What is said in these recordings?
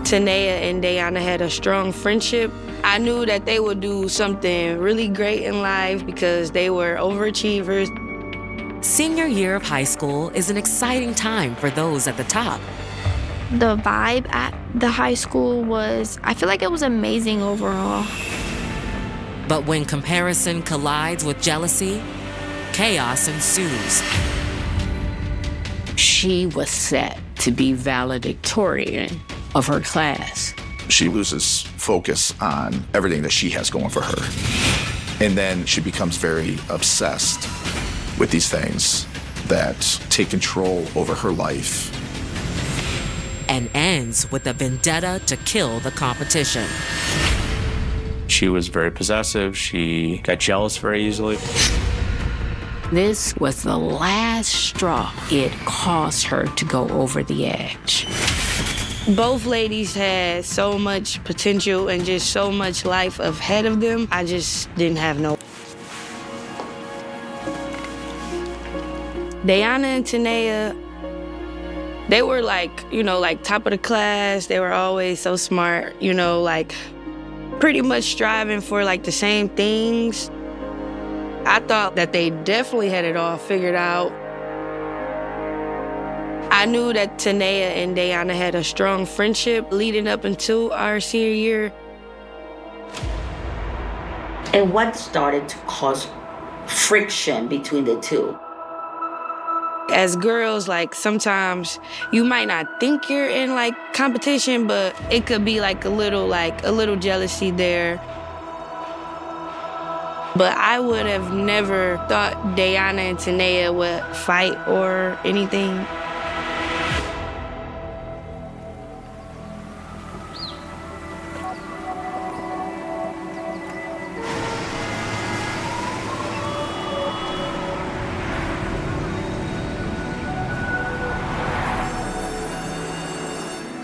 Tanea and Diana had a strong friendship, I knew that they would do something really great in life because they were overachievers. Senior year of high school is an exciting time for those at the top. The vibe at the high school I feel like it was amazing overall. But when comparison collides with jealousy, chaos ensues. She was set to be valedictorian of her class. She loses focus on everything that she has going for her. And then she becomes very obsessed with these things that take control over her life. And ends with a vendetta to kill the competition. She was very possessive. She got jealous very easily. This was the last straw. It caused her to go over the edge. Both ladies had so much potential and just so much life ahead of them. I just didn't have no. Diana and Tanea, they were like top of the class. They were always so smart, pretty much striving for the same things. I thought that they definitely had it all figured out. I knew that Tanea and Diana had a strong friendship leading up until our senior year. And what started to cause friction between the two? As girls, sometimes you might not think you're in competition, but it could be a little jealousy there. But I would have never thought Diana and Tanea would fight or anything.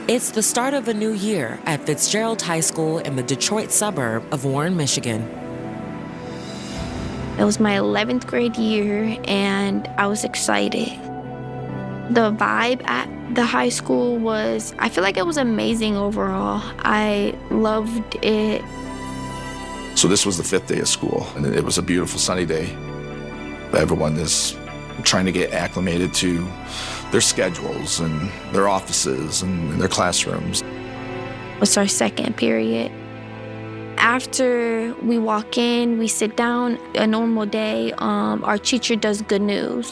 It's the start of a new year at Fitzgerald High School in the Detroit suburb of Warren, Michigan. It was my 11th grade year, and I was excited. The vibe at the high school I feel like it was amazing overall. I loved it. So this was the 5th day of school, and it was a beautiful sunny day. Everyone is trying to get acclimated to their schedules and their offices and their classrooms. It's our second period. After we walk in, we sit down. A normal day, our teacher does good news.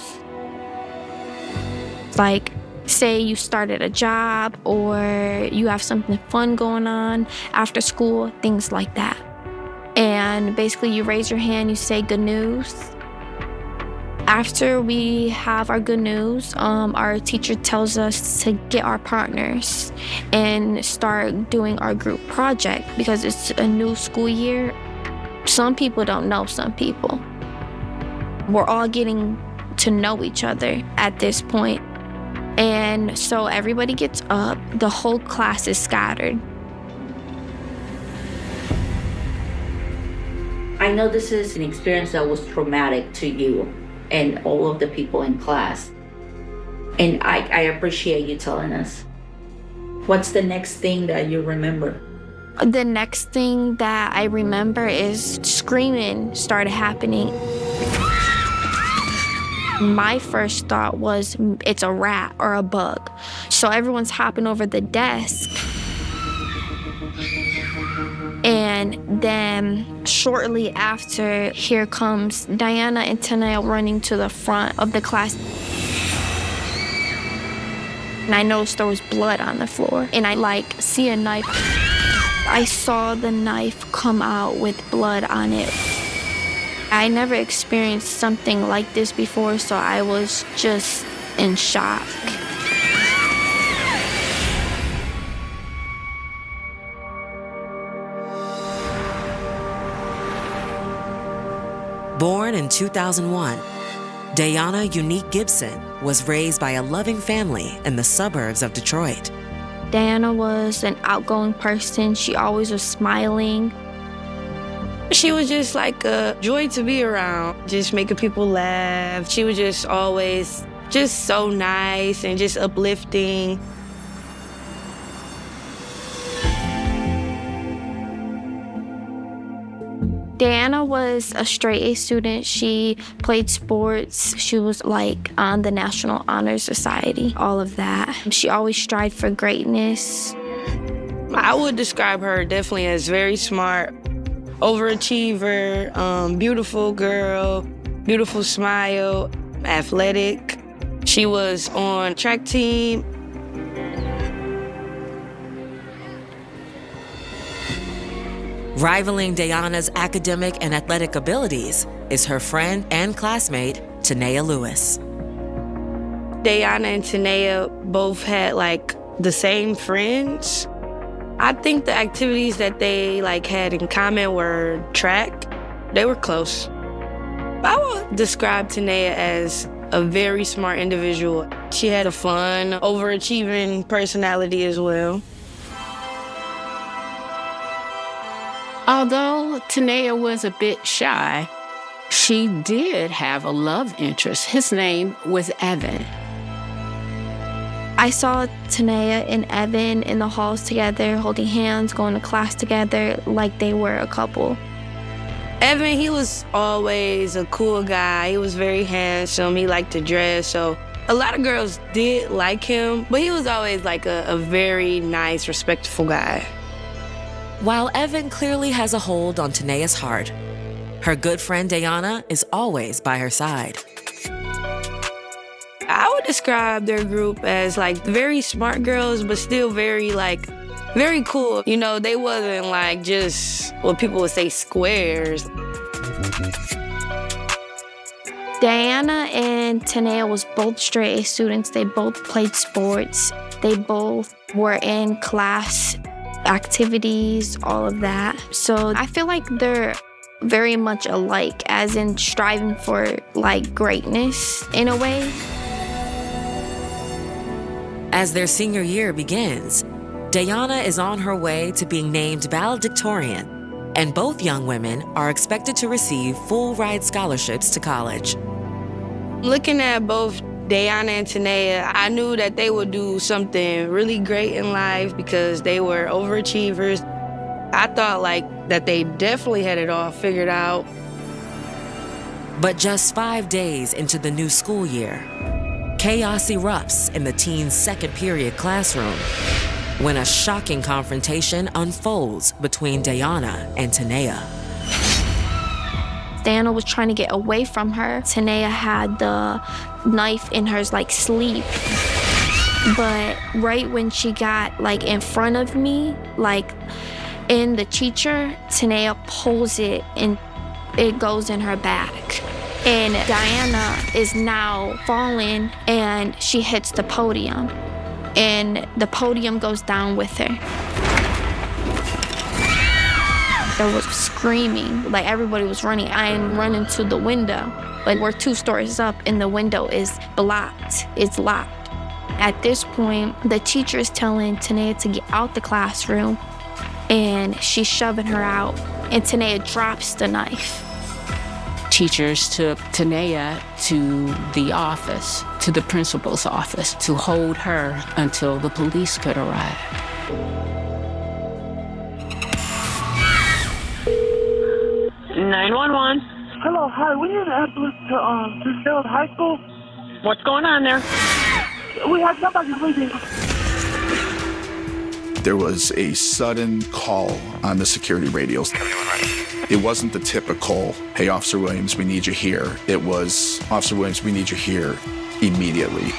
Say you started a job or you have something fun going on after school, things like that. And basically you raise your hand, you say good news. After we have our good news, our teacher tells us to get our partners and start doing our group project because it's a new school year. Some people don't know some people. We're all getting to know each other at this point. And so everybody gets up, the whole class is scattered. I know this is an experience that was traumatic to you and all of the people in class. And I appreciate you telling us. What's the next thing that you remember? The next thing that I remember is screaming started happening. My first thought was it's a rat or a bug. So everyone's hopping over the desk. And then shortly after, here comes Diana and Tanea running to the front of the class. And I noticed there was blood on the floor. And I see a knife. I saw the knife come out with blood on it. I never experienced something like this before, so I was just in shock. Born in 2001, Diana Unique Gibson was raised by a loving family in the suburbs of Detroit. Diana was an outgoing person. She always was smiling. She was just a joy to be around, just making people laugh. She was just always just so nice and just uplifting. Diana was a straight A student. She played sports. She was like on the National Honor Society, all of that. She always strived for greatness. I would describe her definitely as very smart, overachiever, beautiful girl, beautiful smile, athletic. She was on track team. Rivaling Diana's academic and athletic abilities is her friend and classmate, Tanea Lewis. Diana and Tanea both had like the same friends. I think the activities that they like had in common were track. They were close. I would describe Tanea as a very smart individual. She had a fun, overachieving personality as well. Although Tanea was a bit shy, she did have a love interest. His name was Evan. I saw Tanea and Evan in the halls together, holding hands, going to class together like they were a couple. Evan, he was always a cool guy. He was very handsome. He liked to dress. So a lot of girls did like him, but he was always like a very nice, respectful guy. While Evan clearly has a hold on Tanea's heart, her good friend Diana is always by her side. I would describe their group as like very smart girls, but still very cool. You know, they wasn't like just what people would say squares. Diana and Tanea was both straight A students. They both played sports. They both were in class activities, all of that. So I feel like they're very much alike, as in striving for like greatness in a way. As their senior year begins, Diana is on her way to being named valedictorian, and both young women are expected to receive full ride scholarships to college. Looking at both Diana and Tanea, I knew that they would do something really great in life because they were overachievers. I thought like that they definitely had it all figured out. But just 5 days into the new school year, chaos erupts in the teens' second period classroom when a shocking confrontation unfolds between Diana and Tanea. Diana was trying to get away from her. Tanea had the knife in her like sleeve. But right when she got like in front of me, like in the teacher, Tanea pulls it and it goes in her back. And Diana is now falling and she hits the podium. And the podium goes down with her. There was screaming, like everybody was running. I running to the window, but we're 2 stories up and the window is blocked. It's locked. At this point, the teacher is telling Tanea to get out the classroom and she's shoving her out and Tanea drops the knife. Teachers took Tanea to the office, to the principal's office, to hold her until the police could arrive. 911. Hello, hi. We need an ambulance to Fitzgerald High School. What's going on there? We have somebody leaving. There was a sudden call on the security radios. It wasn't the typical, hey, Officer Williams, we need you here. It was, Officer Williams, we need you here immediately.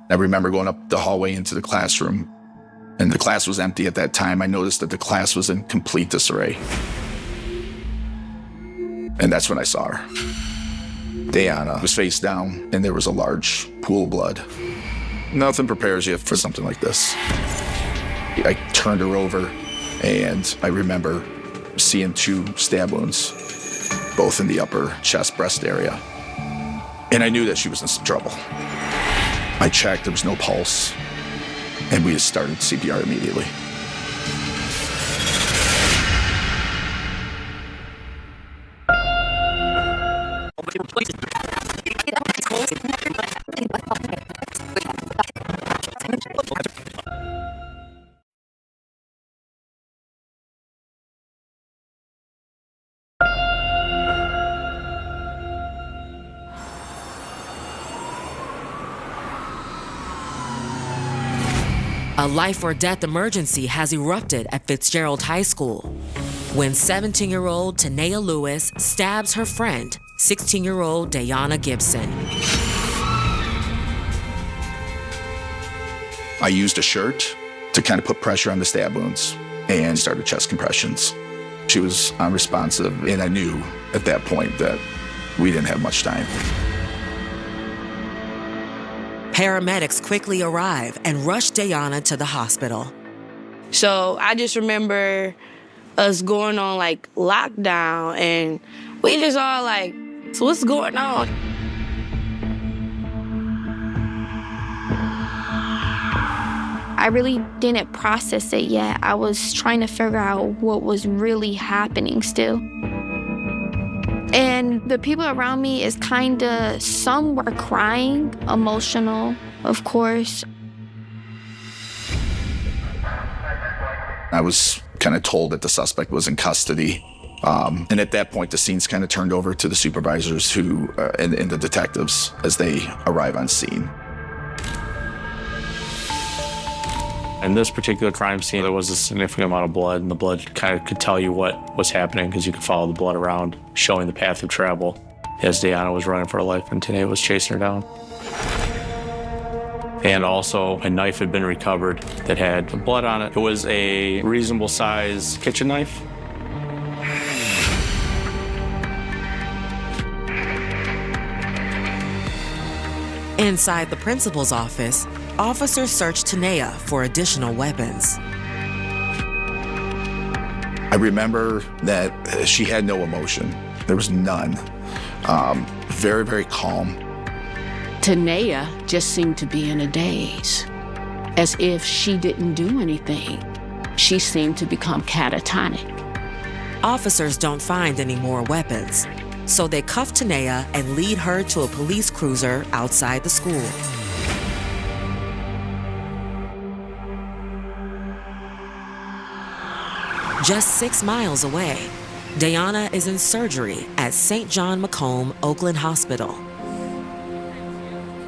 I remember going up the hallway into the classroom, and the class was empty at that time. I noticed that the class was in complete disarray. And that's when I saw her. Diana was face down, and there was a large pool of blood. Nothing prepares you for something like this. I turned her over, and I remember seeing 2 stab wounds, both in the upper chest, breast area. And I knew that she was in some trouble. I checked, there was no pulse, and we just started CPR immediately. A life or death emergency has erupted at Fitzgerald High School when 17-year-old Tanea Lewis stabs her friend, 16-year-old Dayana Gibson. I used a shirt to kind of put pressure on the stab wounds and started chest compressions. She was unresponsive, and I knew at that point that we didn't have much time. Paramedics quickly arrive and rush Dayana to the hospital. So I just remember us going on like lockdown, and we just all like, so what's going on? I really didn't process it yet. I was trying to figure out what was really happening still. And the people around me is kind of, some were crying, emotional, of course. I was kind of told that the suspect was in custody. And at that point, the scene's kind of turned over to the supervisors who and the detectives as they arrive on scene. In this particular crime scene, there was a significant amount of blood, and the blood kind of could tell you what was happening because you could follow the blood around, showing the path of travel as Dayana was running for her life and Tanea was chasing her down. And also, a knife had been recovered that had blood on it. It was a reasonable size kitchen knife. Inside the principal's office, officers searched Tanea for additional weapons. I remember that she had no emotion. There was none. Very, very calm. Tanea just seemed to be in a daze, as if she didn't do anything. She seemed to become catatonic. Officers don't find any more weapons, so they cuff Tanea and lead her to a police cruiser outside the school. Just 6 miles away, Dayana is in surgery at St. John Macomb Oakland Hospital.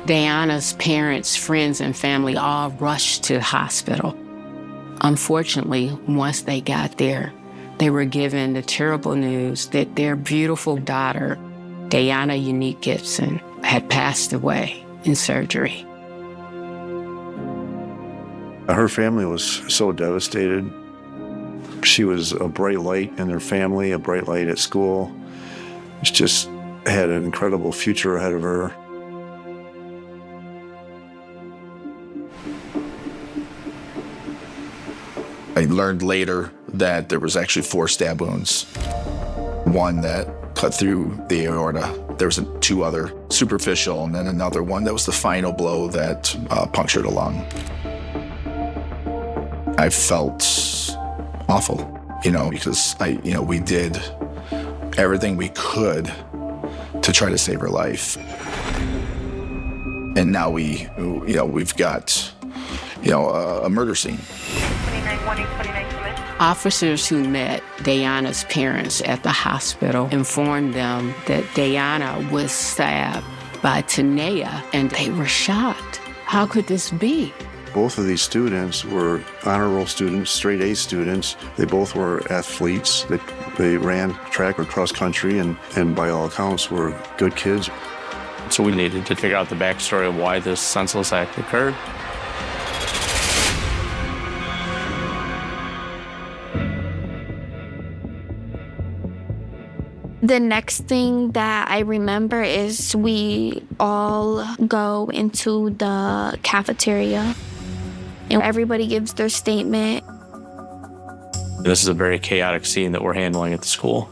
Dayana's parents, friends, and family all rushed to the hospital. Unfortunately, once they got there, they were given the terrible news that their beautiful daughter, Dayana Unique Gibson, had passed away in surgery. Her family was so devastated. She was a bright light in their family, a bright light at school. She just had an incredible future ahead of her. I learned later that there was actually 4 stab wounds. One that cut through the aorta. There was 2 other superficial, and then another one that was the final blow that punctured a lung. I felt awful, because we did everything we could to try to save her life. And now we've got, a murder scene. Officers who met Dayana's parents at the hospital informed them that Dayana was stabbed by Tanea, and they were shocked. How could this be? Both of these students were honor roll students, straight A students. They both were athletes. They ran track or cross country, and by all accounts were good kids. So we needed to figure out the backstory of why this senseless act occurred. The next thing that I remember is we all go into the cafeteria and everybody gives their statement. This is a very chaotic scene that we're handling at the school.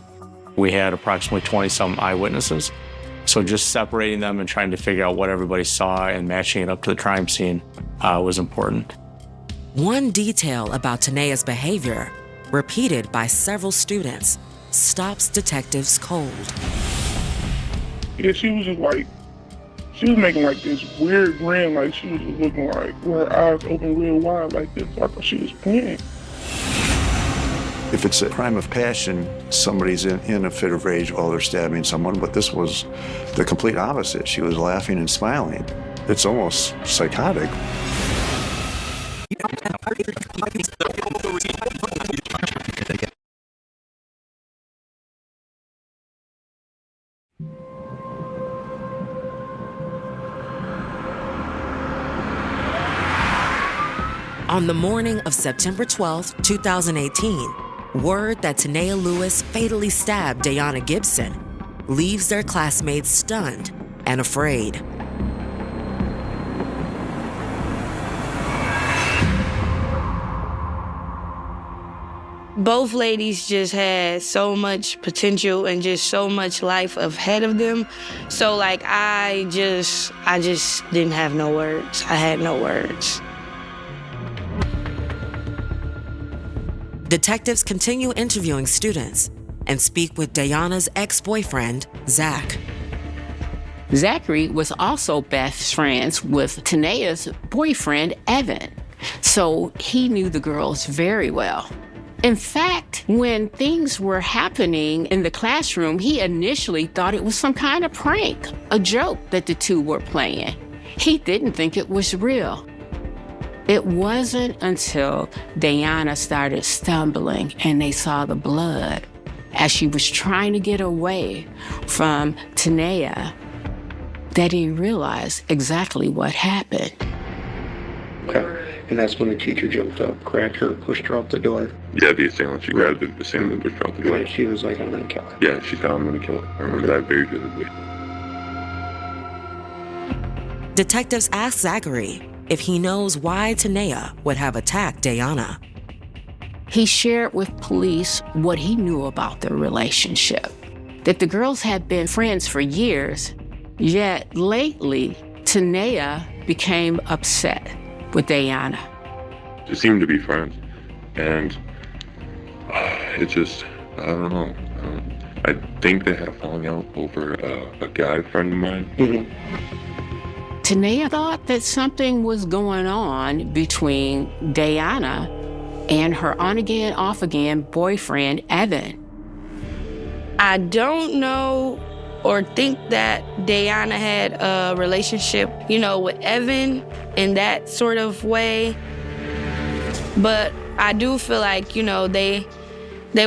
We had approximately 20-some eyewitnesses. So just separating them and trying to figure out what everybody saw and matching it up to the crime scene was important. One detail about Tanea's behavior, repeated by several students, stops detectives cold. Yeah, she was just like, she was making like this weird grin, like she was just looking like with her eyes open real wide like this. I thought she was playing. If it's a crime of passion, somebody's in a fit of rage while they're stabbing someone, but this was the complete opposite. She was laughing and smiling. It's almost psychotic. On the morning of September 12, 2018, word that Tanea Lewis fatally stabbed Dayana Gibson leaves their classmates stunned and afraid. Both ladies just had so much potential and just so much life ahead of them. So like I just didn't have no words. I had no words. Detectives continue interviewing students and speak with Dayana's ex-boyfriend, Zach. Zachary was also best friends with Tanea's boyfriend, Evan. So he knew the girls very well. In fact, when things were happening in the classroom, he initially thought it was some kind of prank, a joke that the two were playing. He didn't think it was real. It wasn't until Dayana started stumbling and they saw the blood as she was trying to get away from Tanea that he realized exactly what happened. Okay. And that's when the teacher jumped up, grabbed her, pushed her out the door. Yeah, the assailant. She grabbed the assailant and pushed her out the door. Right, she was like, I'm gonna kill her. Yeah, she said, I'm gonna kill her. I remember that very vividly. Detectives ask Zachary if he knows why Tanea would have attacked Dayana. He shared with police what he knew about their relationship, that the girls had been friends for years, yet lately, Tanea became upset with Dayana. They seemed to be friends, and it just, I don't know. I think they had a falling out over a guy friend of mine. Mm-hmm. Tanea thought that something was going on between Dayana and her on-again, off-again boyfriend, Evan. I don't know or think that Dayana had a relationship, with Evan in that sort of way. But I do feel like, they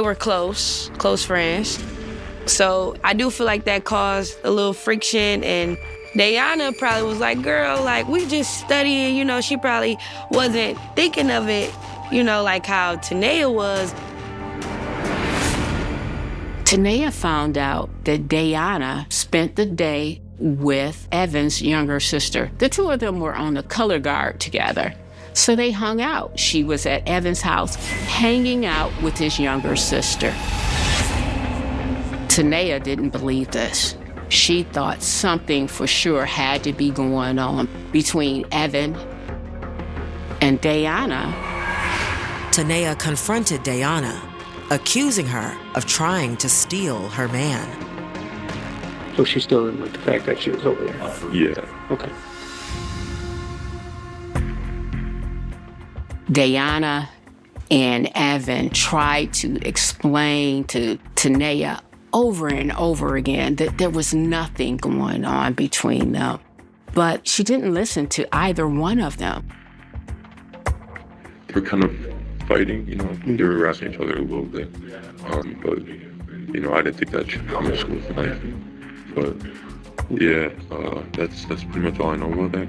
were close friends. So I do feel like that caused a little friction, and Dayana probably was like, girl, like, we just studying, she probably wasn't thinking of it, like how Tanea was. Tanea found out that Dayana spent the day with Evan's younger sister. The two of them were on the color guard together. So they hung out. She was at Evan's house hanging out with his younger sister. Tanea didn't believe this. She thought something for sure had to be going on between Evan and Dayana. Tanea confronted Dayana, accusing her of trying to steal her man. So she still didn't like the fact that she was over there? Yeah. Okay. Dayana and Evan tried to explain to Tanea over and over again that there was nothing going on between them. But she didn't listen to either one of them. They were kind of fighting, They were harassing each other a little bit. But, I didn't think that should come to school tonight. But, yeah, that's pretty much all I know about that.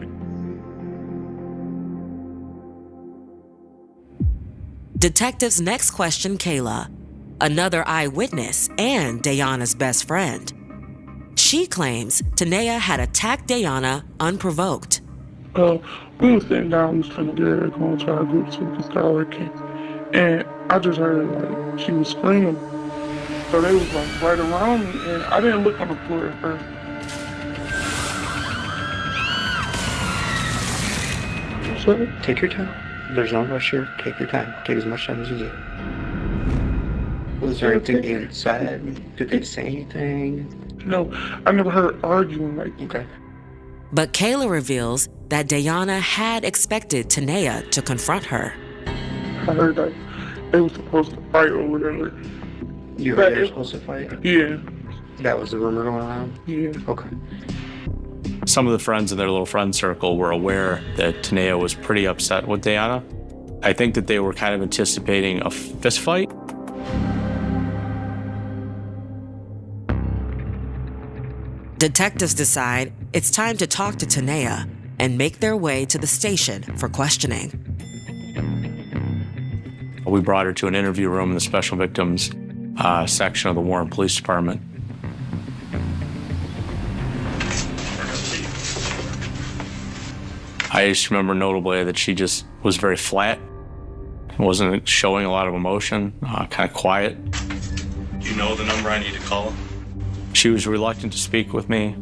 Detectives next question Kayla, another eyewitness and Dayana's best friend. She claims Tanea had attacked Dayana unprovoked. We were sitting down, we was trying to get her going to our group so we could start working. And I just heard, she was screaming. So they was, right around me, and I didn't look on the floor at first. So, take your time. There's no rush here. Take your time. Take as much time as you need. Was there anything being said? Did they say anything? No, I never heard arguing Okay. But Kayla reveals that Dayana had expected Tanea to confront her. I heard that they were supposed to fight or whatever. You heard they were supposed to fight? Yeah. That was the rumor going around? Yeah. Okay. Some of the friends in their little friend circle were aware that Tanea was pretty upset with Dayana. I think that they were kind of anticipating a fist fight. Detectives decide it's time to talk to Tanea and make their way to the station for questioning. We brought her to an interview room in the Special Victims section of the Warren Police Department. I just remember notably that she just was very flat, wasn't showing a lot of emotion, kind of quiet. Do you know the number I need to call? She was reluctant to speak with me.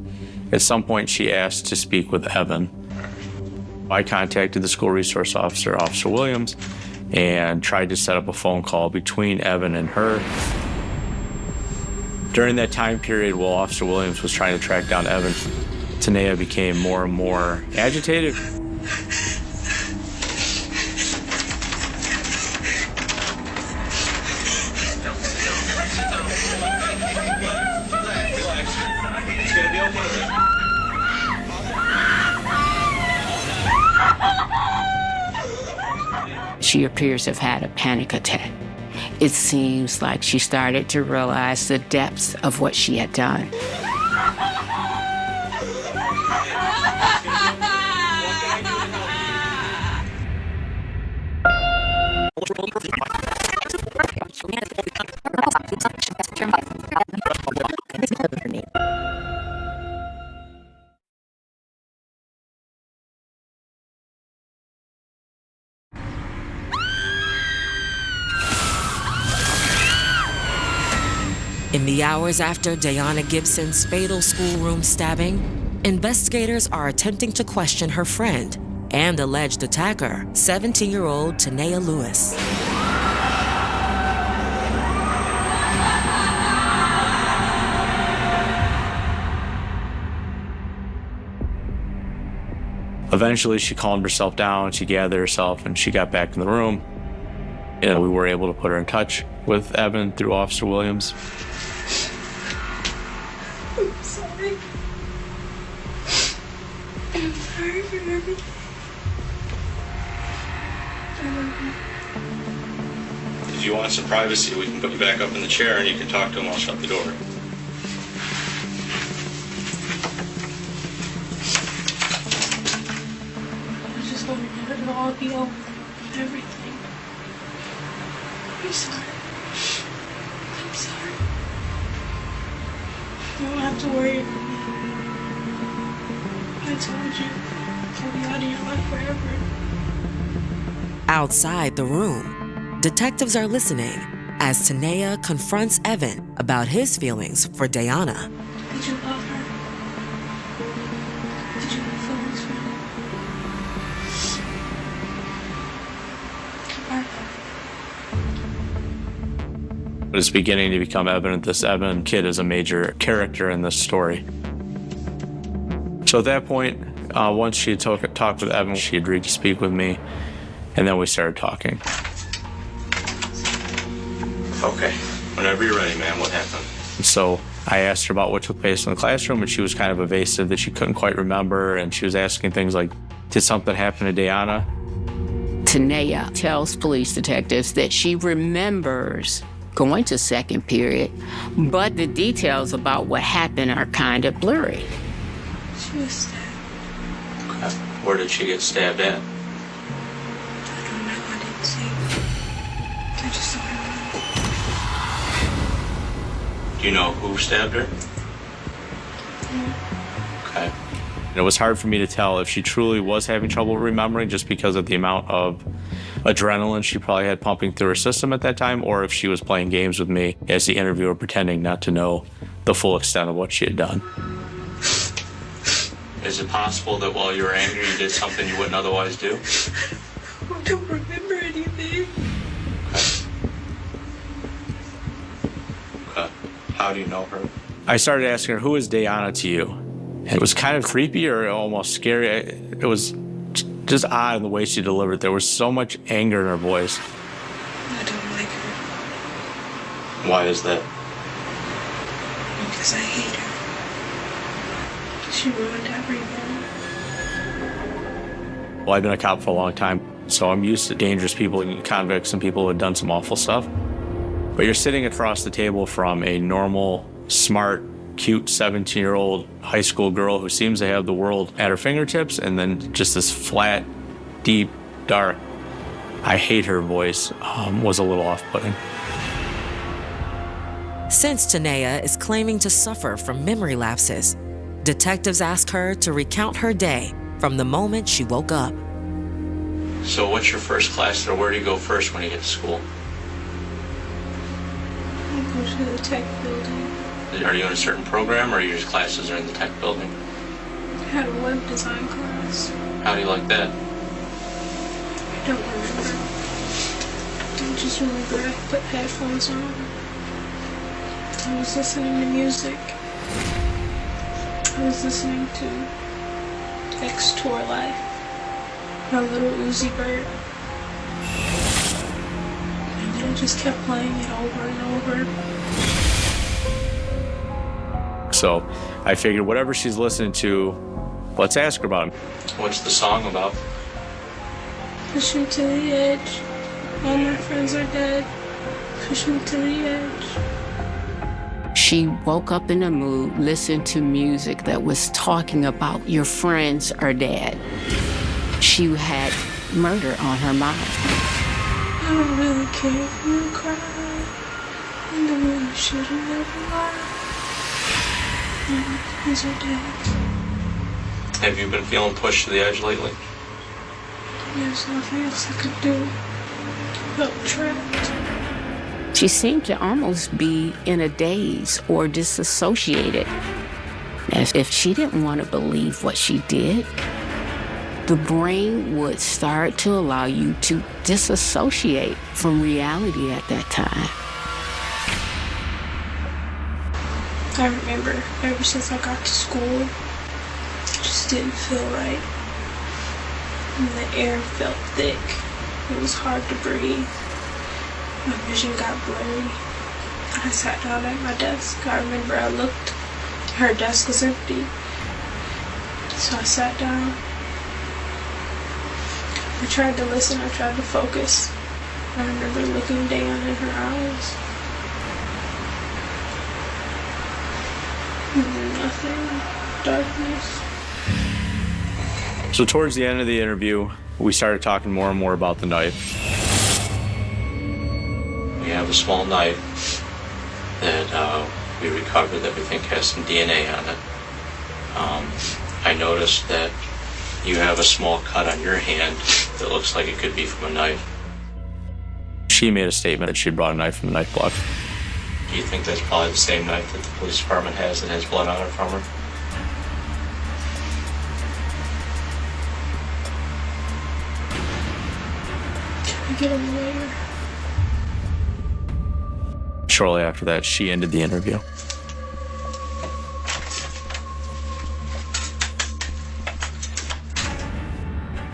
At some point, she asked to speak with Evan. I contacted the school resource officer, Officer Williams, and tried to set up a phone call between Evan and her. During that time period, while Officer Williams was trying to track down Evan, Tanea became more and more agitated. She appears to have had a panic attack. It seems like she started to realize the depths of what she had done. In the hours after Diana Gibson's fatal schoolroom stabbing, investigators are attempting to question her friend and alleged attacker, 17-year-old Tanea Lewis. Eventually, she calmed herself down, she gathered herself, and she got back in the room. And we were able to put her in touch with Evan through Officer Williams. I'm sorry. I'm sorry for everything. If you want some privacy, we can put you back up in the chair and you can talk to him. I'll shut the door. I just want to let it all be over. Everything. I'm sorry. I'm sorry. You don't have to worry about me. I told you I'll be out of your life forever. Outside the room, detectives are listening as Tanea confronts Evan about his feelings for Diana. Did you love her? Did you have feelings for her? It's beginning to become evident this Evan kid is a major character in this story. So at that point, once she had talked with Evan, she agreed to speak with me, and then we started talking. Okay. Whenever you're ready, ma'am, what happened? So I asked her about what took place in the classroom, and she was kind of evasive that she couldn't quite remember, and she was asking things like, did something happen to Diana? Tanea tells police detectives that she remembers going to second period, but the details about what happened are kind of blurry. She was stabbed. Okay. Where did she get stabbed at? I don't know. I didn't see. I just saw her. Do you know who stabbed her? Yeah. Okay. And it was hard for me to tell if she truly was having trouble remembering just because of the amount of adrenaline she probably had pumping through her system at that time, or if she was playing games with me as the interviewer, pretending not to know the full extent of what she had done. Is it possible that while you were angry, you did something you wouldn't otherwise do? I don't remember anything. Okay. How do you know her? I started asking her, who is Diana to you? And it was kind of creepy or almost scary. It was just odd in the way she delivered. There was so much anger in her voice. I don't like her. Why is that? Because I hate her. She ruined everything. Well, I've been a cop for a long time. So I'm used to dangerous people, convicts, and people who have done some awful stuff. But you're sitting across the table from a normal, smart, cute 17-year-old high school girl who seems to have the world at her fingertips, and then just this flat, deep, dark, I hate her voice was a little off-putting. Since Tanea is claiming to suffer from memory lapses, detectives ask her to recount her day from the moment she woke up. So what's your first class, or where do you go first when you get to school? I go to the tech building. Are you in a certain program, or your classes are in the tech building? I had a web design class. How do you like that? I don't remember. I just remember I put headphones on. I was listening to music. I was listening to X Tour Life, my little Uzi Bird. And then I just kept playing it over and over. So I figured whatever she's listening to, let's ask her about it. What's the song about? Push me to the edge. All my friends are dead. Push me to the edge. She woke up in a mood, listened to music that was talking about your friends are dead. She had murder on her mind. I don't really care if you cry. I know you shouldn't ever lie. All my friends are dead. Have you been feeling pushed to the edge lately? There's nothing else I could do. I felt trapped. She seemed to almost be in a daze or disassociated, as if she didn't want to believe what she did. The brain would start to allow you to disassociate from reality at that time. I remember ever since I got to school, it just didn't feel right. And the air felt thick. It was hard to breathe. My vision got blurry. I sat down at my desk. I remember I looked. Her desk was empty. So I sat down. I tried to listen. I tried to focus. I remember looking down in her eyes. And then nothing. Darkness. So towards the end of the interview, we started talking more and more about the knife. We have a small knife that we recovered that we think has some DNA on it. I noticed that you have a small cut on your hand that looks like it could be from a knife. She made a statement that she brought a knife from the knife block. Do you think that's probably the same knife that the police department has that has blood on it from her? Can I get a lawyer? Shortly after that, she ended the interview.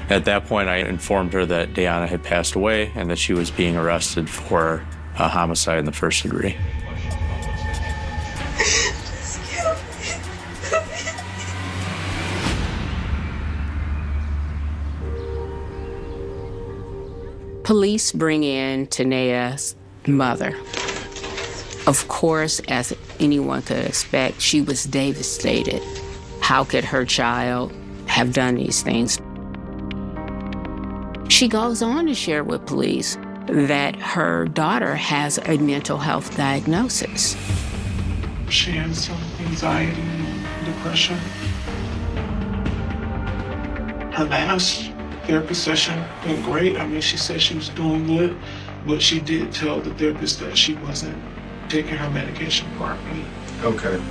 At that point, I informed her that Diana had passed away and that she was being arrested for a homicide in the first degree. Police bring in Tanea's mother. Of course, as anyone could expect, she was devastated. How could her child have done these things? She goes on to share with police that her daughter has a mental health diagnosis. She has some anxiety and depression. Her last therapy session went great. I mean, she said she was doing good, but she did tell the therapist that she wasn't taking her medication properly. Okay.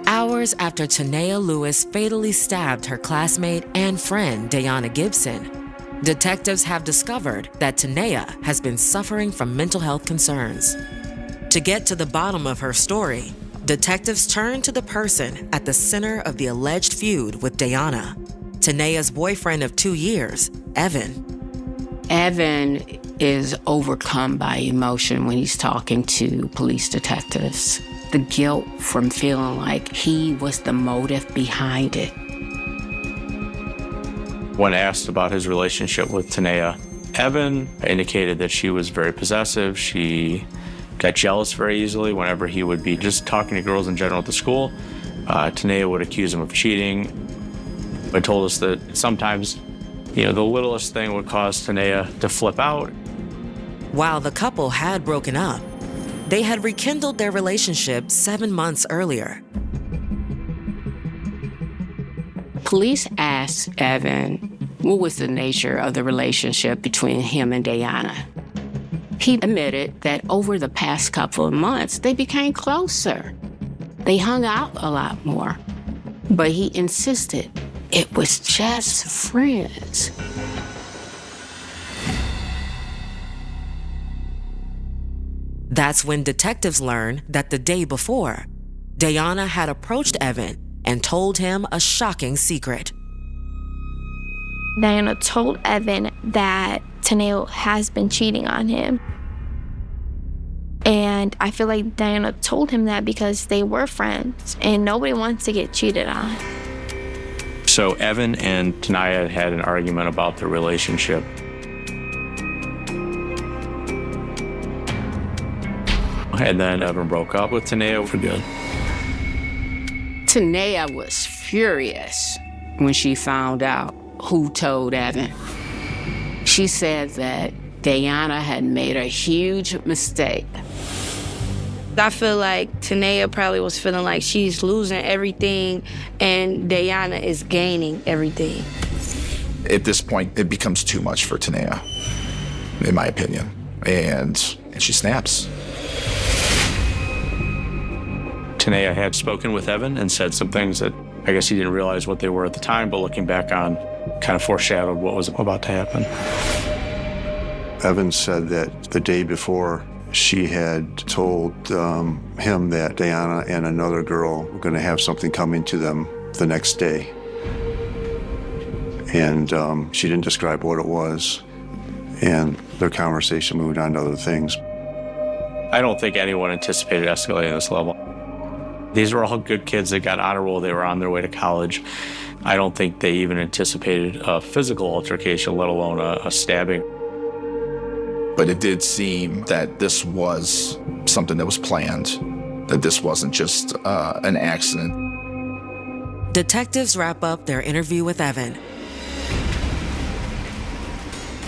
Hours after Tanea Lewis fatally stabbed her classmate and friend, Diana Gibson, detectives have discovered that Tanea has been suffering from mental health concerns. To get to the bottom of her story, detectives turn to the person at the center of the alleged feud with Diana, Tanea's boyfriend of 2 years, Evan. Evan is overcome by emotion when he's talking to police detectives. The guilt from feeling like he was the motive behind it. When asked about his relationship with Tanea, Evan indicated that she was very possessive. She got jealous very easily whenever he would be just talking to girls in general at the school. Tanea would accuse him of cheating. But told us that sometimes, the littlest thing would cause Tanea to flip out. While the couple had broken up, they had rekindled their relationship 7 months earlier. Police asked Evan what was the nature of the relationship between him and Diana. He admitted that over the past couple of months, they became closer. They hung out a lot more. But he insisted it was just friends. That's when detectives learned that the day before, Diana had approached Evan and told him a shocking secret. Diana told Evan that Tanea has been cheating on him. And I feel like Diana told him that because they were friends and nobody wants to get cheated on. So Evan and Tanea had an argument about their relationship. And then Evan broke up with Tanea for good. Tanea was furious when she found out who told Evan. She said that Diana had made a huge mistake. I feel like Tanea probably was feeling like she's losing everything and Diana is gaining everything. At this point, it becomes too much for Tanea, in my opinion, and she snaps. Tanea had spoken with Evan and said some things that I guess he didn't realize what they were at the time, but looking back on, kind of foreshadowed what was about to happen. Evan said that the day before, she had told him that Diana and another girl were going to have something coming to them the next day. And she didn't describe what it was. And their conversation moved on to other things. I don't think anyone anticipated escalating this level. These were all good kids that got honor roll. They were on their way to college. I don't think they even anticipated a physical altercation, let alone a stabbing. But it did seem that this was something that was planned, that this wasn't just an accident. Detectives wrap up their interview with Evan.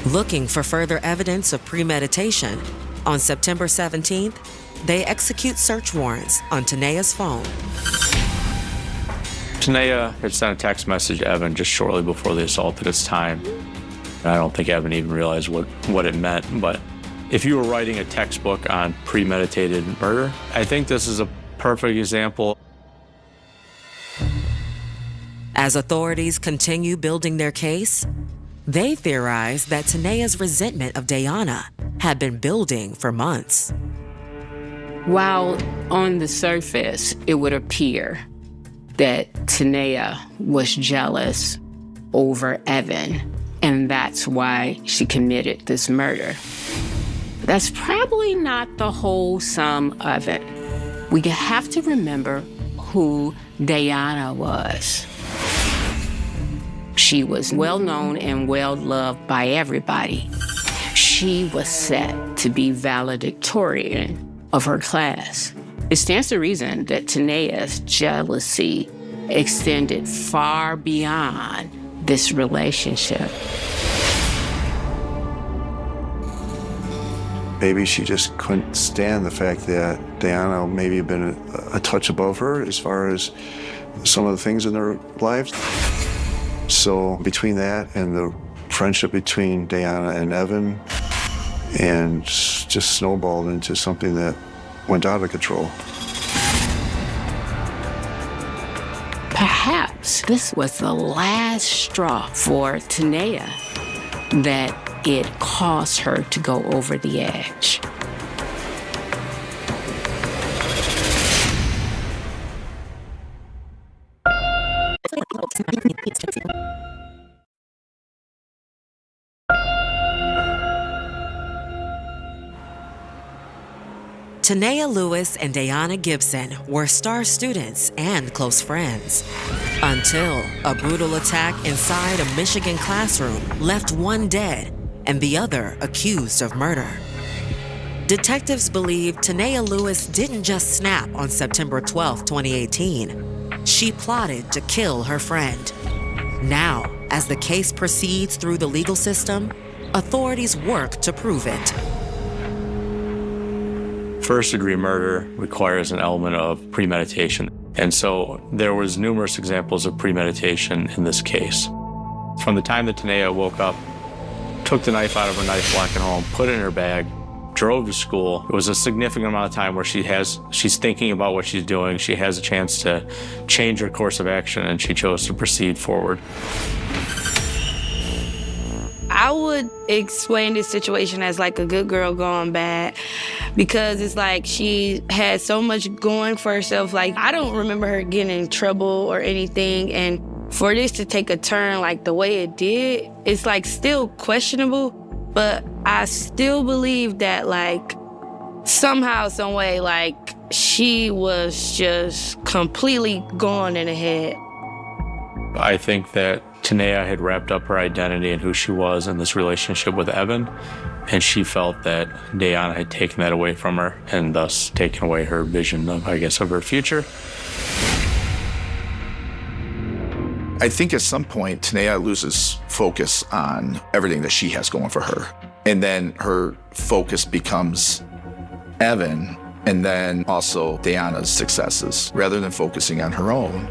Looking for further evidence of premeditation, on September 17th, they execute search warrants on Tanea's phone. Tanea had sent a text message to Evan just shortly before the assault at its time. I don't think Evan even realized what it meant, but if you were writing a textbook on premeditated murder, I think this is a perfect example. As authorities continue building their case, they theorize that Tanea's resentment of Diana had been building for months. While on the surface, it would appear that Tanea was jealous over Evan, and that's why she committed this murder. That's probably not the whole sum of it. We have to remember who Diana was. She was well-known and well-loved by everybody. She was set to be valedictorian of her class. It stands to reason that Tanea's jealousy extended far beyond this relationship. Maybe she just couldn't stand the fact that Diana maybe had been a touch above her as far as some of the things in their lives. So between that and the friendship between Diana and Evan, and just snowballed into something that went out of control. Perhaps this was the last straw for Tanea, that it caused her to go over the edge. Tanea Lewis and Diana Gibson were star students and close friends until a brutal attack inside a Michigan classroom left one dead and the other accused of murder. Detectives believe Tanea Lewis didn't just snap on September 12, 2018. She plotted to kill her friend. Now, as the case proceeds through the legal system, authorities work to prove it. First-degree murder requires an element of premeditation. And so there was numerous examples of premeditation in this case. From the time that Tanea woke up, took the knife out of her knife block at home, put it in her bag, drove to school. It was a significant amount of time where she's thinking about what she's doing. She has a chance to change her course of action, and she chose to proceed forward. I would explain this situation as like a good girl gone bad, because it's like she had so much going for herself. Like, I don't remember her getting in trouble or anything, and for this to take a turn like the way it did, it's like still questionable, but I still believe that like somehow, some way, like she was just completely gone in the head. I think that Tanea had wrapped up her identity and who she was in this relationship with Evan, and she felt that Diana had taken that away from her and thus taken away her vision of, I guess, of her future. I think at some point, Tanea loses focus on everything that she has going for her. And then her focus becomes Evan, and then also Diana's successes, rather than focusing on her own.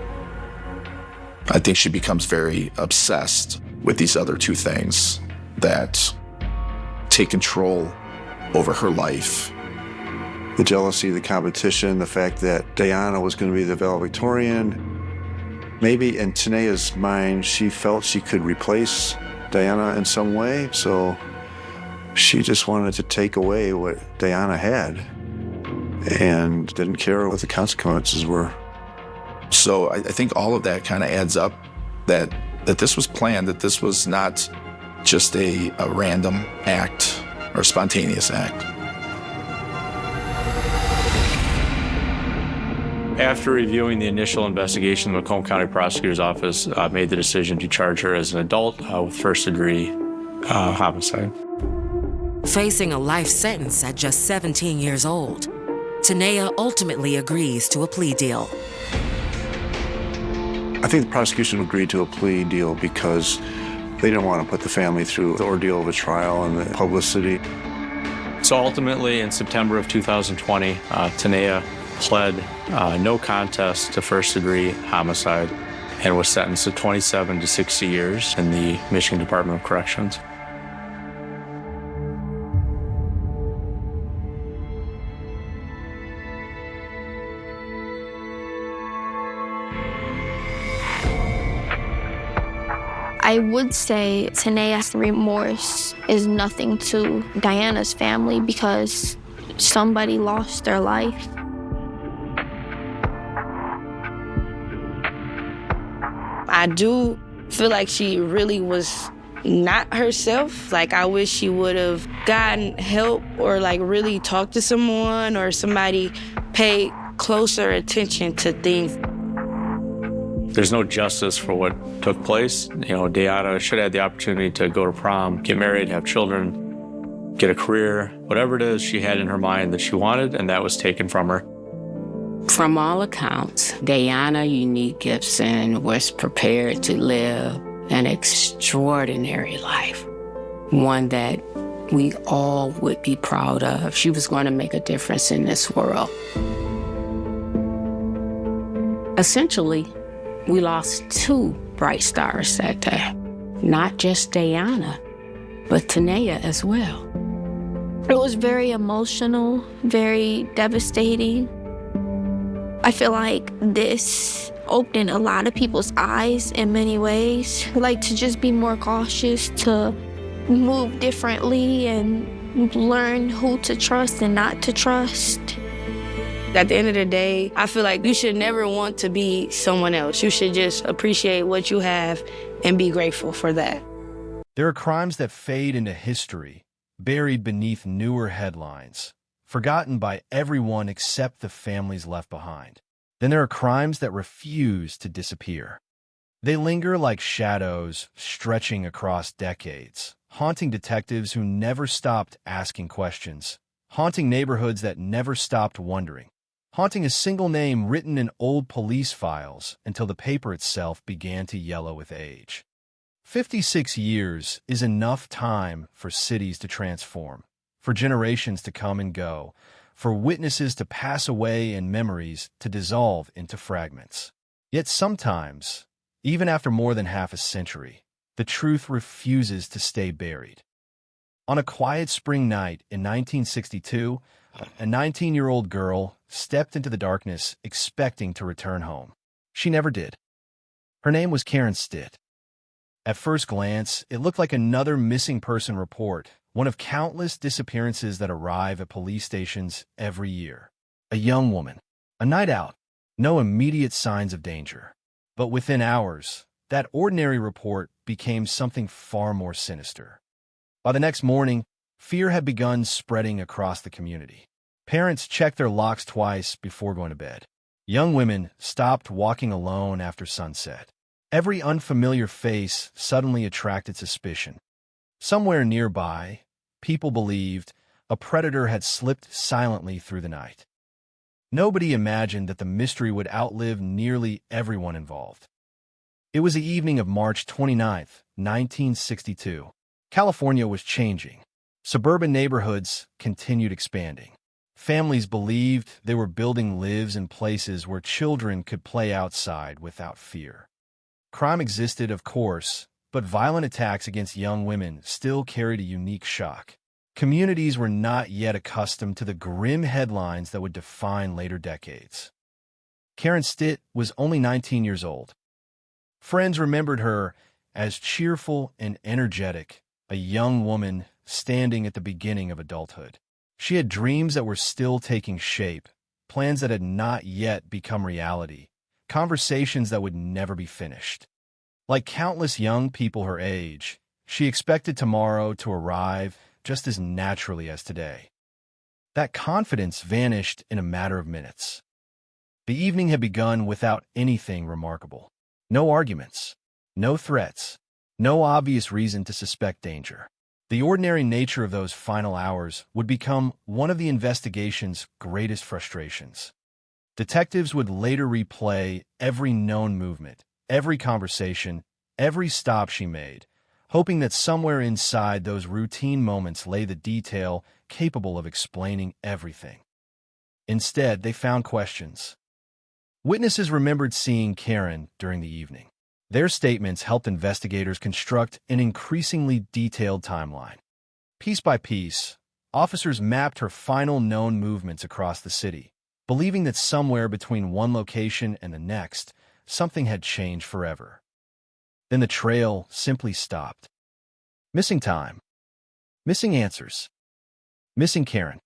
I think she becomes very obsessed with these other two things that take control over her life. The jealousy, the competition, the fact that Diana was going to be the valedictorian. Maybe in Tanea's mind, she felt she could replace Diana in some way, so she just wanted to take away what Diana had and didn't care what the consequences were. So I think all of that kind of adds up, that this was planned, that this was not just a random act or spontaneous act. After reviewing the initial investigation, the Macomb County Prosecutor's Office made the decision to charge her as an adult with first-degree homicide. Facing a life sentence at just 17 years old, Tanea ultimately agrees to a plea deal. I think the prosecution agreed to a plea deal because they didn't want to put the family through the ordeal of a trial and the publicity. So ultimately, in September of 2020, Tanea pled no contest to first-degree homicide and was sentenced to 27 to 60 years in the Michigan Department of Corrections. I would say Tanea's remorse is nothing to Diana's family because somebody lost their life. I do feel like she really was not herself. Like, I wish she would have gotten help or like really talked to someone or somebody paid closer attention to things. There's no justice for what took place. You know, Diana should have had the opportunity to go to prom, get married, have children, get a career, whatever it is she had in her mind that she wanted, and that was taken from her. From all accounts, Diana Unique Gibson was prepared to live an extraordinary life, one that we all would be proud of. She was going to make a difference in this world. Essentially, we lost two bright stars that day. Not just Diana, but Tanea as well. It was very emotional, very devastating. I feel like this opened a lot of people's eyes in many ways. Like, to just be more cautious, to move differently and learn who to trust and not to trust. At the end of the day, I feel like you should never want to be someone else. You should just appreciate what you have and be grateful for that. There are crimes that fade into history, buried beneath newer headlines. forgotten by everyone except the families left behind. Then there are crimes that refuse to disappear. They linger like shadows stretching across decades, haunting detectives who never stopped asking questions, haunting neighborhoods that never stopped wondering, haunting a single name written in old police files until the paper itself began to yellow with age. 56 years is enough time for cities to transform, for generations to come and go, for witnesses to pass away and memories to dissolve into fragments. Yet sometimes, even after more than half a century, the truth refuses to stay buried. On a quiet spring night in 1962, a 19-year-old girl stepped into the darkness expecting to return home. She never did. Her name was Karen Stitt. At first glance, it looked like another missing person report, one of countless disappearances that arrive at police stations every year. A young woman, a night out, no immediate signs of danger. But within hours, that ordinary report became something far more sinister. By the next morning, fear had begun spreading across the community. Parents checked their locks twice before going to bed. Young women stopped walking alone after sunset. Every unfamiliar face suddenly attracted suspicion. Somewhere nearby, people believed a predator had slipped silently through the night. Nobody imagined that the mystery would outlive nearly everyone involved. It was the evening of March 29, 1962. California was changing. Suburban neighborhoods continued expanding. Families believed they were building lives in places where children could play outside without fear. Crime existed, of course, but violent attacks against young women still carried a unique shock. Communities were not yet accustomed to the grim headlines that would define later decades. Karen Stitt was only 19 years old. Friends remembered her as cheerful and energetic, a young woman standing at the beginning of adulthood. She had dreams that were still taking shape, plans that had not yet become reality, conversations that would never be finished. Like countless young people her age, she expected tomorrow to arrive just as naturally as today. That confidence vanished in a matter of minutes. The evening had begun without anything remarkable. No arguments, no threats, no obvious reason to suspect danger. The ordinary nature of those final hours would become one of the investigation's greatest frustrations. Detectives would later replay every known movement, every conversation, every stop she made, hoping that somewhere inside those routine moments lay the detail capable of explaining everything. Instead, they found questions. Witnesses remembered seeing Karen during the evening. Their statements helped investigators construct an increasingly detailed timeline. Piece by piece, officers mapped her final known movements across the city, believing that somewhere between one location and the next, something had changed forever. Then the trail simply stopped. Missing time. Missing answers. Missing Karen.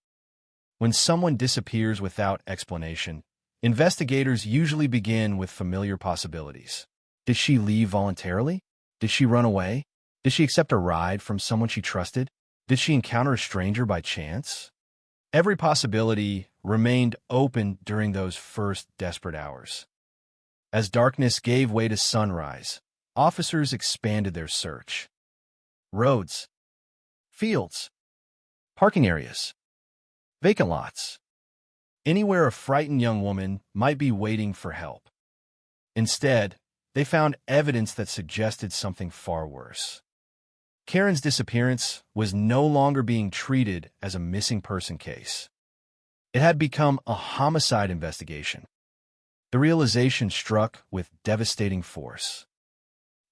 When someone disappears without explanation, investigators usually begin with familiar possibilities. Did she leave voluntarily? Did she run away? Did she accept a ride from someone she trusted? Did she encounter a stranger by chance? Every possibility remained open during those first desperate hours. As darkness gave way to sunrise, officers expanded their search. Roads, fields, parking areas, vacant lots. Anywhere a frightened young woman might be waiting for help. Instead, they found evidence that suggested something far worse. Karen's disappearance was no longer being treated as a missing person case. It had become a homicide investigation. The realization struck with devastating force.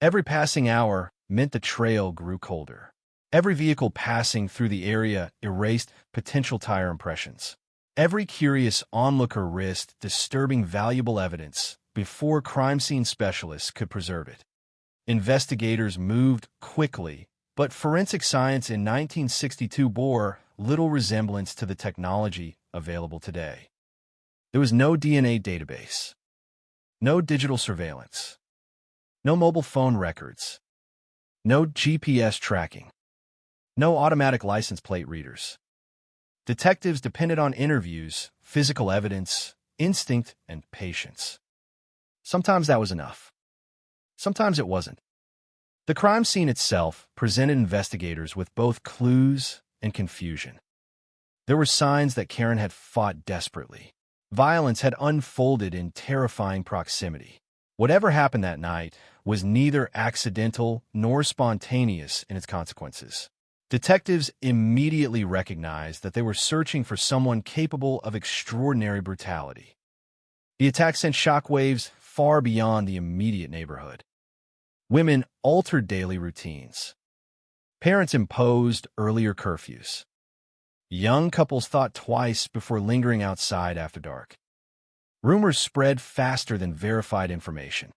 Every passing hour meant the trail grew colder. Every vehicle passing through the area erased potential tire impressions. Every curious onlooker risked disturbing valuable evidence before crime scene specialists could preserve it. Investigators moved quickly, but forensic science in 1962 bore little resemblance to the technology available today. There was no DNA database, no digital surveillance, no mobile phone records, no GPS tracking, no automatic license plate readers. Detectives depended on interviews, physical evidence, instinct, and patience. Sometimes that was enough. Sometimes it wasn't. The crime scene itself presented investigators with both clues and confusion. There were signs that Karen had fought desperately. Violence had unfolded in terrifying proximity. Whatever happened that night was neither accidental nor spontaneous in its consequences. Detectives immediately recognized that they were searching for someone capable of extraordinary brutality. The attack sent shockwaves far beyond the immediate neighborhood. Women altered daily routines. Parents imposed earlier curfews. Young couples thought twice before lingering outside after dark. Rumors spread faster than verified information.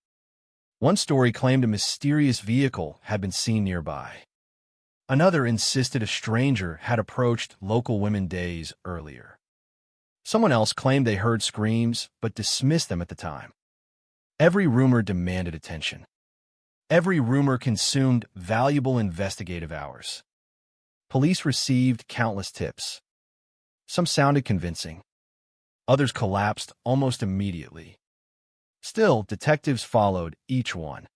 One story claimed a mysterious vehicle had been seen nearby. Another insisted a stranger had approached local women days earlier. Someone else claimed they heard screams but dismissed them at the time. Every rumor demanded attention. Every rumor consumed valuable investigative hours. Police received countless tips. Some sounded convincing. Others collapsed almost immediately. Still, detectives followed each one.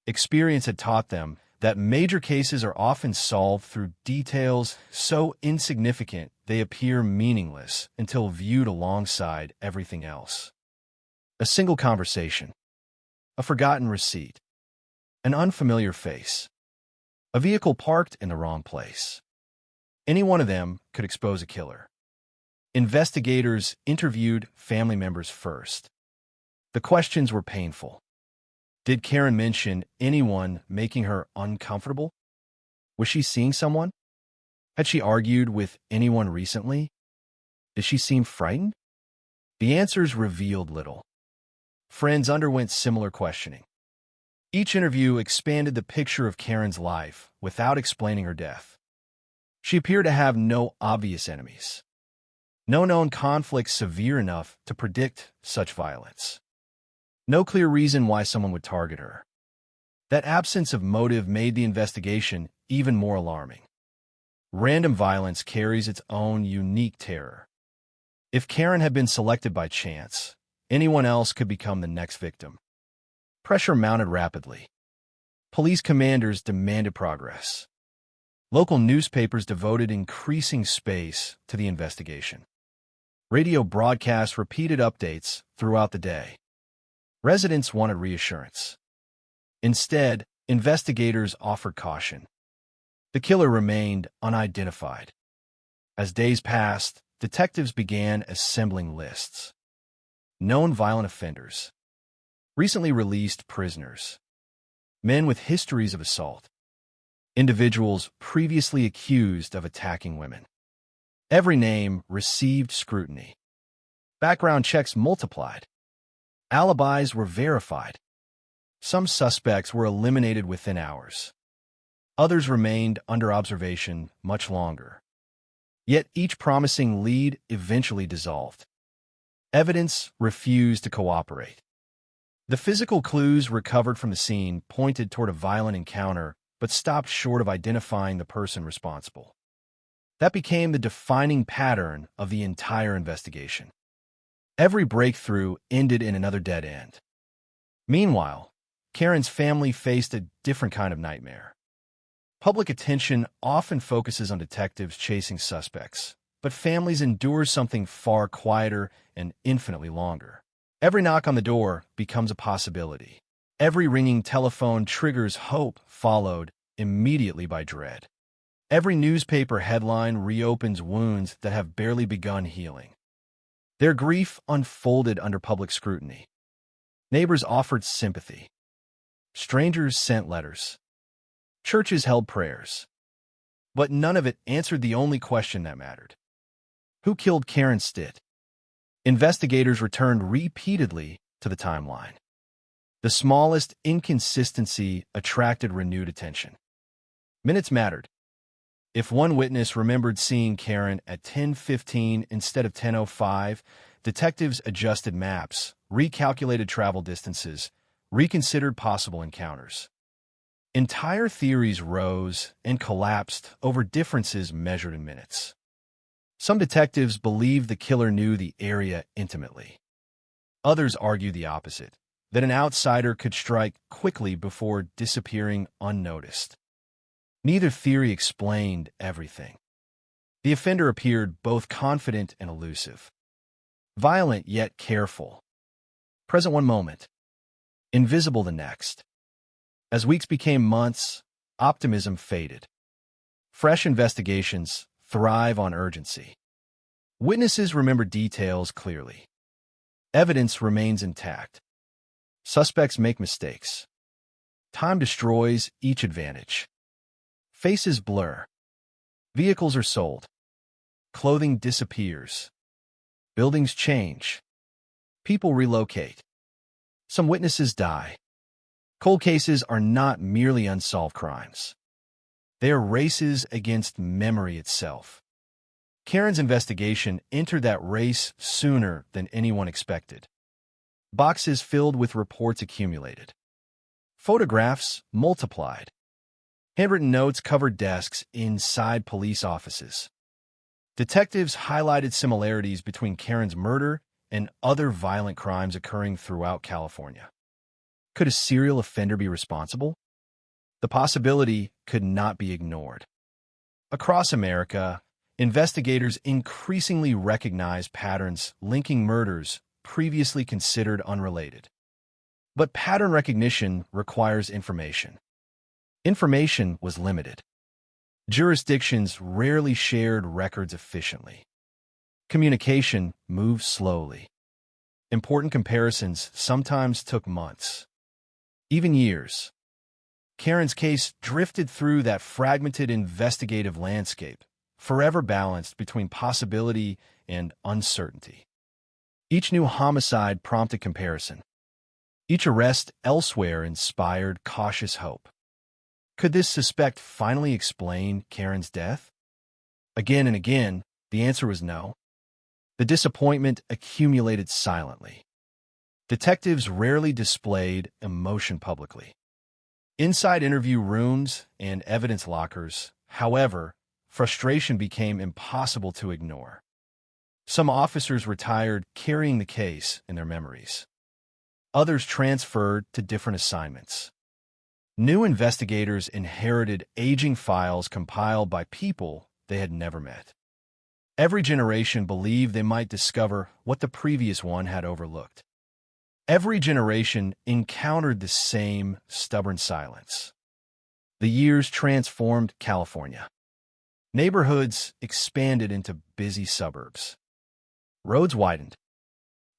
Experience had taught them that major cases are often solved through details so insignificant they appear meaningless until viewed alongside everything else. A single conversation, a forgotten receipt, an unfamiliar face, a vehicle parked in the wrong place. Any one of them could expose a killer. Investigators interviewed family members first. The questions were painful. Did Karen mention anyone making her uncomfortable? Was she seeing someone? Had she argued with anyone recently? Did she seem frightened? The answers revealed little. Friends underwent similar questioning. Each interview expanded the picture of Karen's life without explaining her death. She appeared to have no obvious enemies. No known conflict severe enough to predict such violence. No clear reason why someone would target her. That absence of motive made the investigation even more alarming. Random violence carries its own unique terror. If Karen had been selected by chance, anyone else could become the next victim. Pressure mounted rapidly. Police commanders demanded progress. Local newspapers devoted increasing space to the investigation. Radio broadcasts repeated updates throughout the day. Residents wanted reassurance. Instead, investigators offered caution. The killer remained unidentified. As days passed, detectives began assembling lists. Known violent offenders. Recently released prisoners. Men with histories of assault. Individuals previously accused of attacking women. Every name received scrutiny. Background checks multiplied. Alibis were verified. Some suspects were eliminated within hours. Others remained under observation much longer. Yet each promising lead eventually dissolved. Evidence refused to cooperate. The physical clues recovered from the scene pointed toward a violent encounter, but stopped short of identifying the person responsible. That became the defining pattern of the entire investigation. Every breakthrough ended in another dead end. Meanwhile, Karen's family faced a different kind of nightmare. Public attention often focuses on detectives chasing suspects, but families endure something far quieter and infinitely longer. Every knock on the door becomes a possibility. Every ringing telephone triggers hope, followed immediately by dread. Every newspaper headline reopens wounds that have barely begun healing. Their grief unfolded under public scrutiny. Neighbors offered sympathy. Strangers sent letters. Churches held prayers. But none of it answered the only question that mattered. Who killed Karen Stitt? Investigators returned repeatedly to the timeline. The smallest inconsistency attracted renewed attention. Minutes mattered. If one witness remembered seeing Karen at 10:15 instead of 10:05, detectives adjusted maps, recalculated travel distances, reconsidered possible encounters. Entire theories rose and collapsed over differences measured in minutes. Some detectives believe the killer knew the area intimately. Others argue the opposite, that an outsider could strike quickly before disappearing unnoticed. Neither theory explained everything. The offender appeared both confident and elusive. Violent yet careful. Present one moment. Invisible the next. As weeks became months, optimism faded. Fresh investigations thrive on urgency. Witnesses remember details clearly. Evidence remains intact. Suspects make mistakes. Time destroys each advantage. Faces blur. Vehicles are sold. Clothing disappears. Buildings change. People relocate. Some witnesses die. Cold cases are not merely unsolved crimes. They are races against memory itself. Karen's investigation entered that race sooner than anyone expected. Boxes filled with reports accumulated. Photographs multiplied. Handwritten notes covered desks inside police offices. Detectives highlighted similarities between Karen's murder and other violent crimes occurring throughout California. Could a serial offender be responsible? The possibility could not be ignored. Across America, investigators increasingly recognize patterns linking murders previously considered unrelated. But pattern recognition requires information. Information was limited. Jurisdictions rarely shared records efficiently. Communication moved slowly. Important comparisons sometimes took months, even years. Karen's case drifted through that fragmented investigative landscape, forever balanced between possibility and uncertainty. Each new homicide prompted comparison. Each arrest elsewhere inspired cautious hope. Could this suspect finally explain Karen's death? Again and again, the answer was no. The disappointment accumulated silently. Detectives rarely displayed emotion publicly. Inside interview rooms and evidence lockers, however, frustration became impossible to ignore. Some officers retired carrying the case in their memories. Others transferred to different assignments. New investigators inherited aging files compiled by people they had never met. Every generation believed they might discover what the previous one had overlooked. Every generation encountered the same stubborn silence. The years transformed California. Neighborhoods expanded into busy suburbs. Roads widened.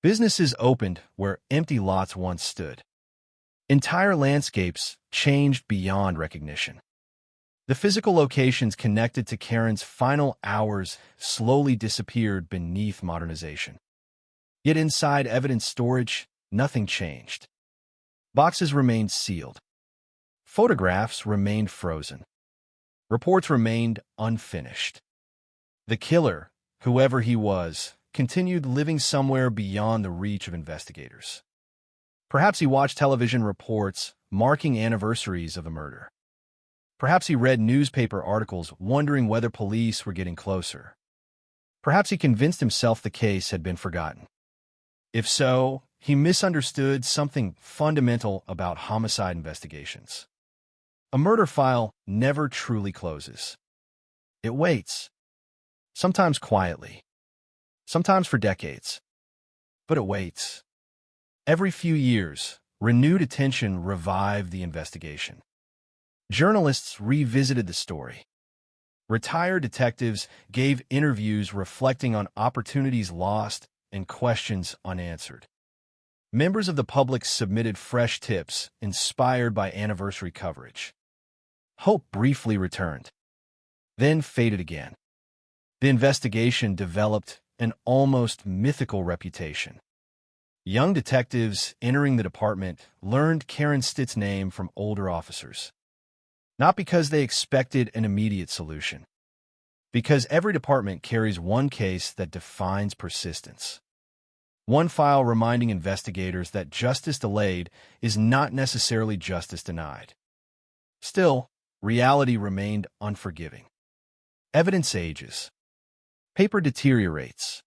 Businesses opened where empty lots once stood. Entire landscapes changed beyond recognition. The physical locations connected to Karen's final hours slowly disappeared beneath modernization. Yet inside evidence storage, nothing changed. Boxes remained sealed. Photographs remained frozen. Reports remained unfinished. The killer, whoever he was, continued living somewhere beyond the reach of investigators. Perhaps he watched television reports marking anniversaries of the murder. Perhaps he read newspaper articles wondering whether police were getting closer. Perhaps he convinced himself the case had been forgotten. If so, he misunderstood something fundamental about homicide investigations. A murder file never truly closes. It waits, sometimes quietly, sometimes for decades, but it waits. Every few years, renewed attention revived the investigation. Journalists revisited the story. Retired detectives gave interviews reflecting on opportunities lost and questions unanswered. Members of the public submitted fresh tips inspired by anniversary coverage. Hope briefly returned, then faded again. The investigation developed an almost mythical reputation. Young detectives entering the department learned Karen Stitt's name from older officers. Not because they expected an immediate solution, because every department carries one case that defines persistence. One file reminding investigators that justice delayed is not necessarily justice denied. Still, reality remained unforgiving. Evidence ages. Paper deteriorates.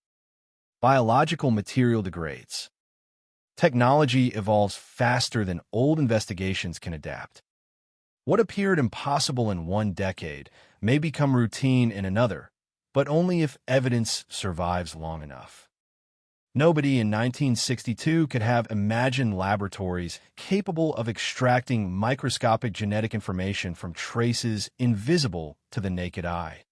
Biological material degrades. Technology evolves faster than old investigations can adapt. What appeared impossible in one decade may become routine in another, but only if evidence survives long enough. Nobody in 1962 could have imagined laboratories capable of extracting microscopic genetic information from traces invisible to the naked eye.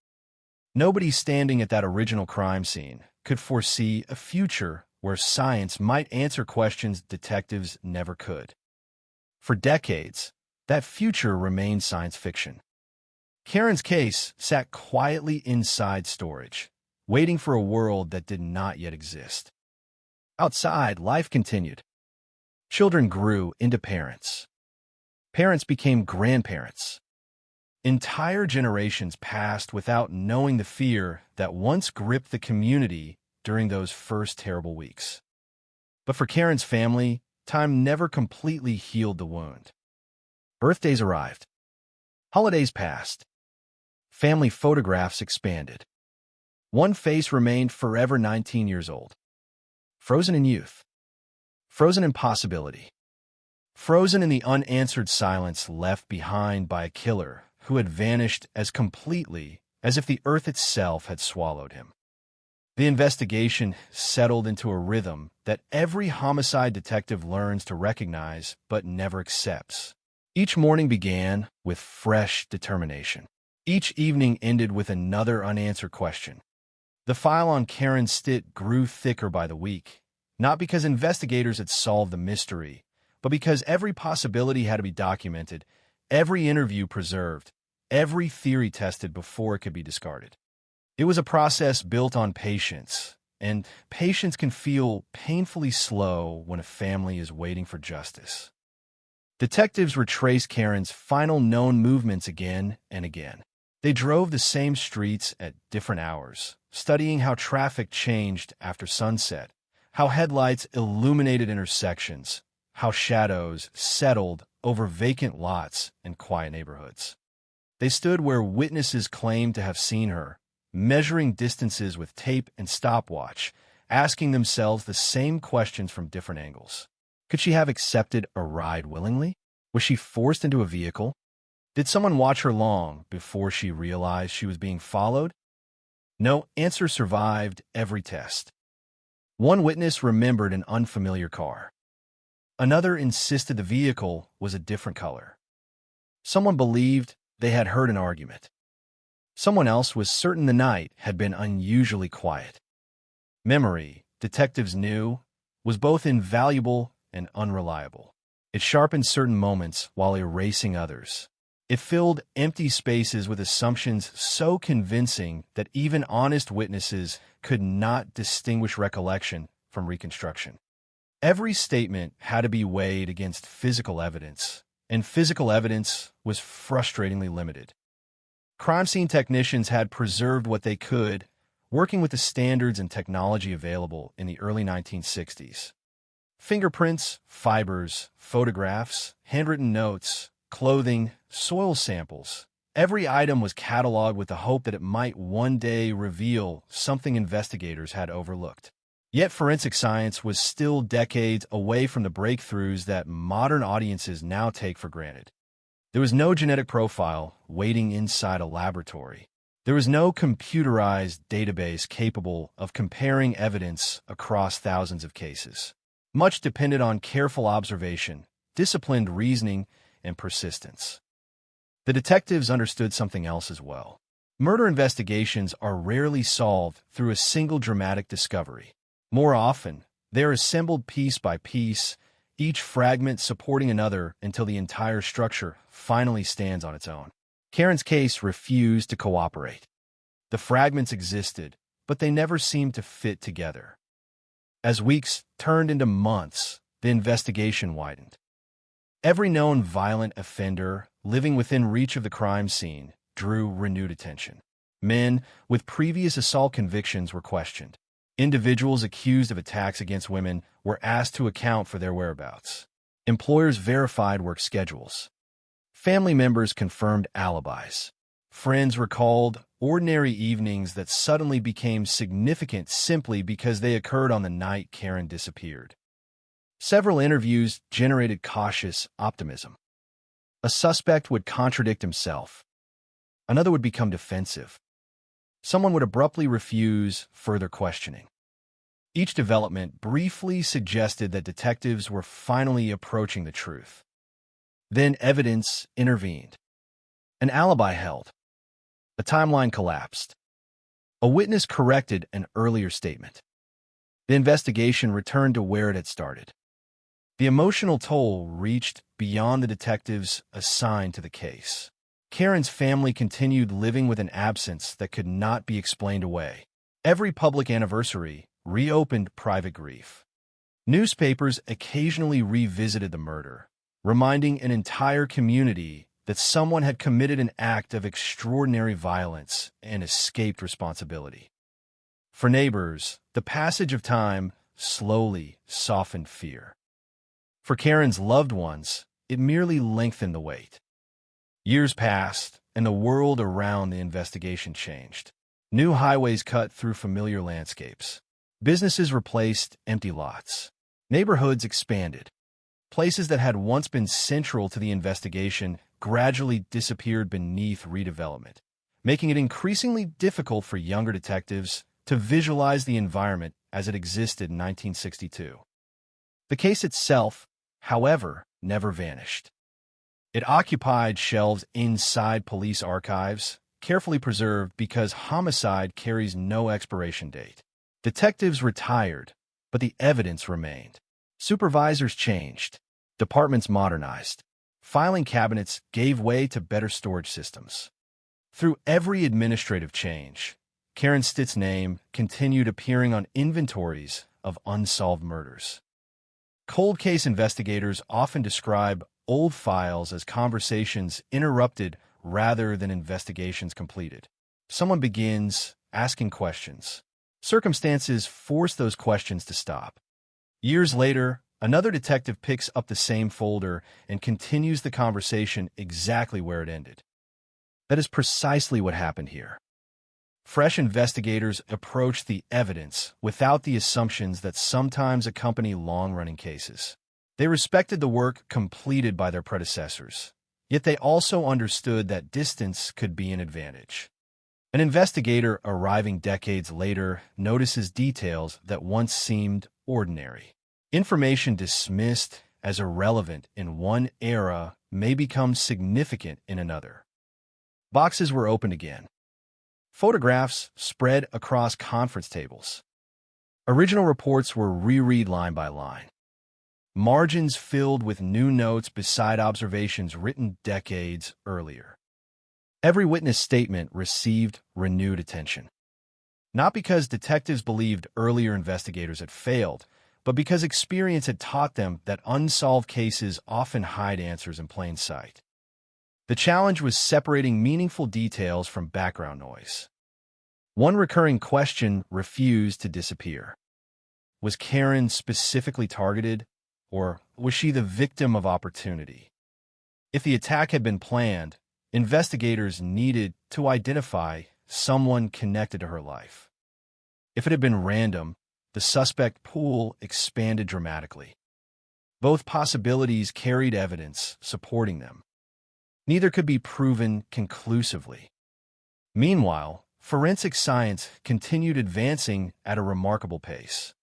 Nobody standing at that original crime scene could foresee a future where science might answer questions detectives never could. For decades, that future remained science fiction. Karen's case sat quietly inside storage, waiting for a world that did not yet exist. Outside, life continued. Children grew into parents. Parents became grandparents. Entire generations passed without knowing the fear that once gripped the community during those first terrible weeks. But for Karen's family, time never completely healed the wound. Birthdays arrived. Holidays passed. Family photographs expanded. One face remained forever 19 years old. Frozen in youth. Frozen in possibility. Frozen in the unanswered silence left behind by a killer who had vanished as completely as if the earth itself had swallowed him. The investigation settled into a rhythm that every homicide detective learns to recognize but never accepts. Each morning began with fresh determination. Each evening ended with another unanswered question. The file on Karen Stitt grew thicker by the week, not because investigators had solved the mystery, but because every possibility had to be documented, every interview preserved, every theory tested before it could be discarded. It was a process built on patience, and patience can feel painfully slow when a family is waiting for justice. Detectives retraced Karen's final known movements again and again. They drove the same streets at different hours, studying how traffic changed after sunset, how headlights illuminated intersections, how shadows settled over vacant lots and quiet neighborhoods. They stood where witnesses claimed to have seen her, measuring distances with tape and stopwatch, asking themselves the same questions from different angles. Could she have accepted a ride willingly? Was she forced into a vehicle? Did someone watch her long before she realized she was being followed? No answer survived every test. One witness remembered an unfamiliar car. Another insisted the vehicle was a different color. Someone believed they had heard an argument. Someone else was certain the night had been unusually quiet. Memory, detectives knew, was both invaluable and unreliable. It sharpened certain moments while erasing others. It filled empty spaces with assumptions so convincing that even honest witnesses could not distinguish recollection from reconstruction. Every statement had to be weighed against physical evidence, and physical evidence was frustratingly limited. Crime scene technicians had preserved what they could, working with the standards and technology available in the early 1960s. Fingerprints, fibers, photographs, handwritten notes, clothing, soil samples. Every item was cataloged with the hope that it might one day reveal something investigators had overlooked. Yet forensic science was still decades away from the breakthroughs that modern audiences now take for granted. There was no genetic profile waiting inside a laboratory. There was no computerized database capable of comparing evidence across thousands of cases. Much depended on careful observation, disciplined reasoning, and persistence. The detectives understood something else as well. Murder investigations are rarely solved through a single dramatic discovery. More often, they are assembled piece by piece, each fragment supporting another until the entire structure finally stands on its own. Karen's case refused to cooperate. The fragments existed, but they never seemed to fit together. As weeks turned into months, the investigation widened. Every known violent offender living within reach of the crime scene drew renewed attention. Men with previous assault convictions were questioned. Individuals accused of attacks against women were asked to account for their whereabouts. Employers verified work schedules. Family members confirmed alibis. Friends recalled ordinary evenings that suddenly became significant simply because they occurred on the night Karen disappeared. Several interviews generated cautious optimism. A suspect would contradict himself. Another would become defensive. Someone would abruptly refuse further questioning. Each development briefly suggested that detectives were finally approaching the truth. Then evidence intervened. An alibi held. A timeline collapsed. A witness corrected an earlier statement. The investigation returned to where it had started. The emotional toll reached beyond the detectives assigned to the case. Karen's family continued living with an absence that could not be explained away. Every public anniversary reopened private grief. Newspapers occasionally revisited the murder, reminding an entire community that someone had committed an act of extraordinary violence and escaped responsibility. For neighbors, the passage of time slowly softened fear. For Karen's loved ones, it merely lengthened the wait. Years passed, and the world around the investigation changed. New highways cut through familiar landscapes. Businesses replaced empty lots. Neighborhoods expanded. Places that had once been central to the investigation gradually disappeared beneath redevelopment, making it increasingly difficult for younger detectives to visualize the environment as it existed in 1962. The case itself, however, never vanished. It occupied shelves inside police archives, carefully preserved because homicide carries no expiration date. Detectives retired, but the evidence remained. Supervisors changed. Departments modernized. Filing cabinets gave way to better storage systems. Through every administrative change, Karen Stitt's name continued appearing on inventories of unsolved murders. Cold case investigators often describe old files as conversations interrupted rather than investigations completed. Someone begins asking questions. Circumstances force those questions to stop. Years later, another detective picks up the same folder and continues the conversation exactly where it ended. That is precisely what happened here. Fresh investigators approach the evidence without the assumptions that sometimes accompany long-running cases. They respected the work completed by their predecessors, yet they also understood that distance could be an advantage. An investigator arriving decades later notices details that once seemed ordinary. Information dismissed as irrelevant in one era may become significant in another. Boxes were opened again. Photographs spread across conference tables. Original reports were reread line by line. Margins filled with new notes beside observations written decades earlier. Every witness statement received renewed attention. Not because detectives believed earlier investigators had failed, but because experience had taught them that unsolved cases often hide answers in plain sight. The challenge was separating meaningful details from background noise. One recurring question refused to disappear. Was Karen specifically targeted, or was she the victim of opportunity? If the attack had been planned, investigators needed to identify someone connected to her life. If it had been random, the suspect pool expanded dramatically. Both possibilities carried evidence supporting them. Neither could be proven conclusively. Meanwhile, forensic science continued advancing at a remarkable pace.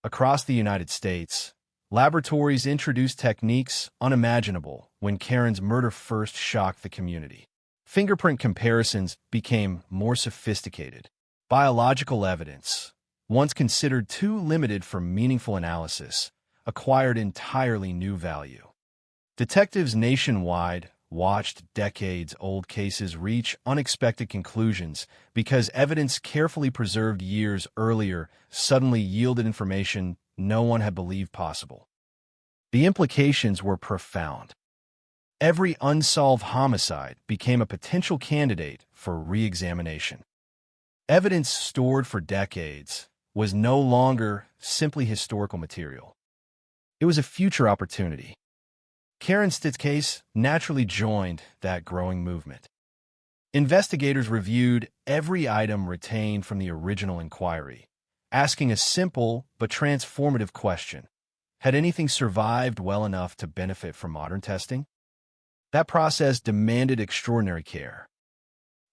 Across the United States, laboratories introduced techniques unimaginable when Karen's murder first shocked the community. Fingerprint comparisons became more sophisticated. Biological evidence, once considered too limited for meaningful analysis, acquired entirely new value. Detectives nationwide watched decades-old cases reach unexpected conclusions because evidence carefully preserved years earlier suddenly yielded information no one had believed possible. The implications were profound. Every unsolved homicide became a potential candidate for re-examination. Evidence stored for decades was no longer simply historical material. It was a future opportunity. Karen Stitt's case naturally joined that growing movement. Investigators reviewed every item retained from the original inquiry, asking a simple but transformative question. Had anything survived well enough to benefit from modern testing? That process demanded extraordinary care.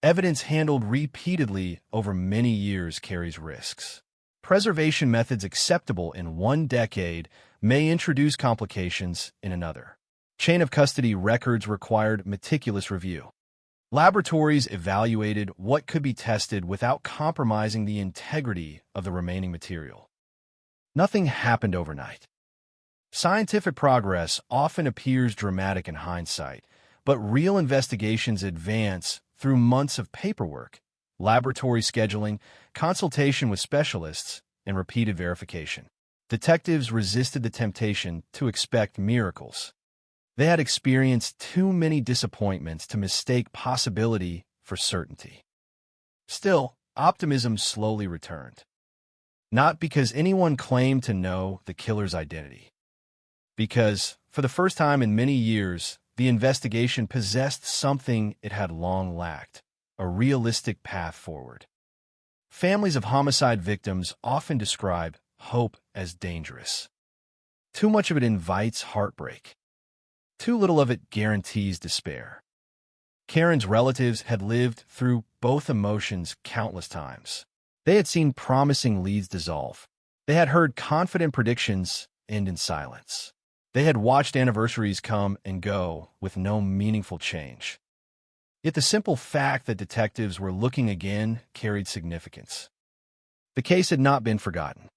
Evidence handled repeatedly over many years carries risks. Preservation methods acceptable in one decade may introduce complications in another. Chain of custody records required meticulous review. Laboratories evaluated what could be tested without compromising the integrity of the remaining material. Nothing happened overnight. Scientific progress often appears dramatic in hindsight, but real investigations advance through months of paperwork, laboratory scheduling, consultation with specialists, and repeated verification. Detectives resisted the temptation to expect miracles. They had experienced too many disappointments to mistake possibility for certainty. Still, optimism slowly returned. Not because anyone claimed to know the killer's identity. Because, for the first time in many years, the investigation possessed something it had long lacked: a realistic path forward. Families of homicide victims often describe hope as dangerous. Too much of it invites heartbreak. Too little of it guarantees despair. Karen's relatives had lived through both emotions countless times. They had seen promising leads dissolve. They had heard confident predictions end in silence. They had watched anniversaries come and go with no meaningful change. Yet the simple fact that detectives were looking again carried significance. The case had not been forgotten.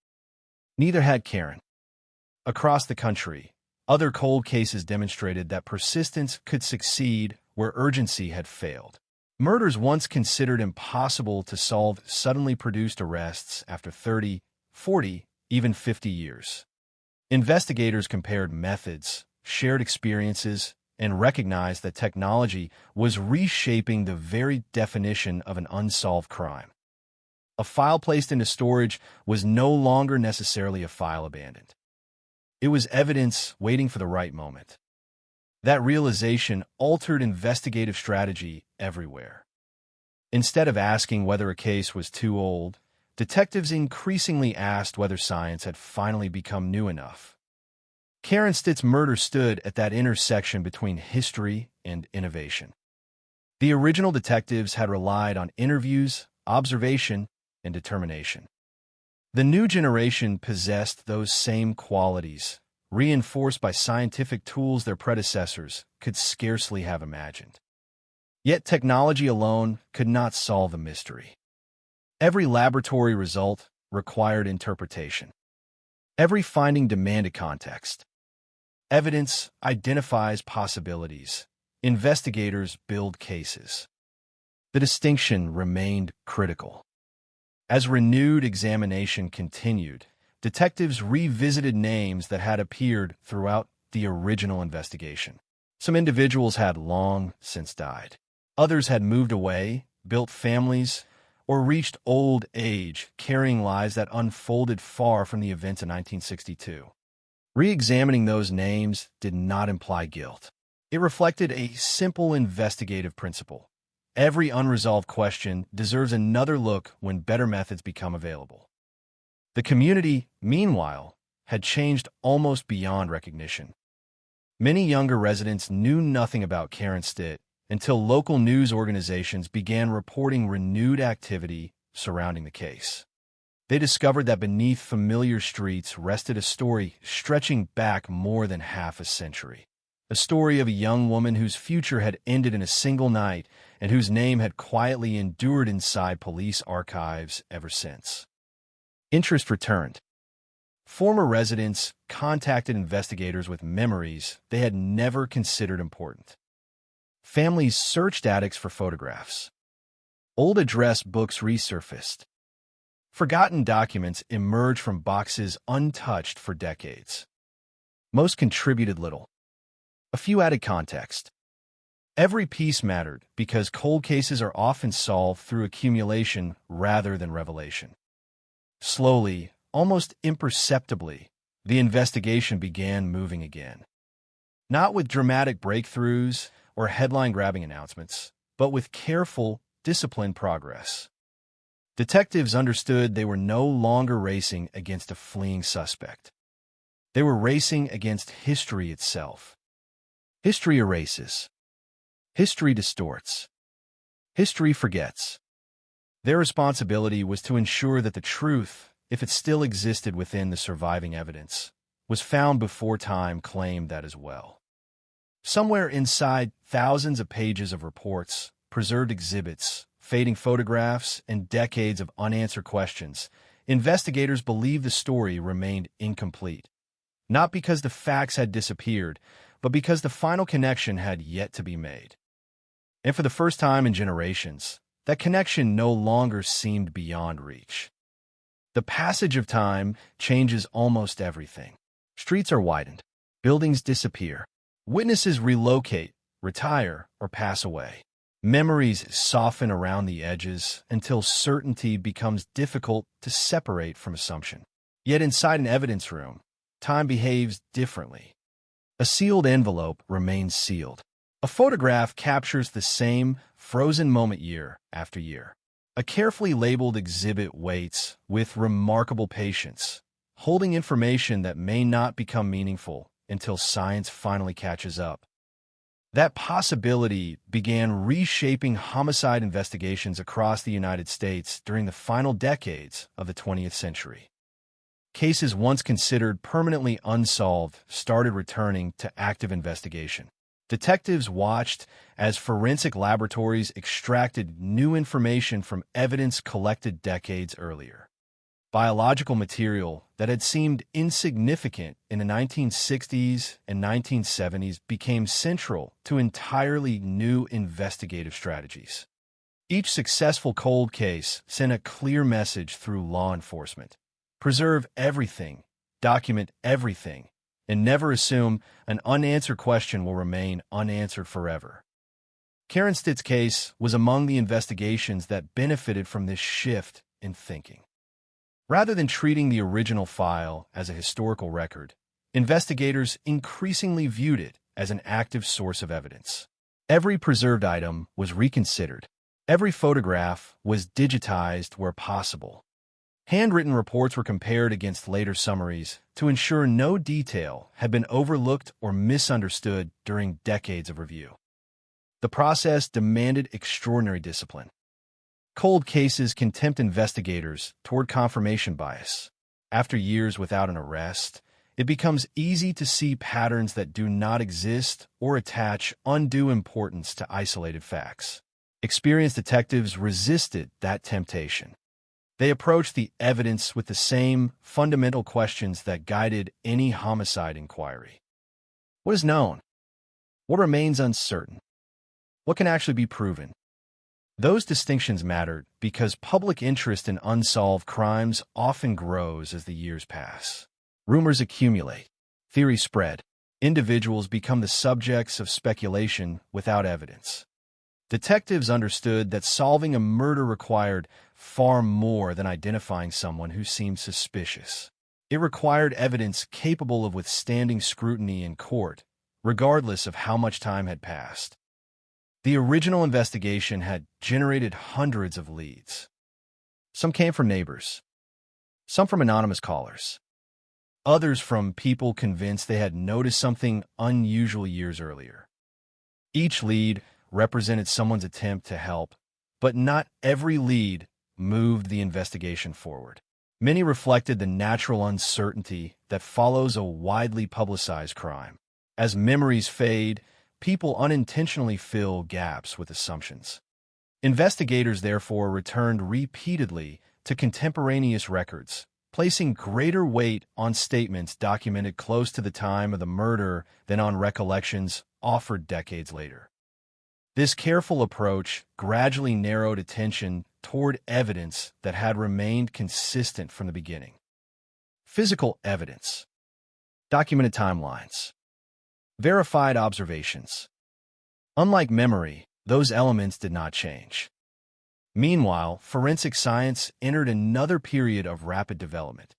Neither had Karen. Across the country, other cold cases demonstrated that persistence could succeed where urgency had failed. Murders once considered impossible to solve suddenly produced arrests after 30, 40, even 50 years. Investigators compared methods, shared experiences, and recognized that technology was reshaping the very definition of an unsolved crime. A file placed into storage was no longer necessarily a file abandoned. It was evidence waiting for the right moment. That realization altered investigative strategy everywhere. Instead of asking whether a case was too old, detectives increasingly asked whether science had finally become new enough. Karen Stitt's murder stood at that intersection between history and innovation. The original detectives had relied on interviews, observation, and determination. The new generation possessed those same qualities, reinforced by scientific tools their predecessors could scarcely have imagined. Yet technology alone could not solve the mystery. Every laboratory result required interpretation. Every finding demanded context. Evidence identifies possibilities. Investigators build cases. The distinction remained critical. As renewed examination continued, detectives revisited names that had appeared throughout the original investigation. Some individuals had long since died. Others had moved away, built families, or reached old age, carrying lives that unfolded far from the events in 1962. Re-examining those names did not imply guilt. It reflected a simple investigative principle. Every unresolved question deserves another look when better methods become available. The community, meanwhile, had changed almost beyond recognition. Many younger residents knew nothing about Karen Stitt until local news organizations began reporting renewed activity surrounding the case. They discovered that beneath familiar streets rested a story stretching back more than half a century. A story of a young woman whose future had ended in a single night and whose name had quietly endured inside police archives ever since. Interest returned. Former residents contacted investigators with memories they had never considered important. Families searched attics for photographs. Old address books resurfaced. Forgotten documents emerged from boxes untouched for decades. Most contributed little. A few added context. Every piece mattered because cold cases are often solved through accumulation rather than revelation. Slowly, almost imperceptibly, the investigation began moving again. Not with dramatic breakthroughs or headline-grabbing announcements, but with careful, disciplined progress. Detectives understood they were no longer racing against a fleeing suspect. They were racing against history itself. History erases. History distorts. History forgets. Their responsibility was to ensure that the truth, if it still existed within the surviving evidence, was found before time claimed that as well. Somewhere inside thousands of pages of reports, preserved exhibits, fading photographs, and decades of unanswered questions, investigators believed the story remained incomplete. Not because the facts had disappeared, but because the final connection had yet to be made. And for the first time in generations, that connection no longer seemed beyond reach. The passage of time changes almost everything. Streets are widened. Buildings disappear. Witnesses relocate, retire, or pass away. Memories soften around the edges until certainty becomes difficult to separate from assumption. Yet inside an evidence room, time behaves differently. A sealed envelope remains sealed. A photograph captures the same frozen moment year after year. A carefully labeled exhibit waits with remarkable patience, holding information that may not become meaningful until science finally catches up. That possibility began reshaping homicide investigations across the United States during the final decades of the 20th century. Cases once considered permanently unsolved started returning to active investigation. Detectives watched as forensic laboratories extracted new information from evidence collected decades earlier. Biological material that had seemed insignificant in the 1960s and 1970s became central to entirely new investigative strategies. Each successful cold case sent a clear message through law enforcement. Preserve everything, document everything, and never assume an unanswered question will remain unanswered forever. Karen Stitt's case was among the investigations that benefited from this shift in thinking. Rather than treating the original file as a historical record, investigators increasingly viewed it as an active source of evidence. Every preserved item was reconsidered. Every photograph was digitized where possible. Handwritten reports were compared against later summaries to ensure no detail had been overlooked or misunderstood during decades of review. The process demanded extraordinary discipline. Cold cases can tempt investigators toward confirmation bias. After years without an arrest, it becomes easy to see patterns that do not exist or attach undue importance to isolated facts. Experienced detectives resisted that temptation. They approached the evidence with the same fundamental questions that guided any homicide inquiry. What is known? What remains uncertain? What can actually be proven? Those distinctions mattered because public interest in unsolved crimes often grows as the years pass. Rumors accumulate, theories spread, individuals become the subjects of speculation without evidence. Detectives understood that solving a murder required far more than identifying someone who seemed suspicious. It required evidence capable of withstanding scrutiny in court, regardless of how much time had passed. The original investigation had generated hundreds of leads. Some came from neighbors, some from anonymous callers, others from people convinced they had noticed something unusual years earlier. Each lead represented someone's attempt to help, but not every lead moved the investigation forward. Many reflected the natural uncertainty that follows a widely publicized crime. As memories fade, people unintentionally fill gaps with assumptions. Investigators therefore returned repeatedly to contemporaneous records, placing greater weight on statements documented close to the time of the murder than on recollections offered decades later. This careful approach gradually narrowed attention toward evidence that had remained consistent from the beginning. Physical evidence, documented timelines, verified observations. Unlike memory, those elements did not change. Meanwhile, forensic science entered another period of rapid development.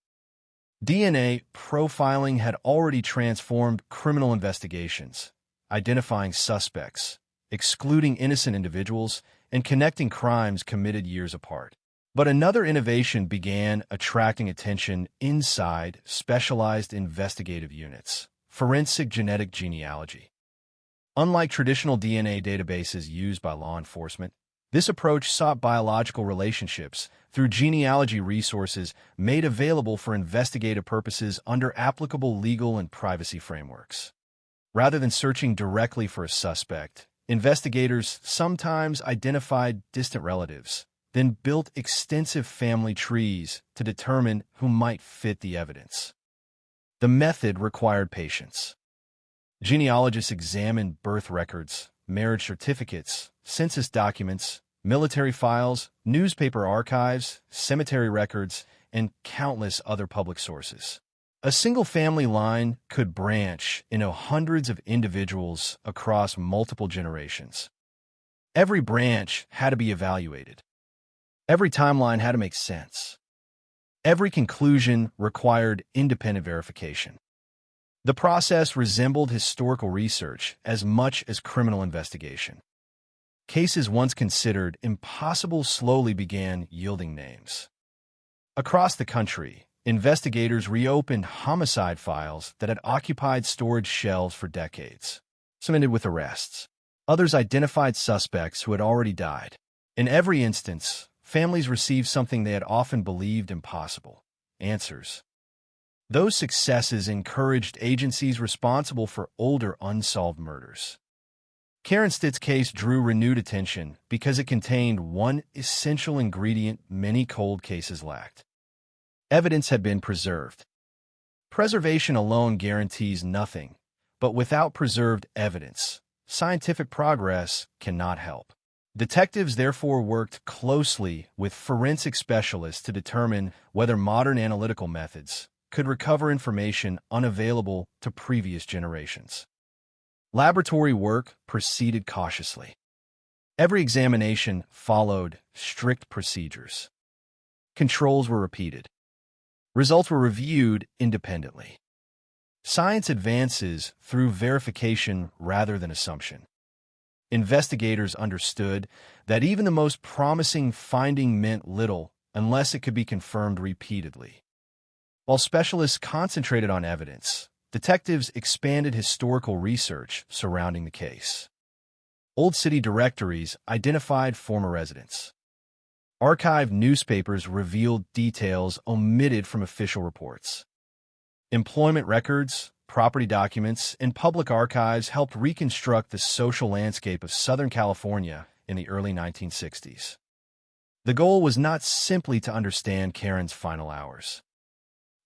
DNA profiling had already transformed criminal investigations, identifying suspects, excluding innocent individuals, and connecting crimes committed years apart. But another innovation began attracting attention inside specialized investigative units: forensic genetic genealogy. Unlike traditional DNA databases used by law enforcement, this approach sought biological relationships through genealogy resources made available for investigative purposes under applicable legal and privacy frameworks. Rather than searching directly for a suspect, investigators sometimes identified distant relatives, then built extensive family trees to determine who might fit the evidence. The method required patience. Genealogists examined birth records, marriage certificates, census documents, military files, newspaper archives, cemetery records, and countless other public sources. A single family line could branch into hundreds of individuals across multiple generations. Every branch had to be evaluated. Every timeline had to make sense. Every conclusion required independent verification. The process resembled historical research as much as criminal investigation. Cases once considered impossible slowly began yielding names. Across the country, investigators reopened homicide files that had occupied storage shelves for decades. Some ended with arrests. Others identified suspects who had already died. In every instance, families received something they had often believed impossible: answers. Those successes encouraged agencies responsible for older unsolved murders. Karen Stitt's case drew renewed attention because it contained one essential ingredient many cold cases lacked. Evidence had been preserved. Preservation alone guarantees nothing, but without preserved evidence, scientific progress cannot help. Detectives therefore worked closely with forensic specialists to determine whether modern analytical methods could recover information unavailable to previous generations. Laboratory work proceeded cautiously. Every examination followed strict procedures. Controls were repeated. Results were reviewed independently. Science advances through verification rather than assumption. Investigators understood that even the most promising finding meant little unless it could be confirmed repeatedly. While specialists concentrated on evidence, detectives expanded historical research surrounding the case. Old city directories identified former residents. Archived newspapers revealed details omitted from official reports. Employment records, property documents, and public archives helped reconstruct the social landscape of Southern California in the early 1960s. The goal was not simply to understand Karen's final hours.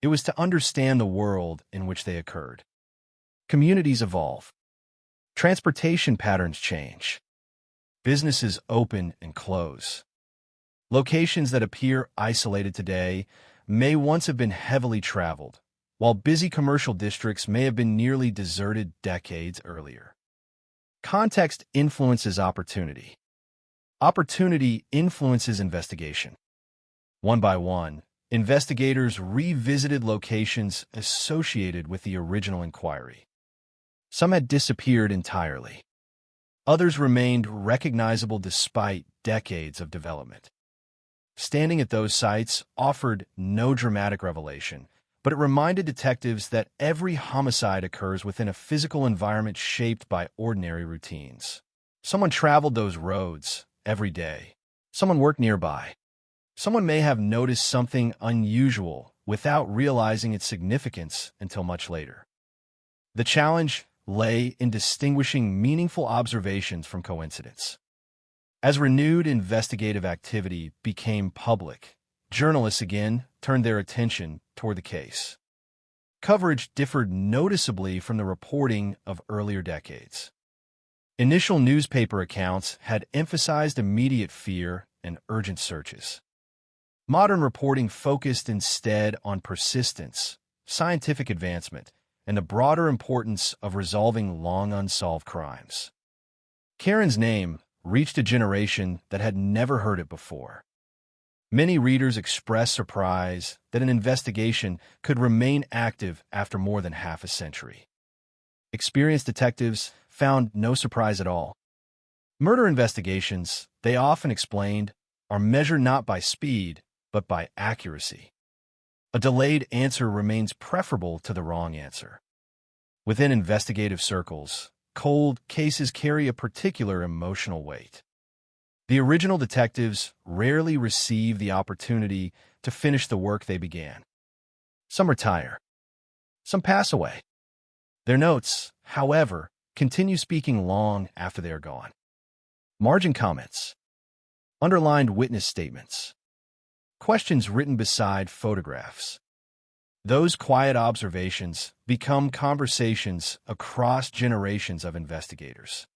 It was to understand the world in which they occurred. Communities evolve. Transportation patterns change. Businesses open and close. Locations that appear isolated today may once have been heavily traveled, while busy commercial districts may have been nearly deserted decades earlier. Context influences opportunity. Opportunity influences investigation. One by one, investigators revisited locations associated with the original inquiry. Some had disappeared entirely. Others remained recognizable despite decades of development. Standing at those sites offered no dramatic revelation, but it reminded detectives that every homicide occurs within a physical environment shaped by ordinary routines. Someone traveled those roads every day. Someone worked nearby. Someone may have noticed something unusual without realizing its significance until much later. The challenge lay in distinguishing meaningful observations from coincidence. As renewed investigative activity became public, journalists again turned their attention toward the case. Coverage differed noticeably from the reporting of earlier decades. Initial newspaper accounts had emphasized immediate fear and urgent searches. Modern reporting focused instead on persistence, scientific advancement, and the broader importance of resolving long unsolved crimes. Karen's name reached a generation that had never heard it before. Many readers expressed surprise that an investigation could remain active after more than half a century. Experienced detectives found no surprise at all. Murder investigations, they often explained, are measured not by speed, but by accuracy. A delayed answer remains preferable to the wrong answer. Within investigative circles, cold cases carry a particular emotional weight. The original detectives rarely receive the opportunity to finish the work they began. Some retire. Some pass away. Their notes, however, continue speaking long after they are gone. Margin comments, underlined witness statements, questions written beside photographs. Those quiet observations become conversations across generations of investigators.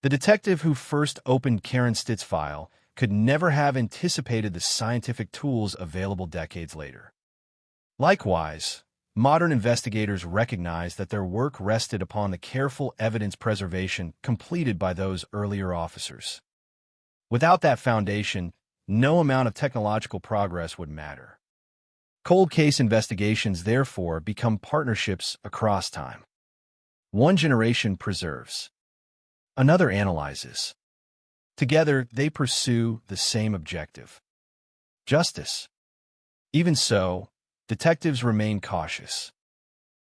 The detective who first opened Karen Stitt's file could never have anticipated the scientific tools available decades later. Likewise, modern investigators recognize that their work rested upon the careful evidence preservation completed by those earlier officers. Without that foundation, no amount of technological progress would matter. Cold case investigations, therefore, become partnerships across time. One generation preserves. Another analyzes. Together, they pursue the same objective: justice. Even so, detectives remain cautious.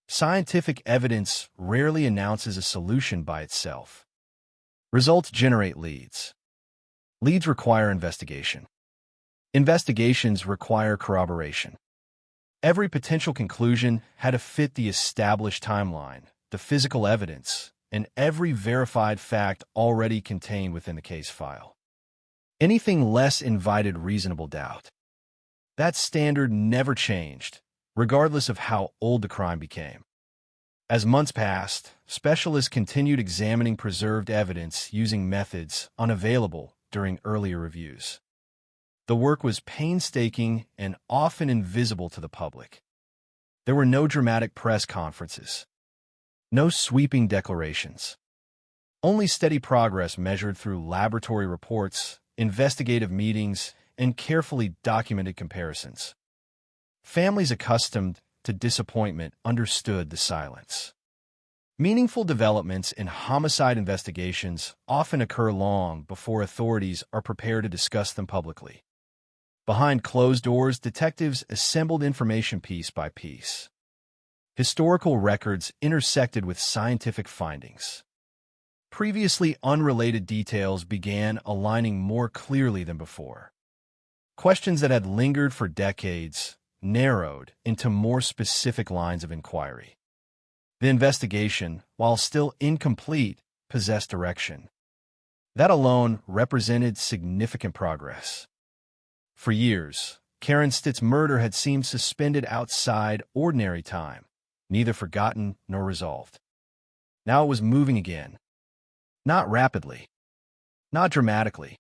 Scientific evidence rarely announces a solution by itself. Results generate leads. Leads require investigation. Investigations require corroboration. Every potential conclusion had to fit the established timeline, the physical evidence, and every verified fact already contained within the case file. Anything less invited reasonable doubt. That standard never changed, regardless of how old the crime became. As months passed, specialists continued examining preserved evidence using methods unavailable during earlier reviews. The work was painstaking and often invisible to the public. There were no dramatic press conferences, no sweeping declarations. Only steady progress measured through laboratory reports, investigative meetings, and carefully documented comparisons. Families accustomed to disappointment understood the silence. Meaningful developments in homicide investigations often occur long before authorities are prepared to discuss them publicly. Behind closed doors, detectives assembled information piece by piece. Historical records intersected with scientific findings. Previously unrelated details began aligning more clearly than before. Questions that had lingered for decades narrowed into more specific lines of inquiry. The investigation, while still incomplete, possessed direction. That alone represented significant progress. For years, Karen Stitt's murder had seemed suspended outside ordinary time, neither forgotten nor resolved. Now it was moving again. Not rapidly, not dramatically,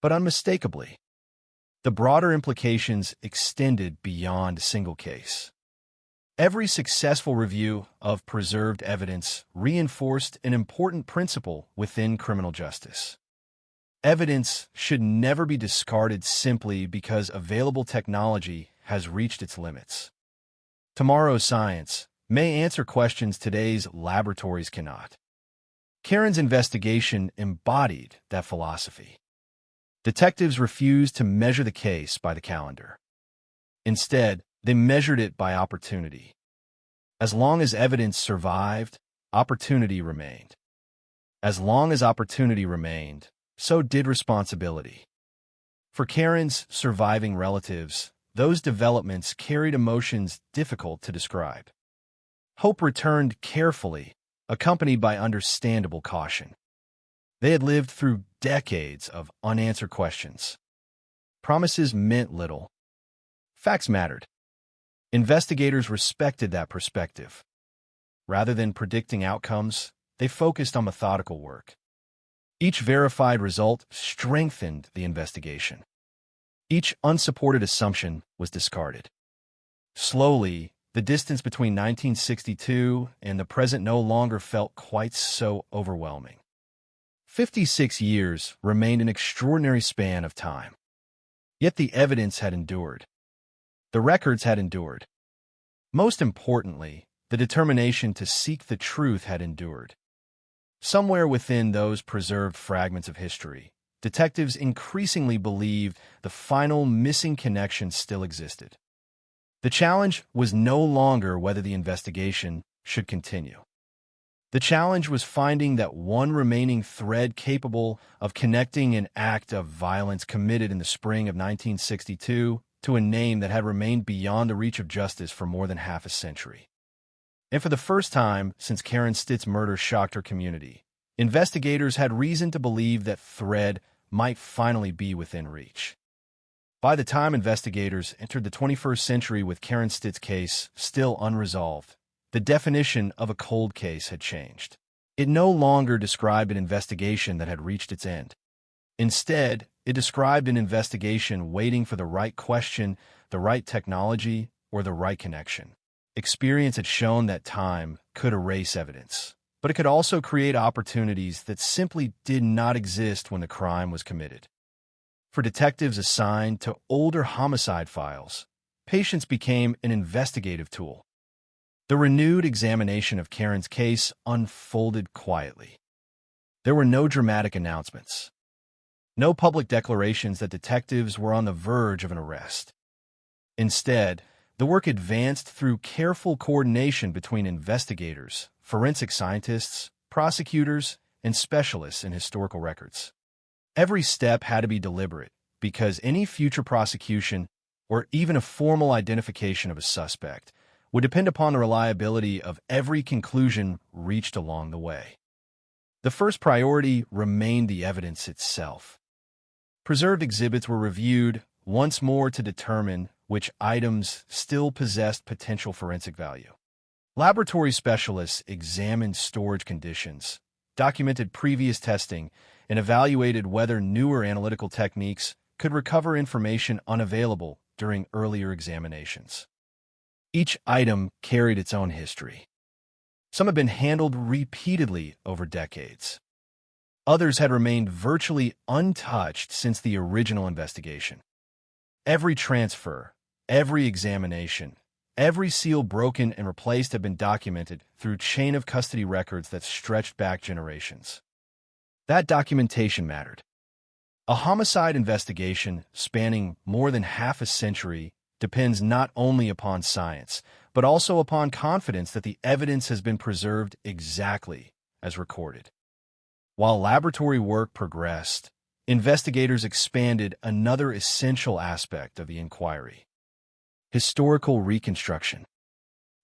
but unmistakably. The broader implications extended beyond a single case. Every successful review of preserved evidence reinforced an important principle within criminal justice. Evidence should never be discarded simply because available technology has reached its limits. Tomorrow's science may answer questions today's laboratories cannot. Karen's investigation embodied that philosophy. Detectives refused to measure the case by the calendar. Instead, they measured it by opportunity. As long as evidence survived, opportunity remained. As long as opportunity remained, so did responsibility. For Karen's surviving relatives, those developments carried emotions difficult to describe. Hope returned carefully, accompanied by understandable caution. They had lived through decades of unanswered questions. Promises meant little. Facts mattered. Investigators respected that perspective. Rather than predicting outcomes, they focused on methodical work. Each verified result strengthened the investigation. Each unsupported assumption was discarded. Slowly, the distance between 1962 and the present no longer felt quite so overwhelming. 56 years remained an extraordinary span of time. Yet the evidence had endured. The records had endured. Most importantly, the determination to seek the truth had endured. Somewhere within those preserved fragments of history, detectives increasingly believed the final missing connection still existed. The challenge was no longer whether the investigation should continue. The challenge was finding that one remaining thread capable of connecting an act of violence committed in the spring of 1962 to a name that had remained beyond the reach of justice for more than half a century. And for the first time since Karen Stitt's murder shocked her community, investigators had reason to believe that thread might finally be within reach. By the time investigators entered the 21st century with Karen Stitt's case still unresolved, the definition of a cold case had changed. It no longer described an investigation that had reached its end. Instead, it described an investigation waiting for the right question, the right technology, or the right connection. Experience had shown that time could erase evidence, but it could also create opportunities that simply did not exist when the crime was committed. For detectives assigned to older homicide files, patience became an investigative tool. The renewed examination of Karen's case unfolded quietly. There were no dramatic announcements, no public declarations that detectives were on the verge of an arrest. Instead, the work advanced through careful coordination between investigators, forensic scientists, prosecutors, and specialists in historical records. Every step had to be deliberate because any future prosecution or even a formal identification of a suspect would depend upon the reliability of every conclusion reached along the way. The first priority remained the evidence itself. Preserved exhibits were reviewed once more to determine which items still possessed potential forensic value. Laboratory specialists examined storage conditions, documented previous testing, and evaluated whether newer analytical techniques could recover information unavailable during earlier examinations. Each item carried its own history. Some had been handled repeatedly over decades. Others had remained virtually untouched since the original investigation. Every transfer, every examination, every seal broken and replaced had been documented through chain of custody records that stretched back generations. That documentation mattered. A homicide investigation spanning more than half a century depends not only upon science, but also upon confidence that the evidence has been preserved exactly as recorded. While laboratory work progressed, investigators expanded another essential aspect of the inquiry: historical reconstruction.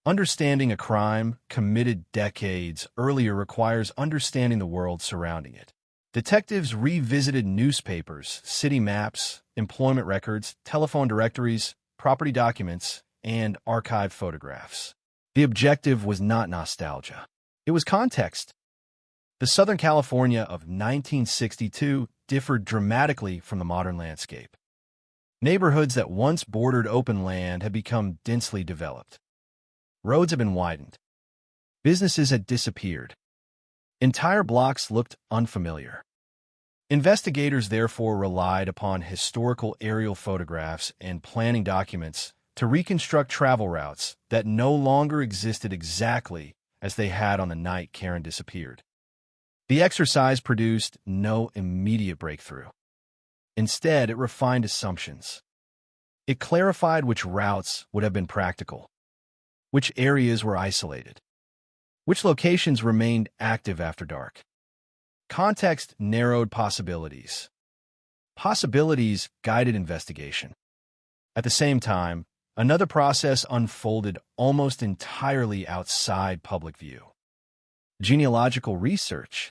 Understanding a crime committed decades earlier requires understanding the world surrounding it. Detectives revisited newspapers, city maps, employment records, telephone directories, property documents, and archived photographs. The objective was not nostalgia. It was context. The Southern California of 1962 differed dramatically from the modern landscape. Neighborhoods that once bordered open land had become densely developed. Roads had been widened. Businesses had disappeared. Entire blocks looked unfamiliar. Investigators therefore relied upon historical aerial photographs and planning documents to reconstruct travel routes that no longer existed exactly as they had on the night Karen disappeared. The exercise produced no immediate breakthrough. Instead, it refined assumptions. It clarified which routes would have been practical, which areas were isolated, which locations remained active after dark. Context narrowed possibilities. Possibilities guided investigation. At the same time, another process unfolded almost entirely outside public view: genealogical research.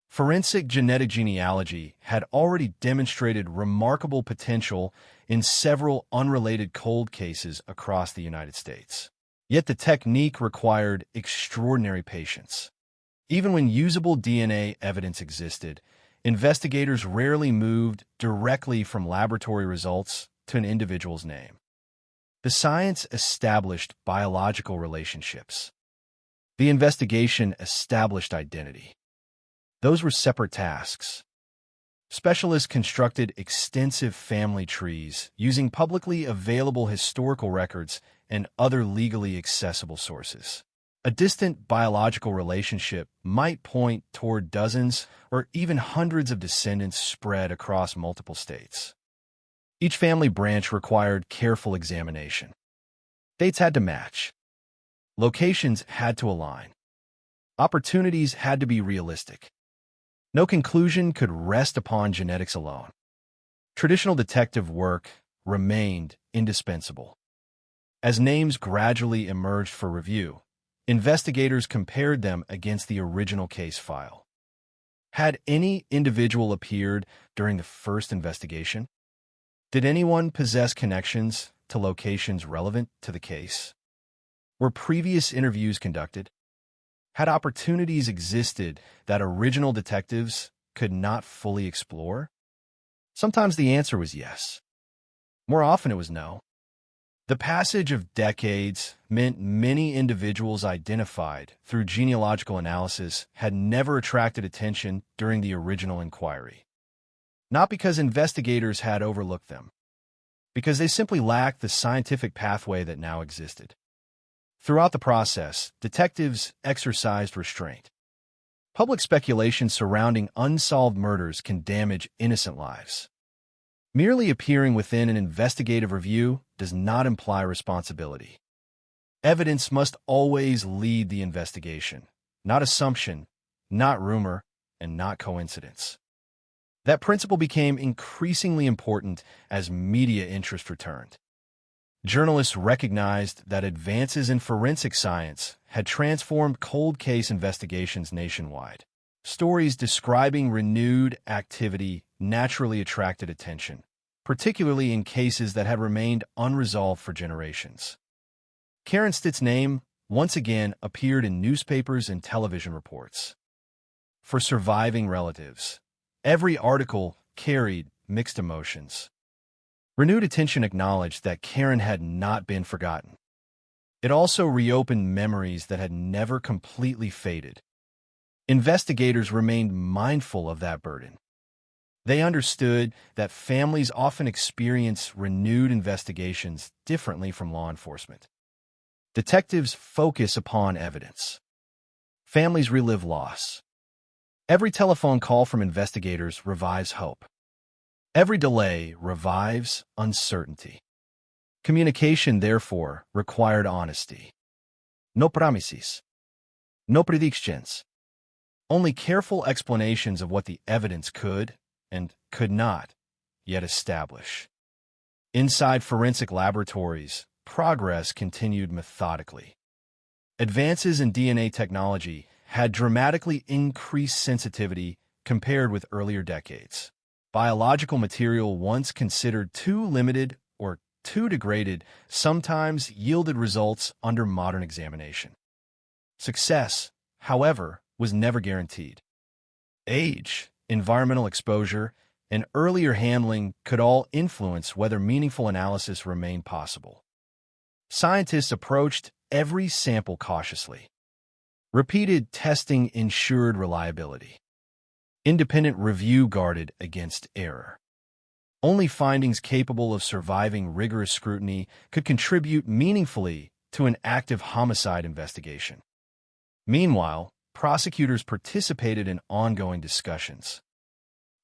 Forensic genetic genealogy had already demonstrated remarkable potential in several unrelated cold cases across the United States. Yet the technique required extraordinary patience. Even when usable DNA evidence existed, investigators rarely moved directly from laboratory results to an individual's name. The science established biological relationships. The investigation established identity. Those were separate tasks. Specialists constructed extensive family trees using publicly available historical records and other legally accessible sources. A distant biological relationship might point toward dozens or even hundreds of descendants spread across multiple states. Each family branch required careful examination. Dates had to match. Locations had to align. Opportunities had to be realistic. No conclusion could rest upon genetics alone. Traditional detective work remained indispensable. As names gradually emerged for review, investigators compared them against the original case file. Had any individual appeared during the first investigation? Did anyone possess connections to locations relevant to the case? Were previous interviews conducted? Had opportunities existed that original detectives could not fully explore? Sometimes the answer was yes. More often it was no. The passage of decades meant many individuals identified through genealogical analysis had never attracted attention during the original inquiry. Not because investigators had overlooked them, because they simply lacked the scientific pathway that now existed. Throughout the process, detectives exercised restraint. Public speculation surrounding unsolved murders can damage innocent lives. Merely appearing within an investigative review does not imply responsibility. Evidence must always lead the investigation, not assumption, not rumor, and not coincidence. That principle became increasingly important as media interest returned. Journalists recognized that advances in forensic science had transformed cold case investigations nationwide. Stories describing renewed activity naturally attracted attention, particularly in cases that had remained unresolved for generations. Karen Stitt's name once again appeared in newspapers and television reports. For surviving relatives, every article carried mixed emotions. Renewed attention acknowledged that Karen had not been forgotten. It also reopened memories that had never completely faded. Investigators remained mindful of that burden. They understood that families often experience renewed investigations differently from law enforcement. Detectives focus upon evidence. Families relive loss. Every telephone call from investigators revives hope. Every delay revives uncertainty. Communication, therefore, required honesty. No promises. No predictions. Only careful explanations of what the evidence could and could not yet establish. Inside forensic laboratories, progress continued methodically. Advances in DNA technology had dramatically increased sensitivity compared with earlier decades. Biological material once considered too limited or too degraded sometimes yielded results under modern examination. Success, however, was never guaranteed. Age, environmental exposure, and earlier handling could all influence whether meaningful analysis remained possible. Scientists approached every sample cautiously. Repeated testing ensured reliability. Independent review guarded against error. Only findings capable of surviving rigorous scrutiny could contribute meaningfully to an active homicide investigation. Meanwhile, prosecutors participated in ongoing discussions.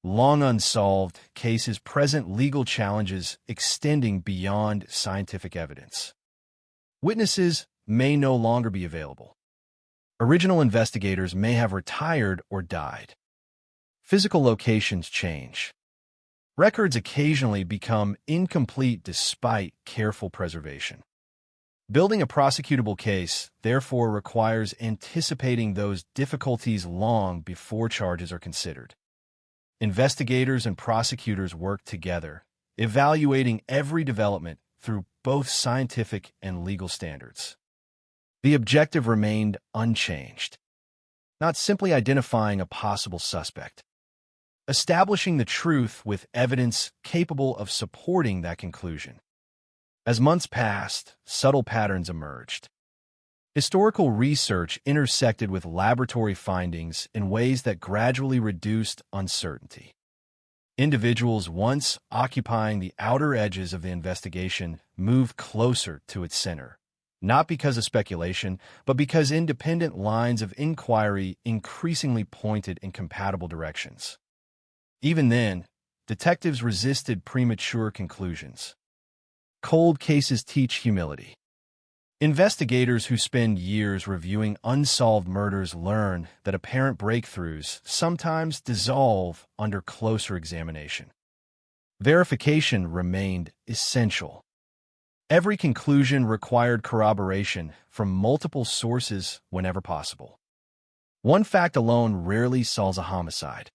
Long unsolved cases present legal challenges extending beyond scientific evidence. Witnesses may no longer be available. Original investigators may have retired or died. Physical locations change. Records occasionally become incomplete despite careful preservation. Building a prosecutable case, therefore, requires anticipating those difficulties long before charges are considered. Investigators and prosecutors work together, evaluating every development through both scientific and legal standards. The objective remained unchanged, not simply identifying a possible suspect. Establishing the truth with evidence capable of supporting that conclusion. As months passed, subtle patterns emerged. Historical research intersected with laboratory findings in ways that gradually reduced uncertainty. Individuals once occupying the outer edges of the investigation moved closer to its center, not because of speculation, but because independent lines of inquiry increasingly pointed in compatible directions. Even then, detectives resisted premature conclusions. Cold cases teach humility. Investigators who spend years reviewing unsolved murders learn that apparent breakthroughs sometimes dissolve under closer examination. Verification remained essential. Every conclusion required corroboration from multiple sources whenever possible. One fact alone rarely solves a homicide.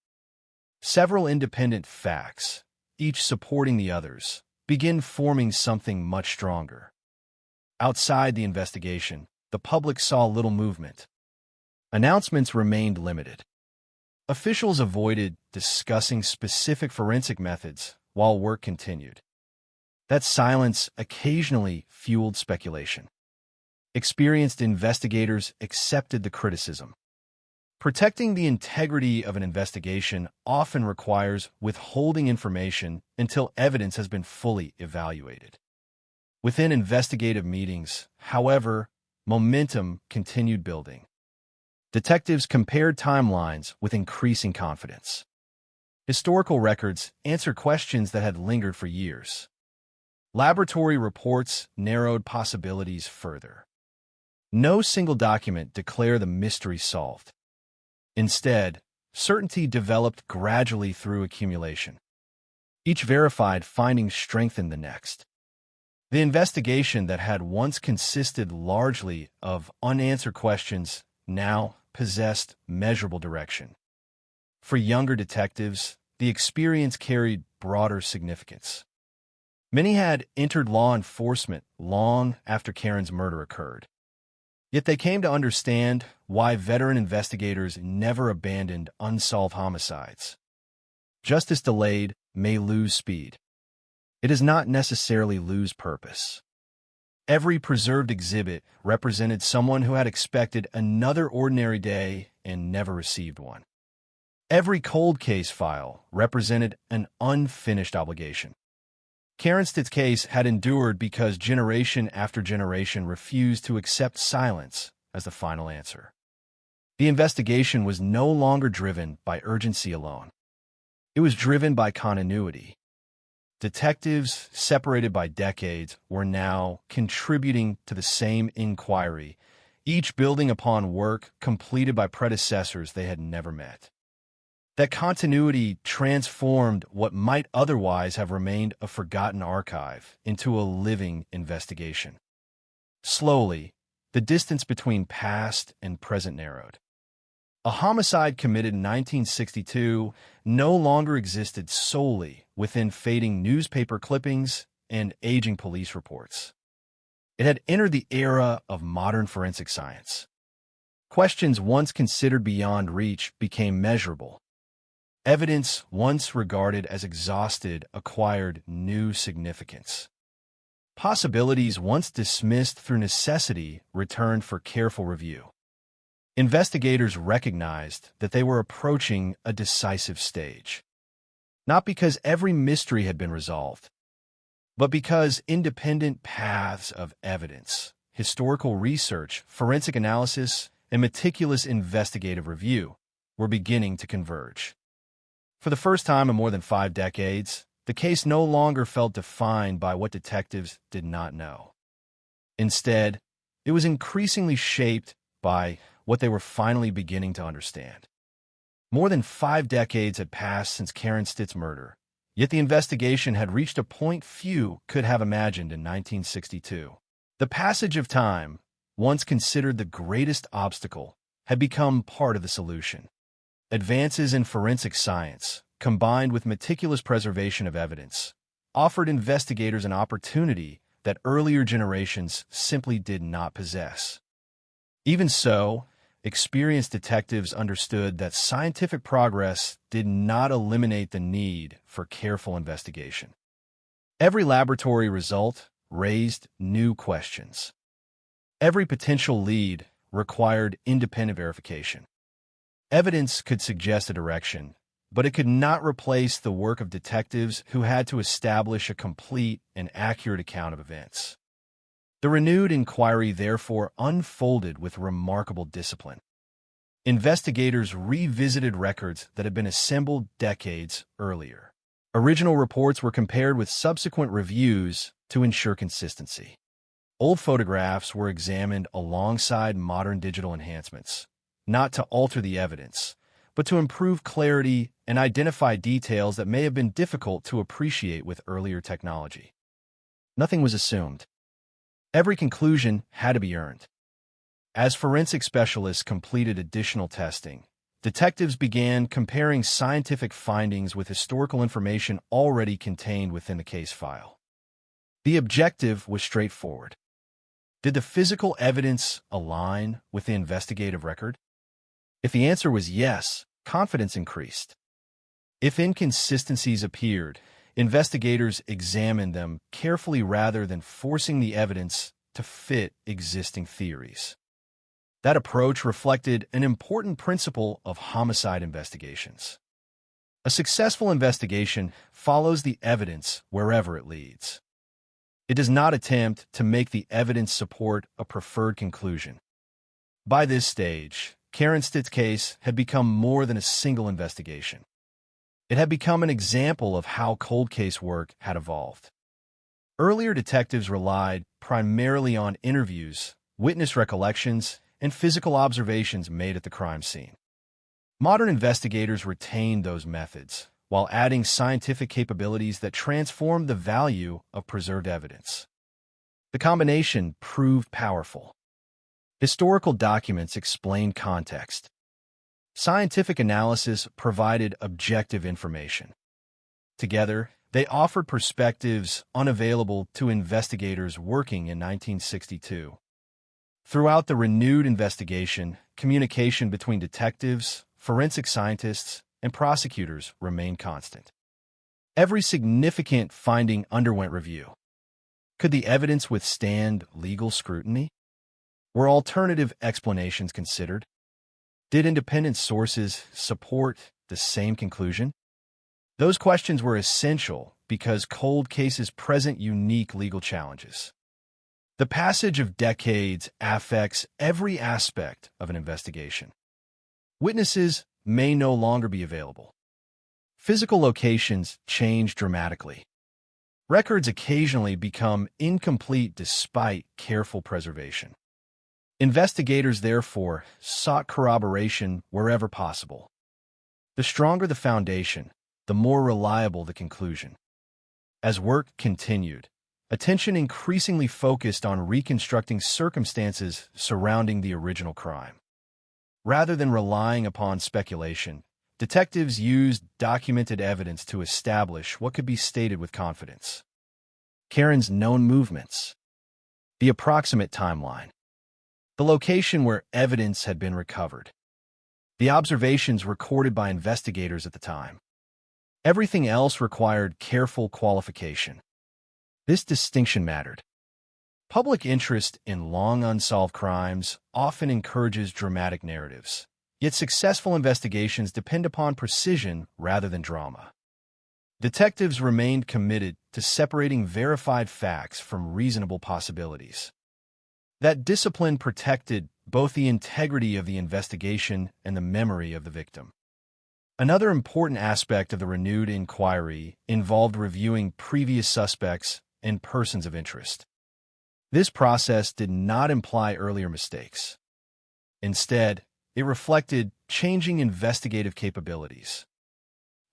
Several independent facts, each supporting the others, begin forming something much stronger. Outside the investigation, the public saw little movement. Announcements remained limited. Officials avoided discussing specific forensic methods while work continued. That silence occasionally fueled speculation. Experienced investigators accepted the criticism. Protecting the integrity of an investigation often requires withholding information until evidence has been fully evaluated. Within investigative meetings, however, momentum continued building. Detectives compared timelines with increasing confidence. Historical records answered questions that had lingered for years. Laboratory reports narrowed possibilities further. No single document declared the mystery solved. Instead, certainty developed gradually through accumulation. Each verified finding strengthened the next. The investigation that had once consisted largely of unanswered questions now possessed measurable direction. For younger detectives, the experience carried broader significance. Many had entered law enforcement long after Karen's murder occurred. Yet they came to understand why veteran investigators never abandoned unsolved homicides. Justice delayed may lose speed. It does not necessarily lose purpose. Every preserved exhibit represented someone who had expected another ordinary day and never received one. Every cold case file represented an unfinished obligation. Karen Stitt's case had endured because generation after generation refused to accept silence as the final answer. The investigation was no longer driven by urgency alone. It was driven by continuity. Detectives, separated by decades, were now contributing to the same inquiry, each building upon work completed by predecessors they had never met. That continuity transformed what might otherwise have remained a forgotten archive into a living investigation. Slowly, the distance between past and present narrowed. A homicide committed in 1962 no longer existed solely within fading newspaper clippings and aging police reports. It had entered the era of modern forensic science. Questions once considered beyond reach became measurable. Evidence once regarded as exhausted acquired new significance. Possibilities once dismissed through necessity returned for careful review. Investigators recognized that they were approaching a decisive stage. Not because every mystery had been resolved, but because independent paths of evidence, historical research, forensic analysis, and meticulous investigative review were beginning to converge. For the first time in more than 5 decades, the case no longer felt defined by what detectives did not know. Instead, it was increasingly shaped by what they were finally beginning to understand. More than 5 decades had passed since Karen Stitt's murder, yet the investigation had reached a point few could have imagined in 1962. The passage of time, once considered the greatest obstacle, had become part of the solution. Advances in forensic science, combined with meticulous preservation of evidence, offered investigators an opportunity that earlier generations simply did not possess. Even so, experienced detectives understood that scientific progress did not eliminate the need for careful investigation. Every laboratory result raised new questions. Every potential lead required independent verification. Evidence could suggest a direction, but it could not replace the work of detectives who had to establish a complete and accurate account of events. The renewed inquiry therefore unfolded with remarkable discipline. Investigators revisited records that had been assembled decades earlier. Original reports were compared with subsequent reviews to ensure consistency. Old photographs were examined alongside modern digital enhancements, not to alter the evidence, but to improve clarity and identify details that may have been difficult to appreciate with earlier technology. Nothing was assumed. Every conclusion had to be earned. As forensic specialists completed additional testing, detectives began comparing scientific findings with historical information already contained within the case file. The objective was straightforward. Did the physical evidence align with the investigative record? If the answer was yes, confidence increased. If inconsistencies appeared, investigators examined them carefully rather than forcing the evidence to fit existing theories. That approach reflected an important principle of homicide investigations. A successful investigation follows the evidence wherever it leads. It does not attempt to make the evidence support a preferred conclusion. By this stage, Karen Stitt's case had become more than a single investigation. It had become an example of how cold case work had evolved. Earlier detectives relied primarily on interviews, witness recollections, and physical observations made at the crime scene. Modern investigators retained those methods, while adding scientific capabilities that transformed the value of preserved evidence. The combination proved powerful. Historical documents explained context. Scientific analysis provided objective information. Together, they offered perspectives unavailable to investigators working in 1962. Throughout the renewed investigation, communication between detectives, forensic scientists, and prosecutors remained constant. Every significant finding underwent review. Could the evidence withstand legal scrutiny? Were alternative explanations considered? Did independent sources support the same conclusion? Those questions were essential because cold cases present unique legal challenges. The passage of decades affects every aspect of an investigation. Witnesses may no longer be available. Physical locations change dramatically. Records occasionally become incomplete despite careful preservation. Investigators, therefore, sought corroboration wherever possible. The stronger the foundation, the more reliable the conclusion. As work continued, attention increasingly focused on reconstructing circumstances surrounding the original crime. Rather than relying upon speculation, detectives used documented evidence to establish what could be stated with confidence. Karen's known movements, the approximate timeline, the location where evidence had been recovered, the observations recorded by investigators at the time. Everything else required careful qualification. This distinction mattered. Public interest in long unsolved crimes often encourages dramatic narratives, yet successful investigations depend upon precision rather than drama. Detectives remained committed to separating verified facts from reasonable possibilities. That discipline protected both the integrity of the investigation and the memory of the victim. Another important aspect of the renewed inquiry involved reviewing previous suspects and persons of interest. This process did not imply earlier mistakes. Instead, it reflected changing investigative capabilities.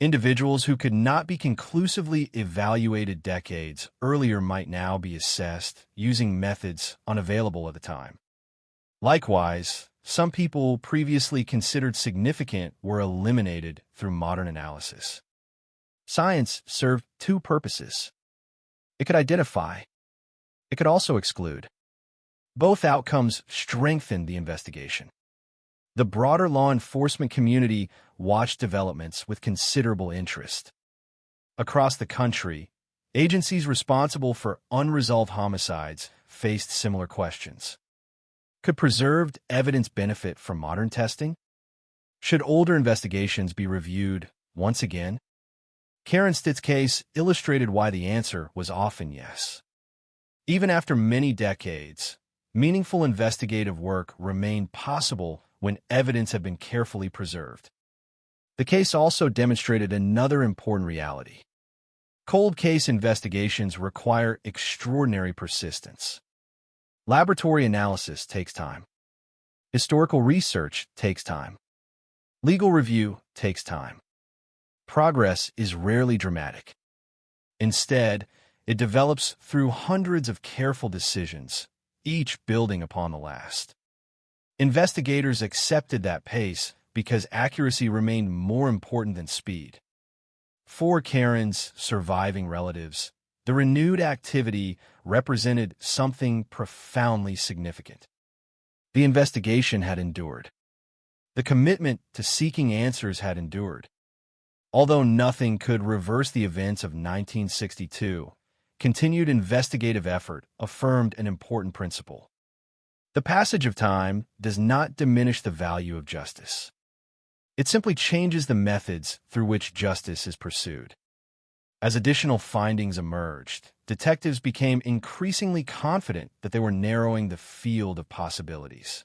Individuals who could not be conclusively evaluated decades earlier might now be assessed using methods unavailable at the time. Likewise, some people previously considered significant were eliminated through modern analysis. Science served two purposes. It could identify. It could also exclude. Both outcomes strengthened the investigation. The broader law enforcement community watched developments with considerable interest. Across the country, agencies responsible for unresolved homicides faced similar questions. Could preserved evidence benefit from modern testing? Should older investigations be reviewed once again? Karen Stitt's case illustrated why the answer was often yes. Even after many decades, meaningful investigative work remained possible when evidence had been carefully preserved. The case also demonstrated another important reality. Cold case investigations require extraordinary persistence. Laboratory analysis takes time. Historical research takes time. Legal review takes time. Progress is rarely dramatic. Instead, it develops through hundreds of careful decisions, each building upon the last. Investigators accepted that pace because accuracy remained more important than speed. For Karen's surviving relatives, the renewed activity represented something profoundly significant. The investigation had endured. The commitment to seeking answers had endured. Although nothing could reverse the events of 1962, continued investigative effort affirmed an important principle. The passage of time does not diminish the value of justice. It simply changes the methods through which justice is pursued. As additional findings emerged, detectives became increasingly confident that they were narrowing the field of possibilities.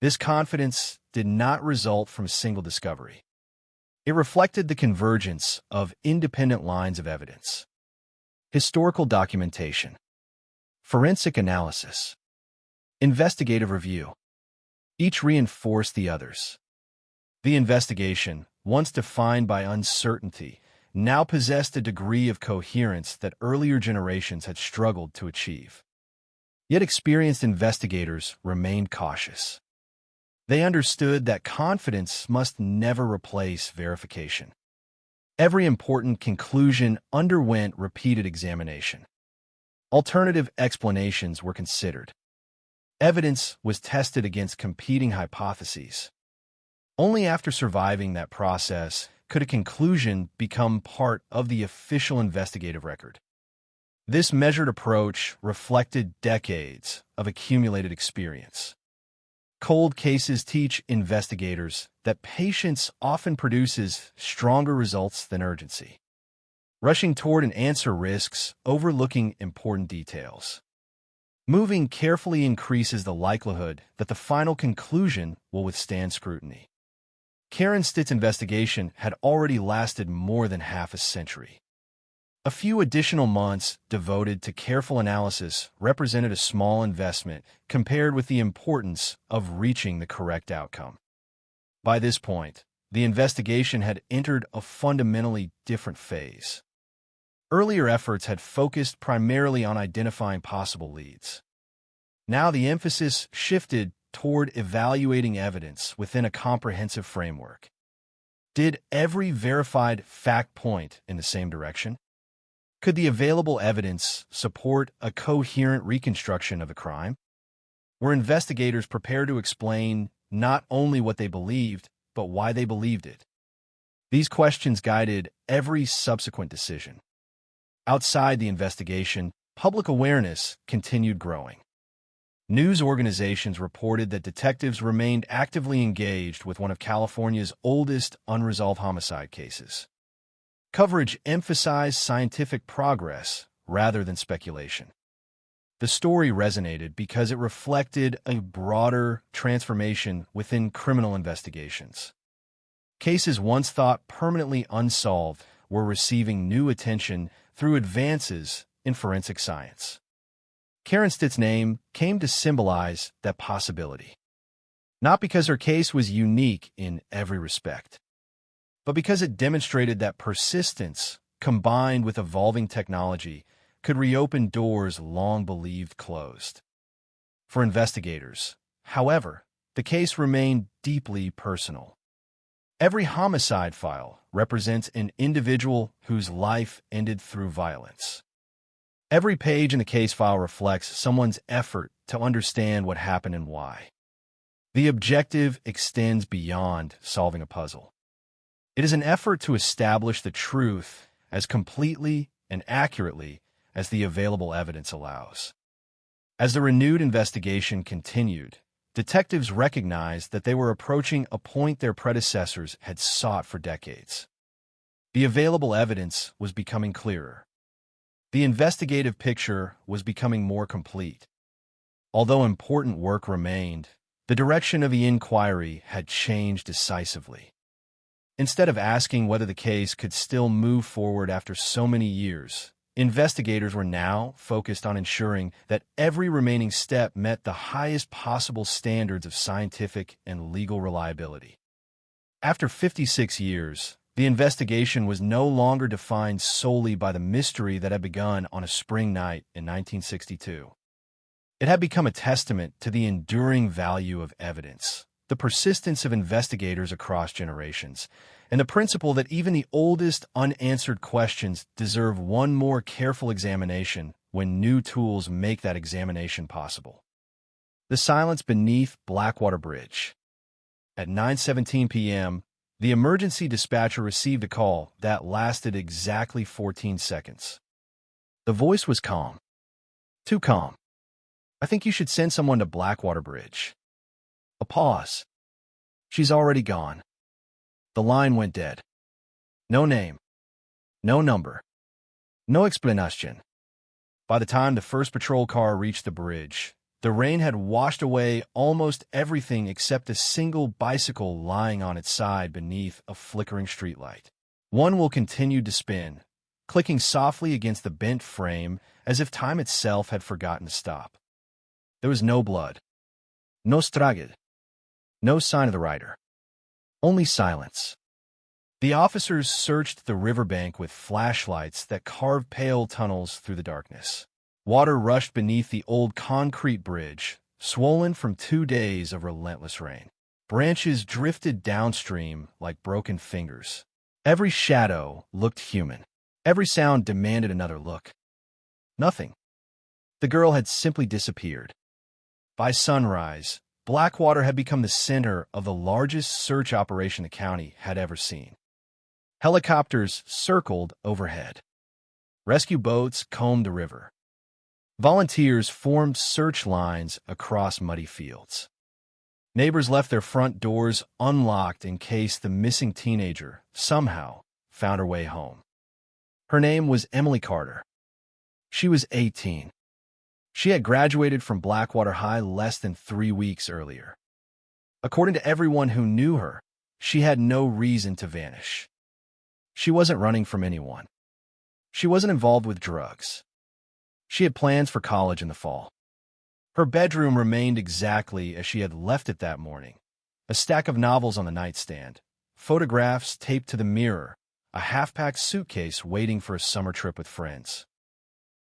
This confidence did not result from a single discovery. It reflected the convergence of independent lines of evidence. Historical documentation, forensic analysis, investigative review. Each reinforced the others. The investigation, once defined by uncertainty, now possessed a degree of coherence that earlier generations had struggled to achieve. Yet experienced investigators remained cautious. They understood that confidence must never replace verification. Every important conclusion underwent repeated examination. Alternative explanations were considered. Evidence was tested against competing hypotheses. Only after surviving that process could a conclusion become part of the official investigative record. This measured approach reflected decades of accumulated experience. Cold cases teach investigators that patience often produces stronger results than urgency. Rushing toward an answer risks overlooking important details. Moving carefully increases the likelihood that the final conclusion will withstand scrutiny. Karen Stitt's investigation had already lasted more than half a century. A few additional months devoted to careful analysis represented a small investment compared with the importance of reaching the correct outcome. By this point, the investigation had entered a fundamentally different phase. Earlier efforts had focused primarily on identifying possible leads. Now the emphasis shifted toward evaluating evidence within a comprehensive framework. Did every verified fact point in the same direction? Could the available evidence support a coherent reconstruction of a crime? Were investigators prepared to explain not only what they believed, but why they believed it? These questions guided every subsequent decision. Outside the investigation, public awareness continued growing. News organizations reported that detectives remained actively engaged with one of California's oldest unresolved homicide cases. Coverage emphasized scientific progress rather than speculation. The story resonated because it reflected a broader transformation within criminal investigations. Cases once thought permanently unsolved were receiving new attention through advances in forensic science. Karen Stitt's name came to symbolize that possibility, not because her case was unique in every respect, but because it demonstrated that persistence, combined with evolving technology, could reopen doors long believed closed. For investigators, however, the case remained deeply personal. Every homicide file represents an individual whose life ended through violence. Every page in the case file reflects someone's effort to understand what happened and why. The objective extends beyond solving a puzzle. It is an effort to establish the truth as completely and accurately as the available evidence allows. As the renewed investigation continued, detectives recognized that they were approaching a point their predecessors had sought for decades. The available evidence was becoming clearer. The investigative picture was becoming more complete. Although important work remained, the direction of the inquiry had changed decisively. Instead of asking whether the case could still move forward after so many years, investigators were now focused on ensuring that every remaining step met the highest possible standards of scientific and legal reliability. After 56 years, the investigation was no longer defined solely by the mystery that had begun on a spring night in 1962. It had become a testament to the enduring value of evidence, the persistence of investigators across generations, and the principle that even the oldest unanswered questions deserve one more careful examination when new tools make that examination possible. The silence beneath Blackwater Bridge. At 9:17 p.m., the emergency dispatcher received a call that lasted exactly 14 seconds. The voice was calm. Too calm. I think you should send someone to Blackwater Bridge. A pause. She's already gone. The line went dead. No name. No number. No explanation. By the time the first patrol car reached the bridge, the rain had washed away almost everything except a single bicycle lying on its side beneath a flickering streetlight. One wheel continued to spin, clicking softly against the bent frame as if time itself had forgotten to stop. There was no blood. No straged. No sign of the rider. Only silence. The officers searched the riverbank with flashlights that carved pale tunnels through the darkness. Water rushed beneath the old concrete bridge, swollen from 2 days of relentless rain. Branches drifted downstream like broken fingers. Every shadow looked human. Every sound demanded another look. Nothing. The girl had simply disappeared. By sunrise, Blackwater had become the center of the largest search operation the county had ever seen. Helicopters circled overhead. Rescue boats combed the river. Volunteers formed search lines across muddy fields. Neighbors left their front doors unlocked in case the missing teenager somehow found her way home. Her name was Emily Carter. She was 18. She had graduated from Blackwater High less than 3 weeks earlier. According to everyone who knew her, she had no reason to vanish. She wasn't running from anyone. She wasn't involved with drugs. She had plans for college in the fall. Her bedroom remained exactly as she had left it that morning. A stack of novels on the nightstand, photographs taped to the mirror, a half-packed suitcase waiting for a summer trip with friends.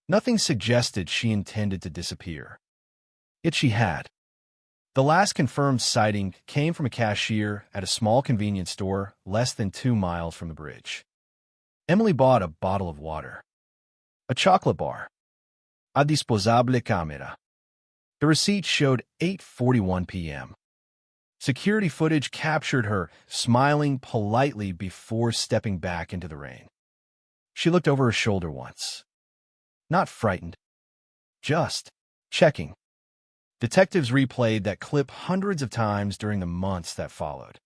Nothing suggested she intended to disappear. Yet she had. The last confirmed sighting came from a cashier at a small convenience store less than 2 miles from the bridge. Emily bought a bottle of water. A chocolate bar. A disposable camera. The receipt showed 8:41 p.m. Security footage captured her smiling politely before stepping back into the rain. She looked over her shoulder once. Not frightened. Just checking. Detectives replayed that clip hundreds of times during the months that followed.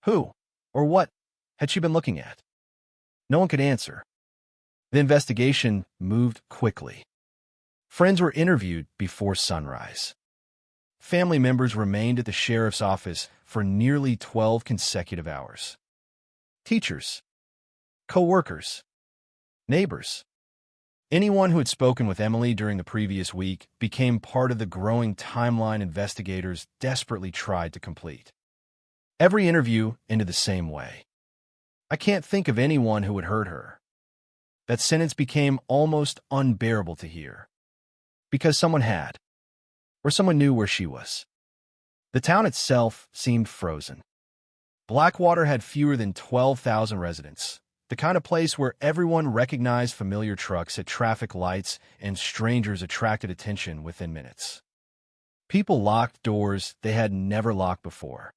Who or what had she been looking at? No one could answer. The investigation moved quickly. Friends were interviewed before sunrise. Family members remained at the sheriff's office for nearly 12 consecutive hours. Teachers, co-workers, neighbors. Anyone who had spoken with Emily during the previous week became part of the growing timeline investigators desperately tried to complete. Every interview ended the same way. I can't think of anyone who had heard her. That sentence became almost unbearable to hear. Because someone had. Or someone knew where she was. The town itself seemed frozen. Blackwater had fewer than 12,000 residents. The kind of place where everyone recognized familiar trucks at traffic lights and strangers attracted attention within minutes. People locked doors they had never locked before.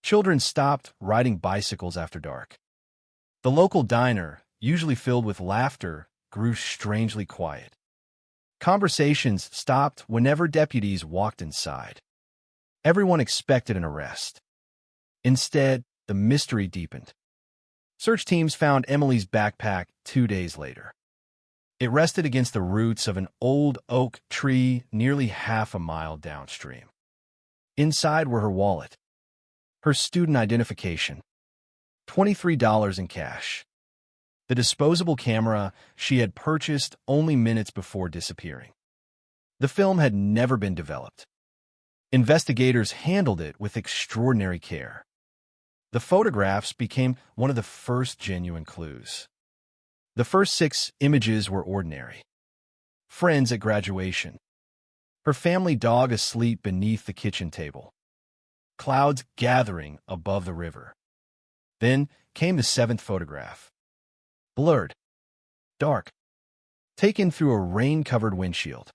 Children stopped riding bicycles after dark. The local diner, usually filled with laughter, grew strangely quiet. Conversations stopped whenever deputies walked inside. Everyone expected an arrest. Instead, the mystery deepened. Search teams found Emily's backpack 2 days later. It rested against the roots of an old oak tree nearly half a mile downstream. Inside were her wallet, her student identification, $23 in cash, the disposable camera she had purchased only minutes before disappearing. The film had never been developed. Investigators handled it with extraordinary care. The photographs became one of the first genuine clues. The first 6 images were ordinary. Friends at graduation. Her family dog asleep beneath the kitchen table. Clouds gathering above the river. Then came the 7th photograph. Blurred. Dark. Taken through a rain-covered windshield.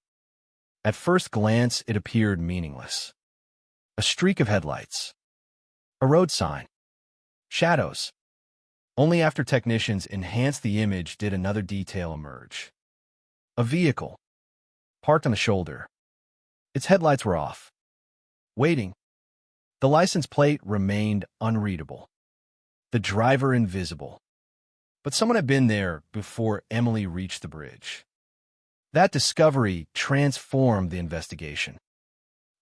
At first glance, it appeared meaningless. A streak of headlights. A road sign. Shadows. Only after technicians enhanced the image did another detail emerge. A vehicle. Parked on the shoulder. Its headlights were off. Waiting. The license plate remained unreadable. The driver invisible. But someone had been there before Emily reached the bridge. That discovery transformed the investigation.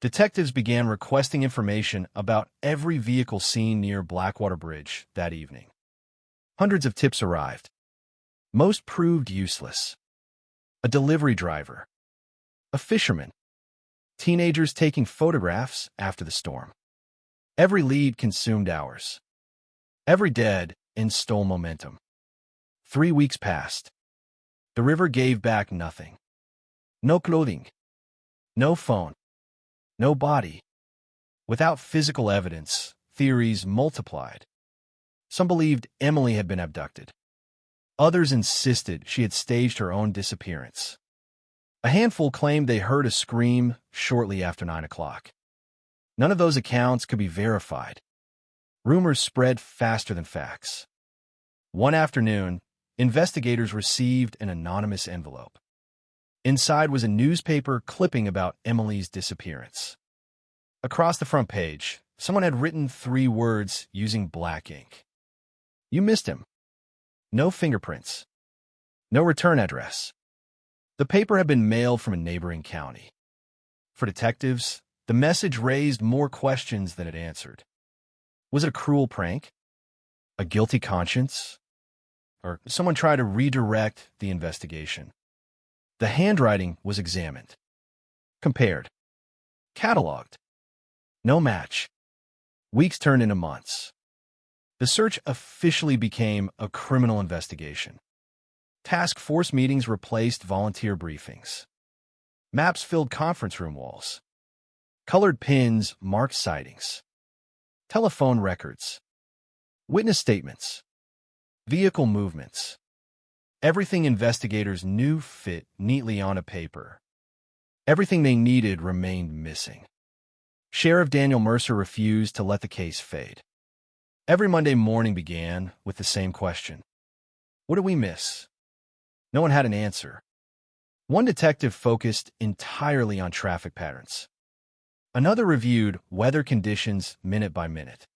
Detectives began requesting information about every vehicle seen near Blackwater Bridge that evening. Hundreds of tips arrived. Most proved useless. A delivery driver. A fisherman. Teenagers taking photographs after the storm. Every lead consumed hours. Every dead end stole momentum. 3 weeks passed. The river gave back nothing. No clothing. No phone. No body. Without physical evidence, theories multiplied. Some believed Emily had been abducted. Others insisted she had staged her own disappearance. A handful claimed they heard a scream shortly after 9 o'clock. None of those accounts could be verified. Rumors spread faster than facts. One afternoon, investigators received an anonymous envelope. Inside was a newspaper clipping about Emily's disappearance. Across the front page, someone had written 3 words using black ink. You missed him. No fingerprints. No return address. The paper had been mailed from a neighboring county. For detectives, the message raised more questions than it answered. Was it a cruel prank? A guilty conscience? Or someone tried to redirect the investigation? The handwriting was examined, compared, cataloged. No match. Weeks turned into months. The search officially became a criminal investigation. Task force meetings replaced volunteer briefings. Maps filled conference room walls. Colored pins marked sightings. Telephone records. Witness statements. Vehicle movements. Everything investigators knew fit neatly on a paper. Everything they needed remained missing. Sheriff Daniel Mercer refused to let the case fade. Every Monday morning began with the same question. What did we miss? No one had an answer. One detective focused entirely on traffic patterns. Another reviewed weather conditions minute by minute.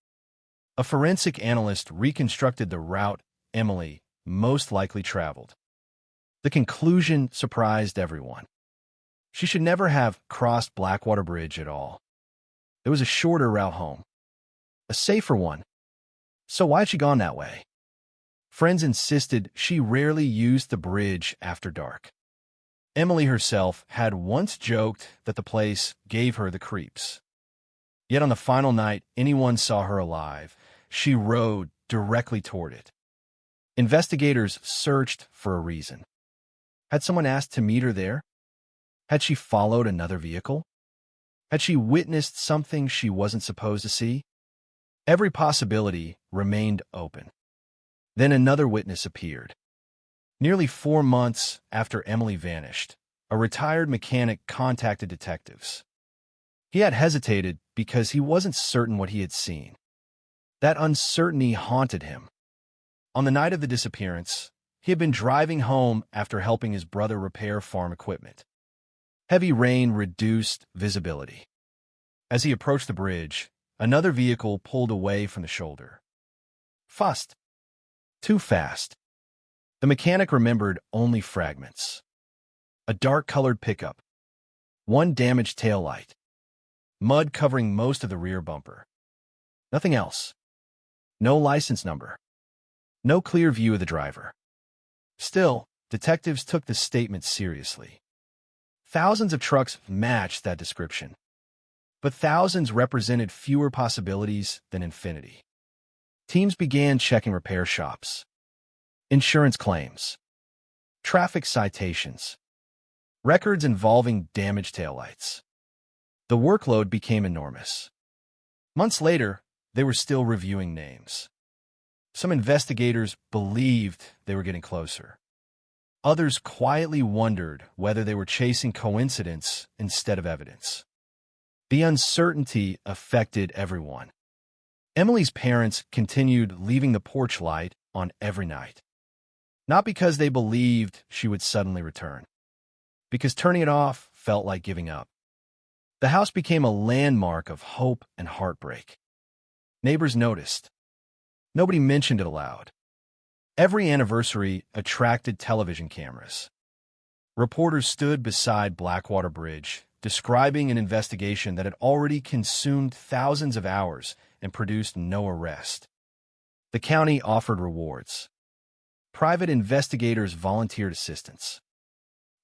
A forensic analyst reconstructed the route Emily most likely traveled. The conclusion surprised everyone. She should never have crossed Blackwater Bridge at all. There was a shorter route home. A safer one. So why had she gone that way? Friends insisted she rarely used the bridge after dark. Emily herself had once joked that the place gave her the creeps. Yet on the final night anyone saw her alive, she rode directly toward it. Investigators searched for a reason. Had someone asked to meet her there? Had she followed another vehicle? Had she witnessed something she wasn't supposed to see? Every possibility remained open. Then another witness appeared. Nearly 4 months after Emily vanished, a retired mechanic contacted detectives. He had hesitated because he wasn't certain what he had seen. That uncertainty haunted him. On the night of the disappearance, he had been driving home after helping his brother repair farm equipment. Heavy rain reduced visibility. As he approached the bridge, another vehicle pulled away from the shoulder. Fast. Too fast. The mechanic remembered only fragments. A dark-colored pickup, one damaged taillight, mud covering most of the rear bumper. Nothing else. No license number. No clear view of the driver. Still, detectives took the statement seriously. Thousands of trucks matched that description, but thousands represented fewer possibilities than infinity. Teams began checking repair shops, insurance claims, traffic citations, records involving damaged taillights. The workload became enormous. Months later, they were still reviewing names. Some investigators believed they were getting closer. Others quietly wondered whether they were chasing coincidence instead of evidence. The uncertainty affected everyone. Emily's parents continued leaving the porch light on every night. Not because they believed she would suddenly return, because turning it off felt like giving up. The house became a landmark of hope and heartbreak. Neighbors noticed. Nobody mentioned it aloud. Every anniversary attracted television cameras. Reporters stood beside Blackwater Bridge, describing an investigation that had already consumed thousands of hours and produced no arrest. The county offered rewards. Private investigators volunteered assistance.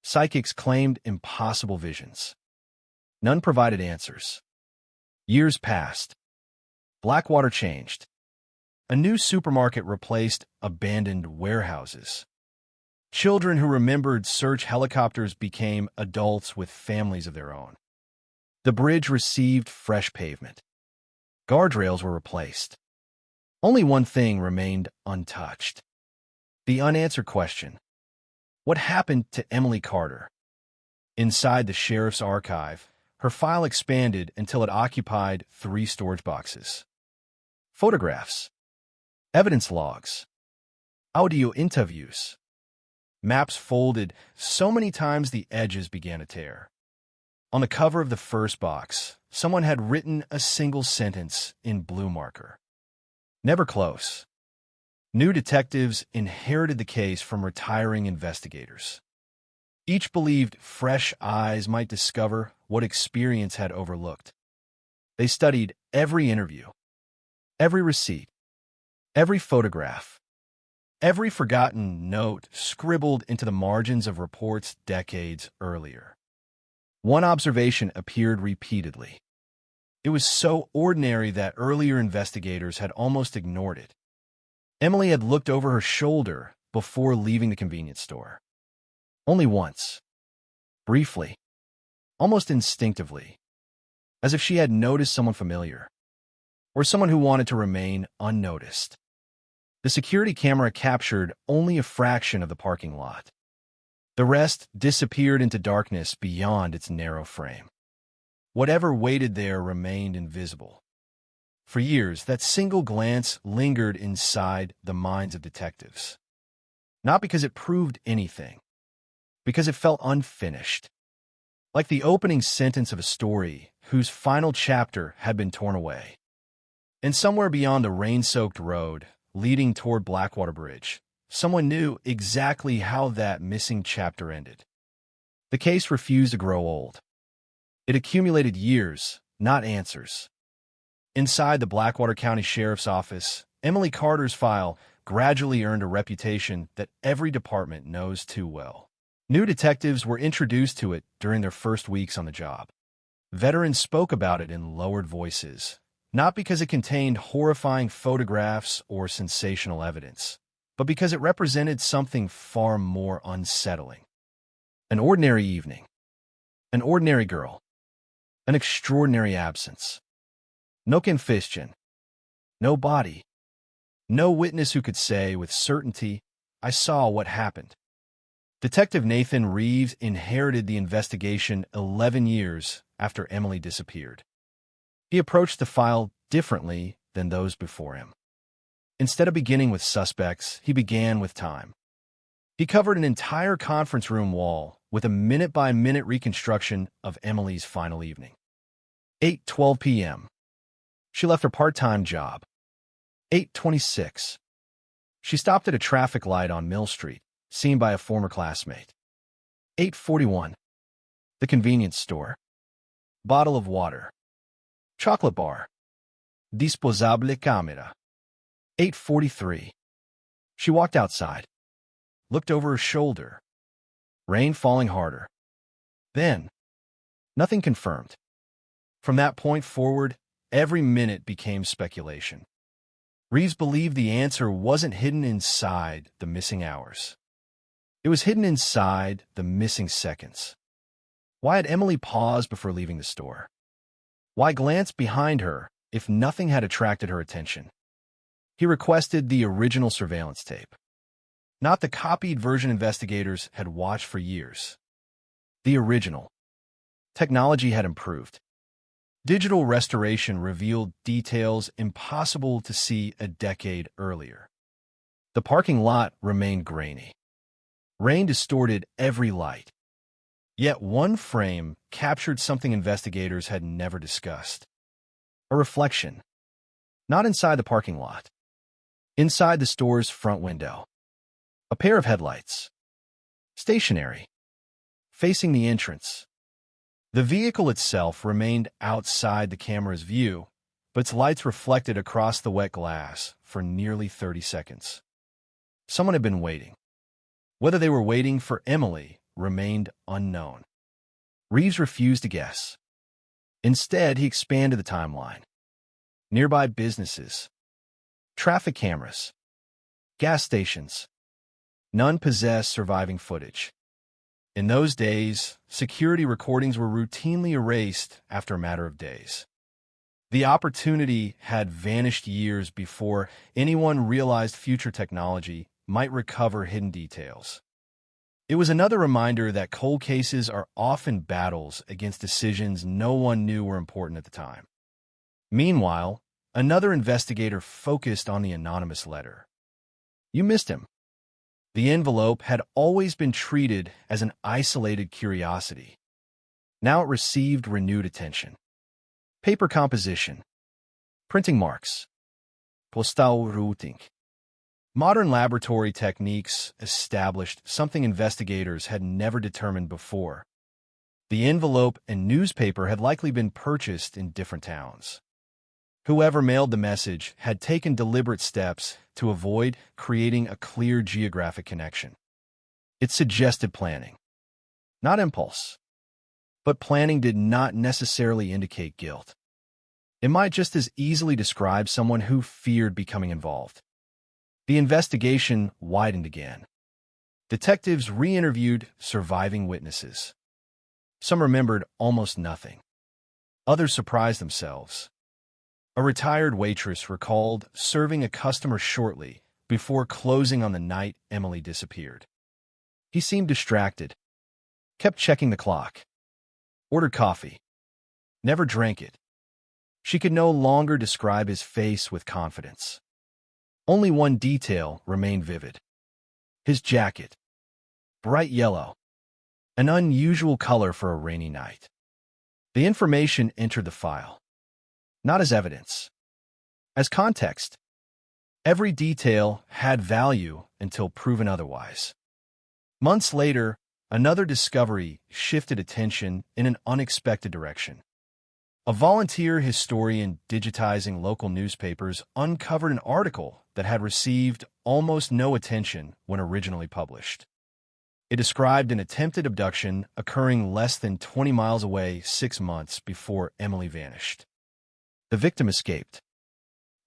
Psychics claimed impossible visions. None provided answers. Years passed. Blackwater changed. A new supermarket replaced abandoned warehouses. Children who remembered search helicopters became adults with families of their own. The bridge received fresh pavement. Guardrails were replaced. Only one thing remained untouched. The unanswered question: what happened to Emily Carter? Inside the sheriff's archive, her file expanded until it occupied 3 storage boxes. Photographs, evidence logs, audio interviews, maps folded so many times the edges began to tear. On the cover of the first box, someone had written a single sentence in blue marker. Never close. New detectives inherited the case from retiring investigators. Each believed fresh eyes might discover what experience had overlooked. They studied every interview, every receipt, every photograph, every forgotten note scribbled into the margins of reports decades earlier. One observation appeared repeatedly. It was so ordinary that earlier investigators had almost ignored it. Emily had looked over her shoulder before leaving the convenience store. Only once. Briefly. Almost instinctively. As if she had noticed someone familiar. Or someone who wanted to remain unnoticed. The security camera captured only a fraction of the parking lot. The rest disappeared into darkness beyond its narrow frame. Whatever waited there remained invisible. For years, that single glance lingered inside the minds of detectives. Not because it proved anything, because it felt unfinished. Like the opening sentence of a story whose final chapter had been torn away. And somewhere beyond the rain-soaked road leading toward Blackwater Bridge, someone knew exactly how that missing chapter ended. The case refused to grow old. It accumulated years, not answers. Inside the Blackwater County Sheriff's Office, Emily Carter's file gradually earned a reputation that every department knows too well. New detectives were introduced to it during their first weeks on the job. Veterans spoke about it in lowered voices, not because it contained horrifying photographs or sensational evidence, but because it represented something far more unsettling. An ordinary evening. An ordinary girl. An extraordinary absence. No confession. No body. No witness who could say with certainty, "I saw what happened." Detective Nathan Reeves inherited the investigation 11 years after Emily disappeared. He approached the file differently than those before him. Instead of beginning with suspects, he began with time. He covered an entire conference room wall with a minute-by-minute reconstruction of Emily's final evening. 8:12 p.m. She left her part-time job. 8:26. She stopped at a traffic light on Mill Street, seen by a former classmate. 8:41. The convenience store. Bottle of water. Chocolate bar. Disposable camera. 8:43. She walked outside, looked over her shoulder. Rain falling harder. Then, nothing confirmed. From that point forward, every minute became speculation. Reeves believed the answer wasn't hidden inside the missing hours. It was hidden inside the missing seconds. Why had Emily paused before leaving the store? Why glance behind her if nothing had attracted her attention? He requested the original surveillance tape, not the copied version investigators had watched for years. The original. Technology had improved. Digital restoration revealed details impossible to see a decade earlier. The parking lot remained grainy. Rain distorted every light. Yet one frame captured something investigators had never discussed. A reflection. Not inside the parking lot. Inside the store's front window. A pair of headlights. Stationary. Facing the entrance. The vehicle itself remained outside the camera's view, but its lights reflected across the wet glass for nearly 30 seconds. Someone had been waiting. Whether they were waiting for Emily remained unknown. Reeves refused to guess. Instead, he expanded the timeline. Nearby businesses. Traffic cameras. Gas stations. None possessed surviving footage. In those days, security recordings were routinely erased after a matter of days. The opportunity had vanished years before anyone realized future technology might recover hidden details. It was another reminder that cold cases are often battles against decisions no one knew were important at the time. Meanwhile, another investigator focused on the anonymous letter. You missed him. The envelope had always been treated as an isolated curiosity. Now it received renewed attention. Paper composition. Printing marks. Postal routing. Modern laboratory techniques established something investigators had never determined before. The envelope and newspaper had likely been purchased in different towns. Whoever mailed the message had taken deliberate steps to avoid creating a clear geographic connection. It suggested planning, not impulse. But planning did not necessarily indicate guilt. It might just as easily describe someone who feared becoming involved. The investigation widened again. Detectives re-interviewed surviving witnesses. Some remembered almost nothing. Others surprised themselves. A retired waitress recalled serving a customer shortly before closing on the night Emily disappeared. He seemed distracted, kept checking the clock, ordered coffee, never drank it. She could no longer describe his face with confidence. Only one detail remained vivid. His jacket, bright yellow, an unusual color for a rainy night. The information entered the file. Not as evidence, as context. Every detail had value until proven otherwise. Months later, another discovery shifted attention in an unexpected direction. A volunteer historian digitizing local newspapers uncovered an article that had received almost no attention when originally published. It described an attempted abduction occurring less than 20 miles away 6 months before Emily vanished. The victim escaped.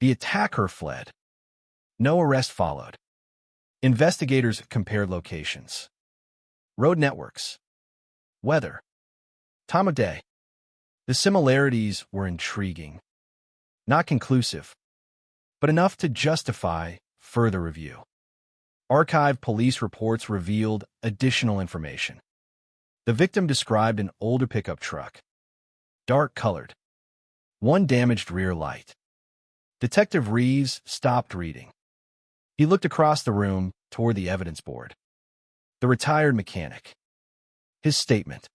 The attacker fled. No arrest followed. Investigators compared locations. Road networks. Weather. Time of day. The similarities were intriguing. Not conclusive, but enough to justify further review. Archived police reports revealed additional information. The victim described an older pickup truck. Dark-colored. One damaged rear light. Detective Reeves stopped reading. He looked across the room toward the evidence board. The retired mechanic. His statement.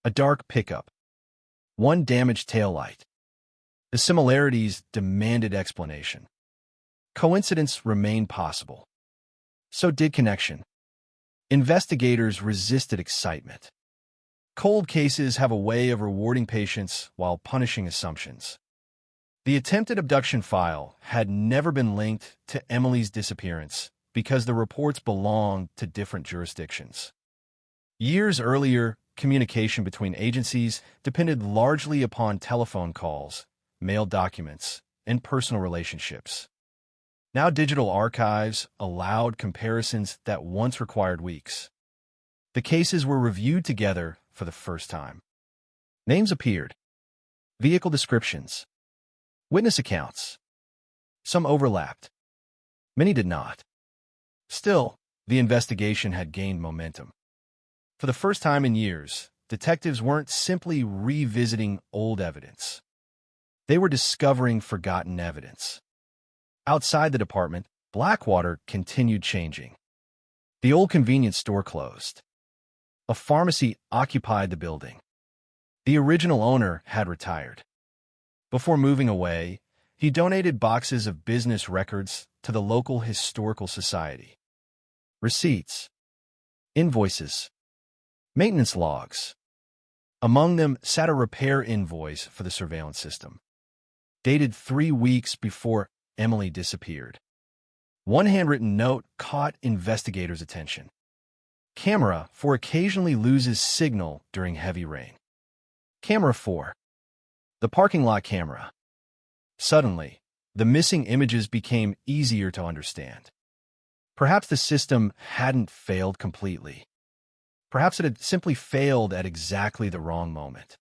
A dark pickup. One damaged taillight. The similarities demanded explanation. Coincidence remained possible. So did connection. Investigators resisted excitement. Cold cases have a way of rewarding patience while punishing assumptions. The attempted abduction file had never been linked to Emily's disappearance because the reports belonged to different jurisdictions. Years earlier, communication between agencies depended largely upon telephone calls, mailed documents, and personal relationships. Now digital archives allowed comparisons that once required weeks. The cases were reviewed together for the first time. Names appeared, vehicle descriptions, witness accounts. Some overlapped. Many did not. Still, the investigation had gained momentum. For the first time in years, detectives weren't simply revisiting old evidence. They were discovering forgotten evidence. Outside the department, Blackwater continued changing. The old convenience store closed. A pharmacy occupied the building. The original owner had retired. Before moving away, he donated boxes of business records to the local historical society. Receipts, invoices, maintenance logs. Among them sat a repair invoice for the surveillance system, dated 3 weeks before Emily disappeared. One handwritten note caught investigators' attention. Camera 4 occasionally loses signal during heavy rain. Camera 4. The parking lot camera. Suddenly, the missing images became easier to understand. Perhaps the system hadn't failed completely. Perhaps it had simply failed at exactly the wrong moment.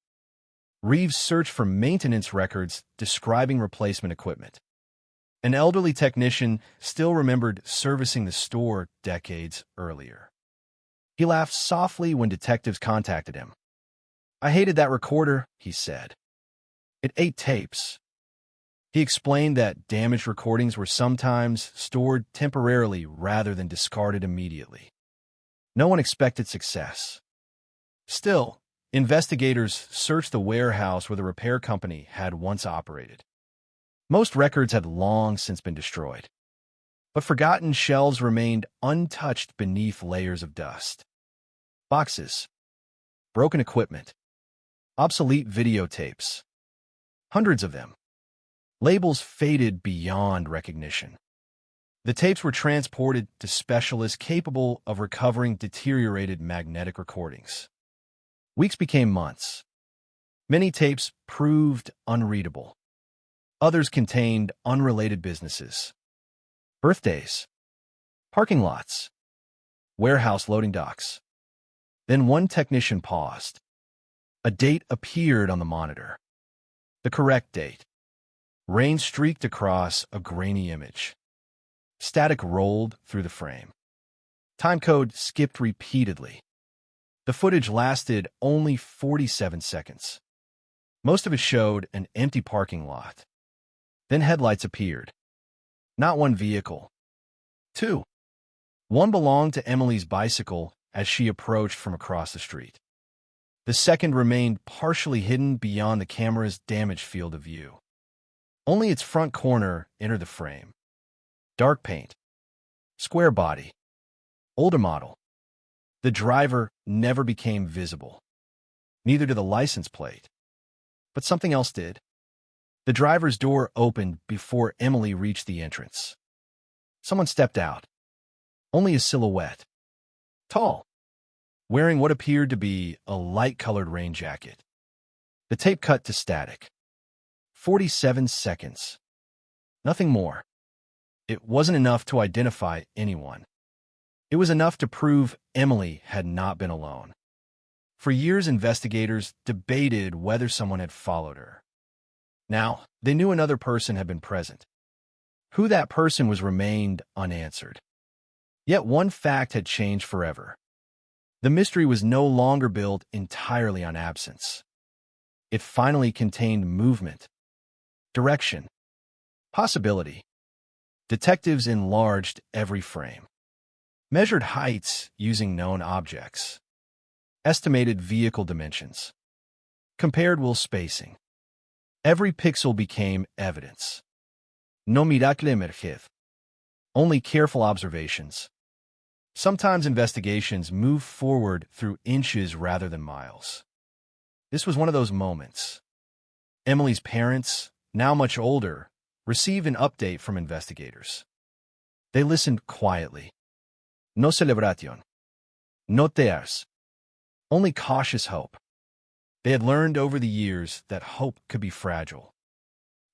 Reeves searched for maintenance records describing replacement equipment. An elderly technician still remembered servicing the store decades earlier. He laughed softly when detectives contacted him. "I hated that recorder," he said. "It ate tapes." He explained that damaged recordings were sometimes stored temporarily rather than discarded immediately. No one expected success. Still, investigators searched the warehouse where the repair company had once operated. Most records had long since been destroyed, but forgotten shelves remained untouched beneath layers of dust. Boxes, broken equipment, obsolete videotapes. Hundreds of them. Labels faded beyond recognition. The tapes were transported to specialists capable of recovering deteriorated magnetic recordings. Weeks became months. Many tapes proved unreadable. Others contained unrelated businesses. Birthdays, parking lots, warehouse loading docks. Then one technician paused. A date appeared on the monitor. The correct date. Rain streaked across a grainy image. Static rolled through the frame. Timecode skipped repeatedly. The footage lasted only 47 seconds. Most of it showed an empty parking lot. Then headlights appeared. Not one vehicle. 2. One belonged to Emily's bicycle as she approached from across the street. The second remained partially hidden beyond the camera's damaged field of view. Only its front corner entered the frame. Dark paint. Square body. Older model. The driver never became visible. Neither did the license plate. But something else did. The driver's door opened before Emily reached the entrance. Someone stepped out. Only a silhouette. Tall. Wearing what appeared to be a light-colored rain jacket. The tape cut to static. 47 seconds. Nothing more. It wasn't enough to identify anyone. It was enough to prove Emily had not been alone. For years, investigators debated whether someone had followed her. Now, they knew another person had been present. Who that person was remained unanswered. Yet one fact had changed forever. The mystery was no longer built entirely on absence. It finally contained movement, direction, possibility. Detectives enlarged every frame, measured heights using known objects, estimated vehicle dimensions, compared wheel spacing. Every pixel became evidence. No miracle emerged. Only careful observations. Sometimes investigations move forward through inches rather than miles. This was one of those moments. Emily's parents, now much older, received an update from investigators. They listened quietly. No celebración. No tears. Only cautious hope. They had learned over the years that hope could be fragile.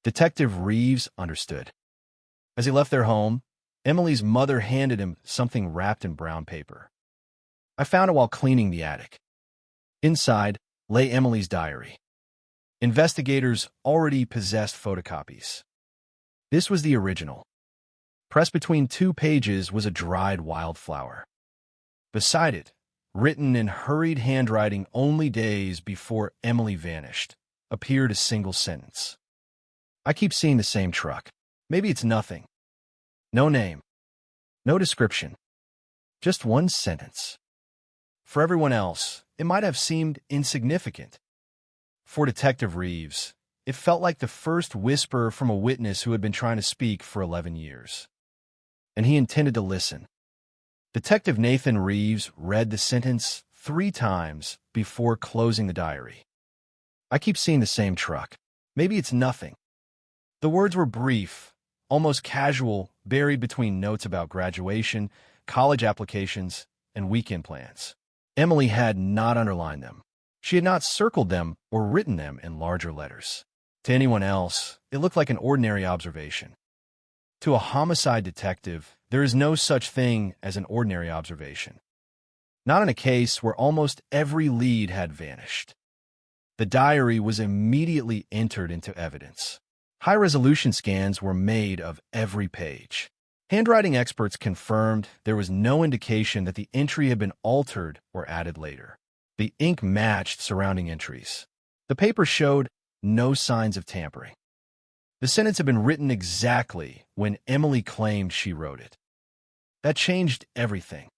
Detective Reeves understood. As he left their home, Emily's mother handed him something wrapped in brown paper. I found it while cleaning the attic. Inside lay Emily's diary. Investigators already possessed photocopies. This was the original. Pressed between 2 pages was a dried wildflower. Beside it, written in hurried handwriting only days before Emily vanished, appeared a single sentence. I keep seeing the same truck. Maybe it's nothing. No name. No description. Just one sentence. For everyone else, it might have seemed insignificant. For Detective Reeves, it felt like the first whisper from a witness who had been trying to speak for 11 years. And he intended to listen. Detective Nathan Reeves read the sentence 3 times before closing the diary. I keep seeing the same truck. Maybe it's nothing. The words were brief, almost casual, buried between notes about graduation, college applications, and weekend plans. Emily had not underlined them. She had not circled them or written them in larger letters. To anyone else, it looked like an ordinary observation. To a homicide detective, there is no such thing as an ordinary observation. Not in a case where almost every lead had vanished. The diary was immediately entered into evidence. High-resolution scans were made of every page. Handwriting experts confirmed there was no indication that the entry had been altered or added later. The ink matched surrounding entries. The paper showed no signs of tampering. The sentence had been written exactly when Emily claimed she wrote it. That changed everything.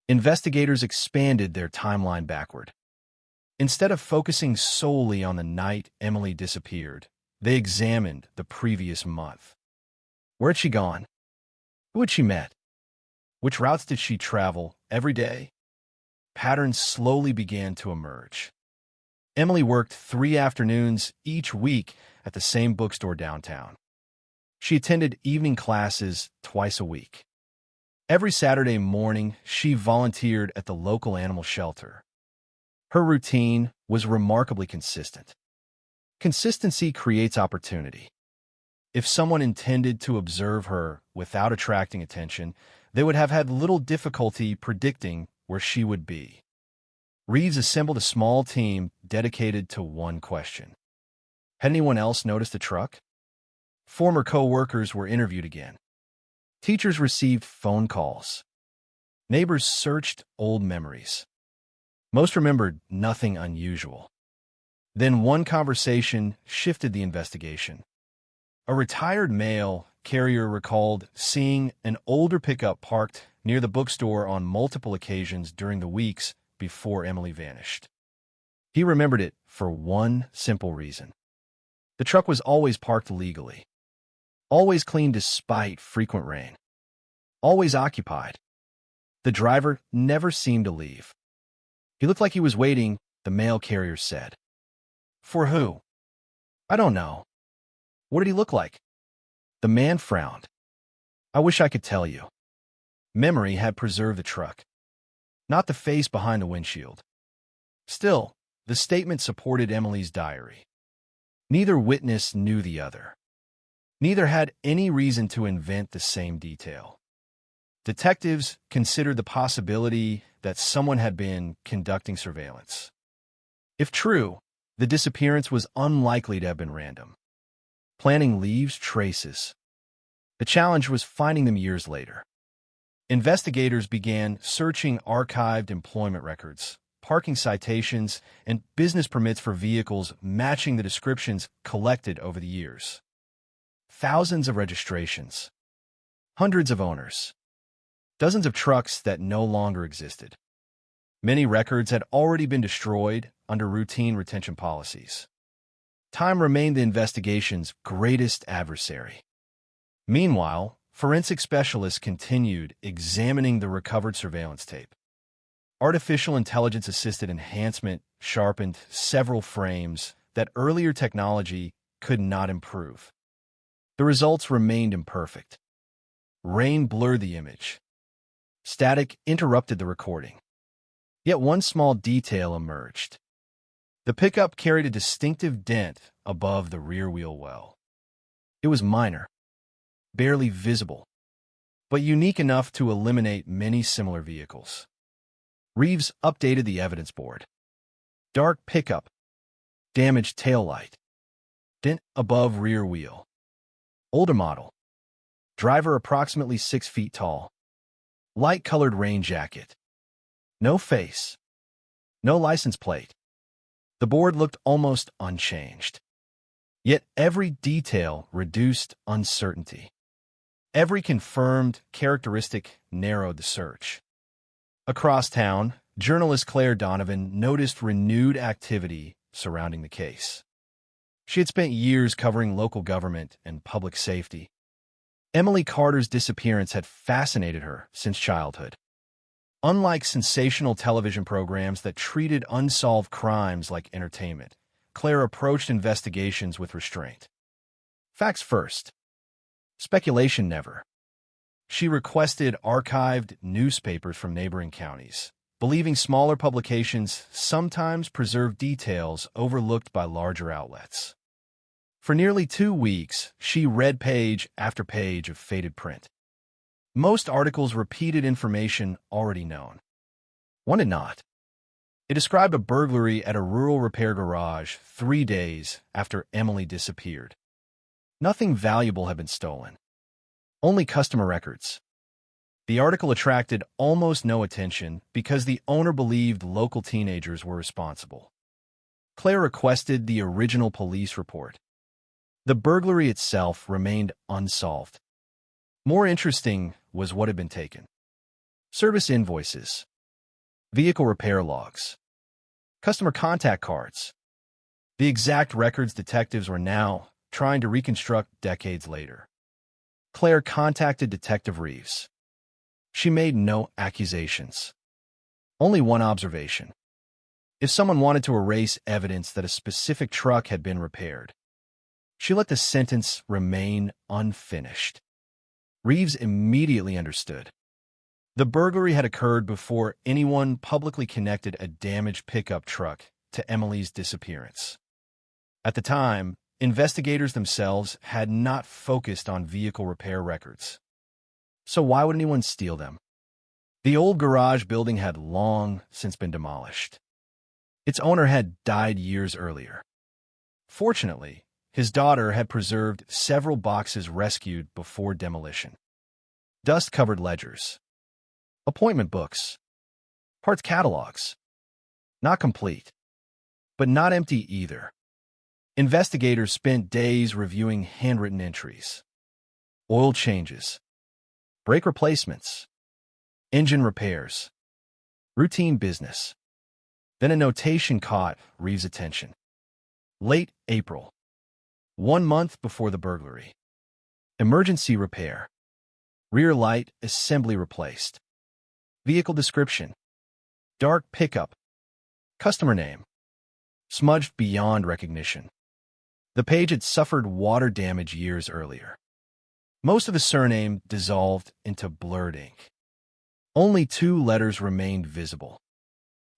Investigators expanded their timeline backward. Instead of focusing solely on the night Emily disappeared, they examined the previous month. Where had she gone? Who had she met? Which routes did she travel every day? Patterns slowly began to emerge. Emily worked 3 afternoons each week at the same bookstore downtown. She attended evening classes twice a week. Every Saturday morning, she volunteered at the local animal shelter. Her routine was remarkably consistent. Consistency creates opportunity. If someone intended to observe her without attracting attention, they would have had little difficulty predicting where she would be. Reeves assembled a small team dedicated to one question. Had anyone else noticed the truck? Former co-workers were interviewed again. Teachers received phone calls. Neighbors searched old memories. Most remembered nothing unusual. Then one conversation shifted the investigation. A retired mail carrier recalled seeing an older pickup parked near the bookstore on multiple occasions during the weeks before Emily vanished. He remembered it for one simple reason. The truck was always parked legally, always clean despite frequent rain, always occupied. The driver never seemed to leave. He looked like he was waiting, the mail carrier said. For who? I don't know. What did he look like? The man frowned. I wish I could tell you. Memory had preserved the truck, not the face behind the windshield. Still, the statement supported Emily's diary. Neither witness knew the other. Neither had any reason to invent the same detail. Detectives considered the possibility that someone had been conducting surveillance. If true, the disappearance was unlikely to have been random. Planning leaves traces. The challenge was finding them years later. Investigators began searching archived employment records, parking citations, and business permits for vehicles matching the descriptions collected over the years. Thousands of registrations, hundreds of owners, dozens of trucks that no longer existed. Many records had already been destroyed under routine retention policies. Time remained the investigation's greatest adversary. Meanwhile, forensic specialists continued examining the recovered surveillance tape. Artificial intelligence-assisted enhancement sharpened several frames that earlier technology could not improve. The results remained imperfect. Rain blurred the image. Static interrupted the recording. Yet one small detail emerged. The pickup carried a distinctive dent above the rear wheel well. It was minor, barely visible, but unique enough to eliminate many similar vehicles. Reeves updated the evidence board. Dark pickup, damaged taillight, dent above rear wheel. Older model, driver approximately 6 feet tall, light-colored rain jacket. No face, no license plate. The board looked almost unchanged. Yet every detail reduced uncertainty. Every confirmed characteristic narrowed the search. Across town, journalist Claire Donovan noticed renewed activity surrounding the case. She had spent years covering local government and public safety. Emily Carter's disappearance had fascinated her since childhood. Unlike sensational television programs that treated unsolved crimes like entertainment, Claire approached investigations with restraint. Facts first. Speculation never. She requested archived newspapers from neighboring counties, believing smaller publications sometimes preserved details overlooked by larger outlets. For nearly 2 weeks, she read page after page of faded print. Most articles repeated information already known. One did not. It described a burglary at a rural repair garage 3 days after Emily disappeared. Nothing valuable had been stolen. Only customer records. The article attracted almost no attention because the owner believed local teenagers were responsible. Claire requested the original police report. The burglary itself remained unsolved. More interesting was what had been taken. Service invoices, vehicle repair logs, customer contact cards. The exact records detectives were now trying to reconstruct decades later. Claire contacted Detective Reeves. She made no accusations. Only one observation. If someone wanted to erase evidence that a specific truck had been repaired, she let the sentence remain unfinished. Reeves immediately understood. The burglary had occurred before anyone publicly connected a damaged pickup truck to Emily's disappearance. At the time, investigators themselves had not focused on vehicle repair records. So why would anyone steal them? The old garage building had long since been demolished. Its owner had died years earlier. Fortunately, his daughter had preserved several boxes rescued before demolition. Dust-covered ledgers, appointment books, parts catalogs. Not complete, but not empty either. Investigators spent days reviewing handwritten entries, oil changes, brake replacements, engine repairs, routine business. Then a notation caught Reeves' attention. Late April, 1 month before the burglary. Emergency repair. Rear light assembly replaced. Vehicle description. Dark pickup. Customer name. Smudged beyond recognition. The page had suffered water damage years earlier. Most of the surname dissolved into blurred ink. Only 2 letters remained visible.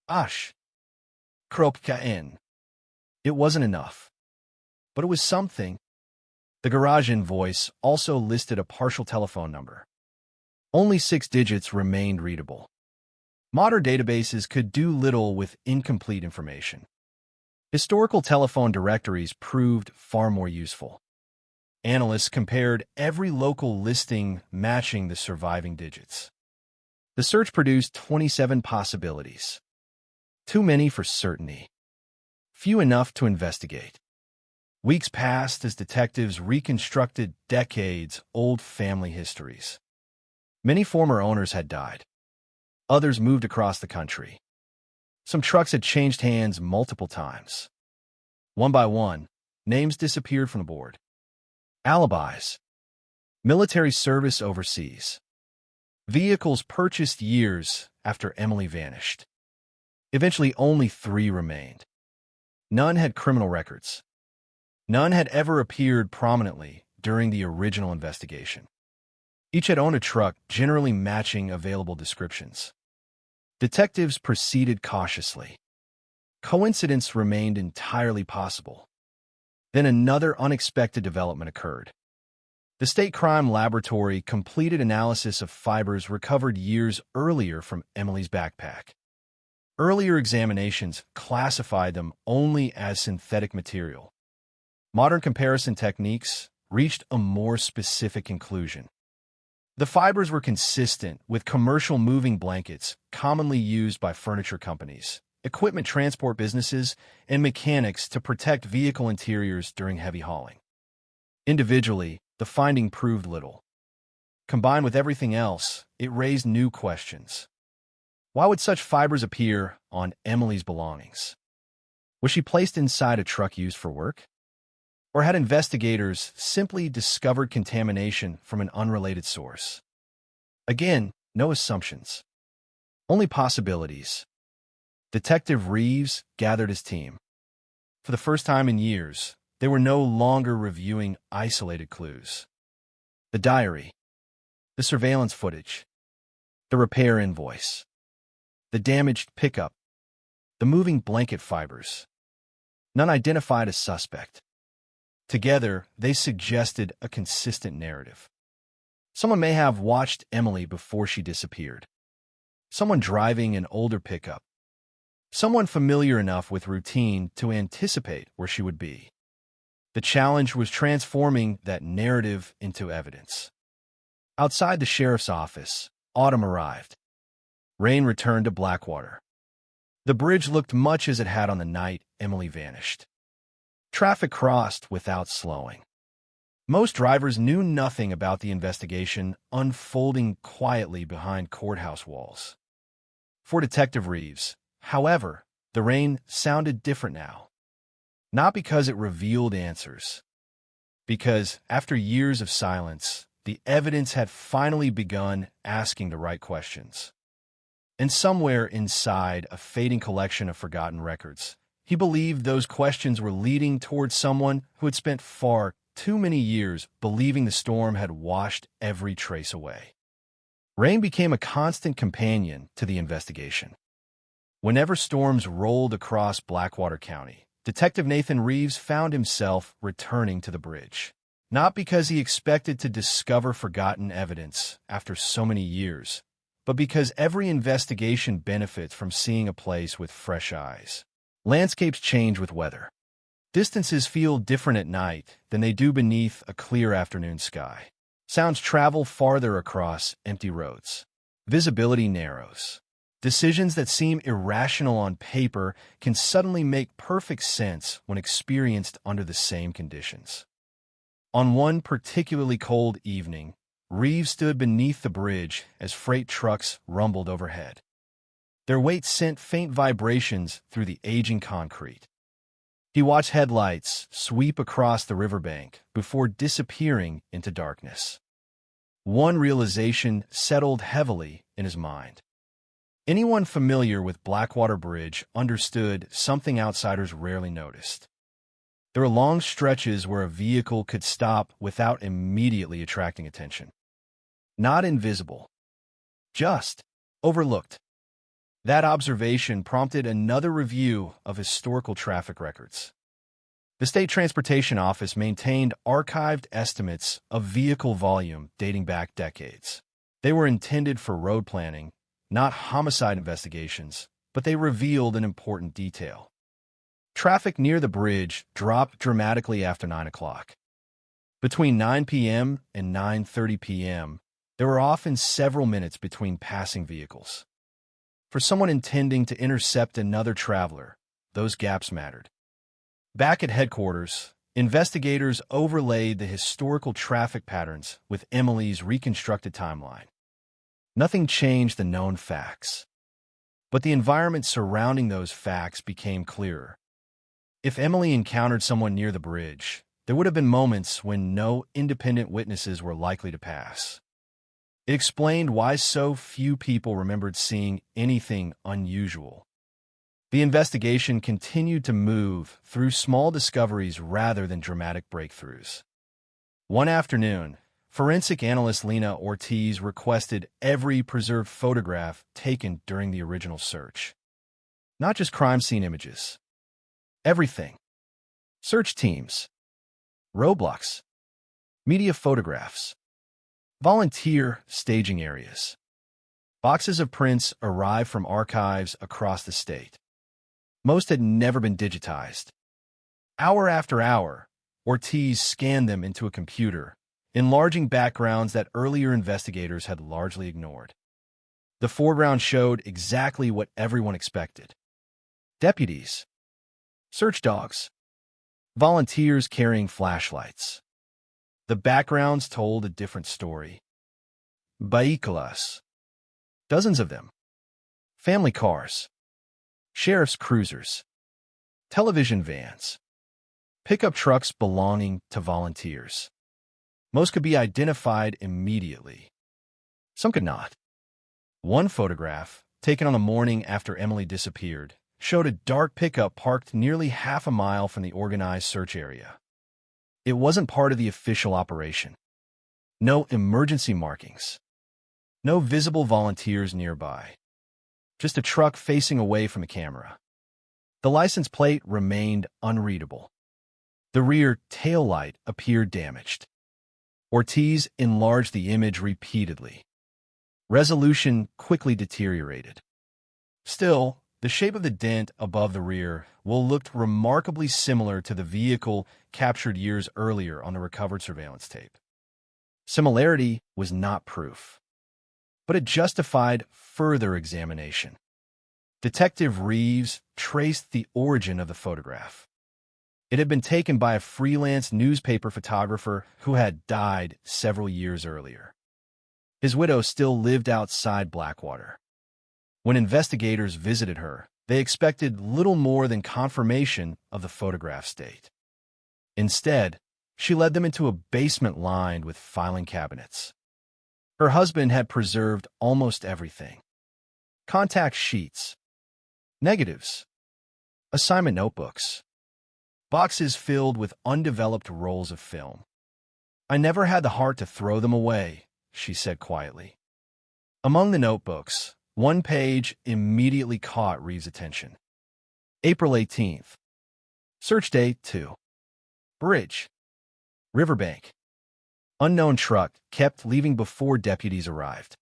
Ash. Kropkain. It wasn't enough. But it was something. The garage invoice also listed a partial telephone number. Only 6 digits remained readable. Modern databases could do little with incomplete information. Historical telephone directories proved far more useful. Analysts compared every local listing matching the surviving digits. The search produced 27 possibilities. Too many for certainty. Few enough to investigate. Weeks passed as detectives reconstructed decades-old family histories. Many former owners had died. Others moved across the country. Some trucks had changed hands multiple times. One by one, names disappeared from the board. Alibis. Military service overseas. Vehicles purchased years after Emily vanished. Eventually, only 3 remained. None had criminal records. None had ever appeared prominently during the original investigation. Each had owned a truck generally matching available descriptions. Detectives proceeded cautiously. Coincidence remained entirely possible. Then another unexpected development occurred. The State Crime Laboratory completed analysis of fibers recovered years earlier from Emily's backpack. Earlier examinations classified them only as synthetic material. Modern comparison techniques reached a more specific conclusion. The fibers were consistent with commercial moving blankets commonly used by furniture companies, equipment transport businesses, and mechanics to protect vehicle interiors during heavy hauling. Individually, the finding proved little. Combined with everything else, it raised new questions. Why would such fibers appear on Emily's belongings? Was she placed inside a truck used for work? Or had investigators simply discovered contamination from an unrelated source? Again, no assumptions. Only possibilities. Detective Reeves gathered his team. For the first time in years, they were no longer reviewing isolated clues. The diary, the surveillance footage, the repair invoice, the damaged pickup, the moving blanket fibers. None identified a suspect. Together, they suggested a consistent narrative. Someone may have watched Emily before she disappeared. Someone driving an older pickup. Someone familiar enough with routine to anticipate where she would be. The challenge was transforming that narrative into evidence. Outside the sheriff's office, autumn arrived. Rain returned to Blackwater. The bridge looked much as it had on the night Emily vanished. Traffic crossed without slowing. Most drivers knew nothing about the investigation unfolding quietly behind courthouse walls. For Detective Reeves, however, the rain sounded different now. Not because it revealed answers. Because, after years of silence, the evidence had finally begun asking the right questions. And somewhere inside a fading collection of forgotten records, he believed those questions were leading towards someone who had spent far too many years believing the storm had washed every trace away. Rain became a constant companion to the investigation. Whenever storms rolled across Blackwater County, Detective Nathan Reeves found himself returning to the bridge. Not because he expected to discover forgotten evidence after so many years, but because every investigation benefits from seeing a place with fresh eyes. Landscapes change with weather. Distances feel different at night than they do beneath a clear afternoon sky. Sounds travel farther across empty roads. Visibility narrows. Decisions that seem irrational on paper can suddenly make perfect sense when experienced under the same conditions. On one particularly cold evening, Reeves stood beneath the bridge as freight trucks rumbled overhead. Their weight sent faint vibrations through the aging concrete. He watched headlights sweep across the riverbank before disappearing into darkness. One realization settled heavily in his mind. Anyone familiar with Blackwater Bridge understood something outsiders rarely noticed. There were long stretches where a vehicle could stop without immediately attracting attention. Not invisible, just overlooked. That observation prompted another review of historical traffic records. The State Transportation Office maintained archived estimates of vehicle volume dating back decades. They were intended for road planning, not homicide investigations, but they revealed an important detail. Traffic near the bridge dropped dramatically after 9 o'clock. Between 9 p.m. and 9:30 p.m., there were often several minutes between passing vehicles. For someone intending to intercept another traveler, those gaps mattered. Back at headquarters, investigators overlaid the historical traffic patterns with Emily's reconstructed timeline. Nothing changed the known facts, but the environment surrounding those facts became clearer. If Emily encountered someone near the bridge, there would have been moments when no independent witnesses were likely to pass. It explained why so few people remembered seeing anything unusual. The investigation continued to move through small discoveries rather than dramatic breakthroughs. One afternoon, forensic analyst Lena Ortiz requested every preserved photograph taken during the original search. Not just crime scene images. Everything. Search teams. Roadblocks. Media photographs. Volunteer staging areas. Boxes of prints arrived from archives across the state. Most had never been digitized. Hour after hour, Ortiz scanned them into a computer, enlarging backgrounds that earlier investigators had largely ignored. The foreground showed exactly what everyone expected. Deputies, search dogs, volunteers carrying flashlights. The backgrounds told a different story. Vehículos, dozens of them. Family cars, sheriff's cruisers, television vans, pickup trucks belonging to volunteers. Most could be identified immediately. Some could not. One photograph, taken on the morning after Emily disappeared, showed a dark pickup parked nearly half a mile from the organized search area. It wasn't part of the official operation. No emergency markings. No visible volunteers nearby. Just a truck facing away from the camera. The license plate remained unreadable. The rear taillight appeared damaged. Ortiz enlarged the image repeatedly. Resolution quickly deteriorated. Still, the shape of the dent above the rear looked remarkably similar to the vehicle captured years earlier on the recovered surveillance tape. Similarity was not proof, but it justified further examination. Detective Reeves traced the origin of the photograph. It had been taken by a freelance newspaper photographer who had died several years earlier. His widow still lived outside Blackwater. When investigators visited her, they expected little more than confirmation of the photograph's date. Instead, she led them into a basement lined with filing cabinets. Her husband had preserved almost everything. Contact sheets, negatives, assignment notebooks, boxes filled with undeveloped rolls of film. "I never had the heart to throw them away," she said quietly. Among the notebooks, one page immediately caught Reeves' attention. April 18th. Search day 2. Bridge. Riverbank. Unknown truck kept leaving before deputies arrived.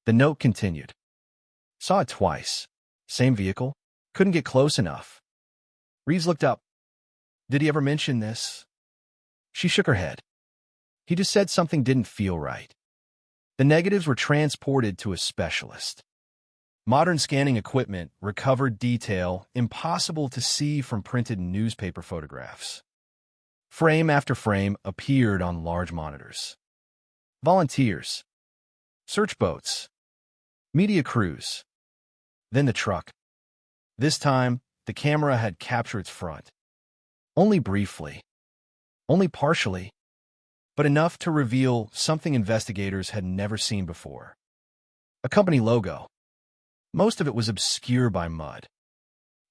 The note continued. Saw it twice. Same vehicle. Couldn't get close enough. Reeves looked up. Did he ever mention this? She shook her head. He just said something didn't feel right. The negatives were transported to a specialist. Modern scanning equipment recovered detail impossible to see from printed newspaper photographs. Frame after frame appeared on large monitors. Volunteers. Search boats. Media crews. Then the truck. This time, the camera had captured its front. Only briefly. Only partially. But enough to reveal something investigators had never seen before. A company logo. Most of it was obscured by mud.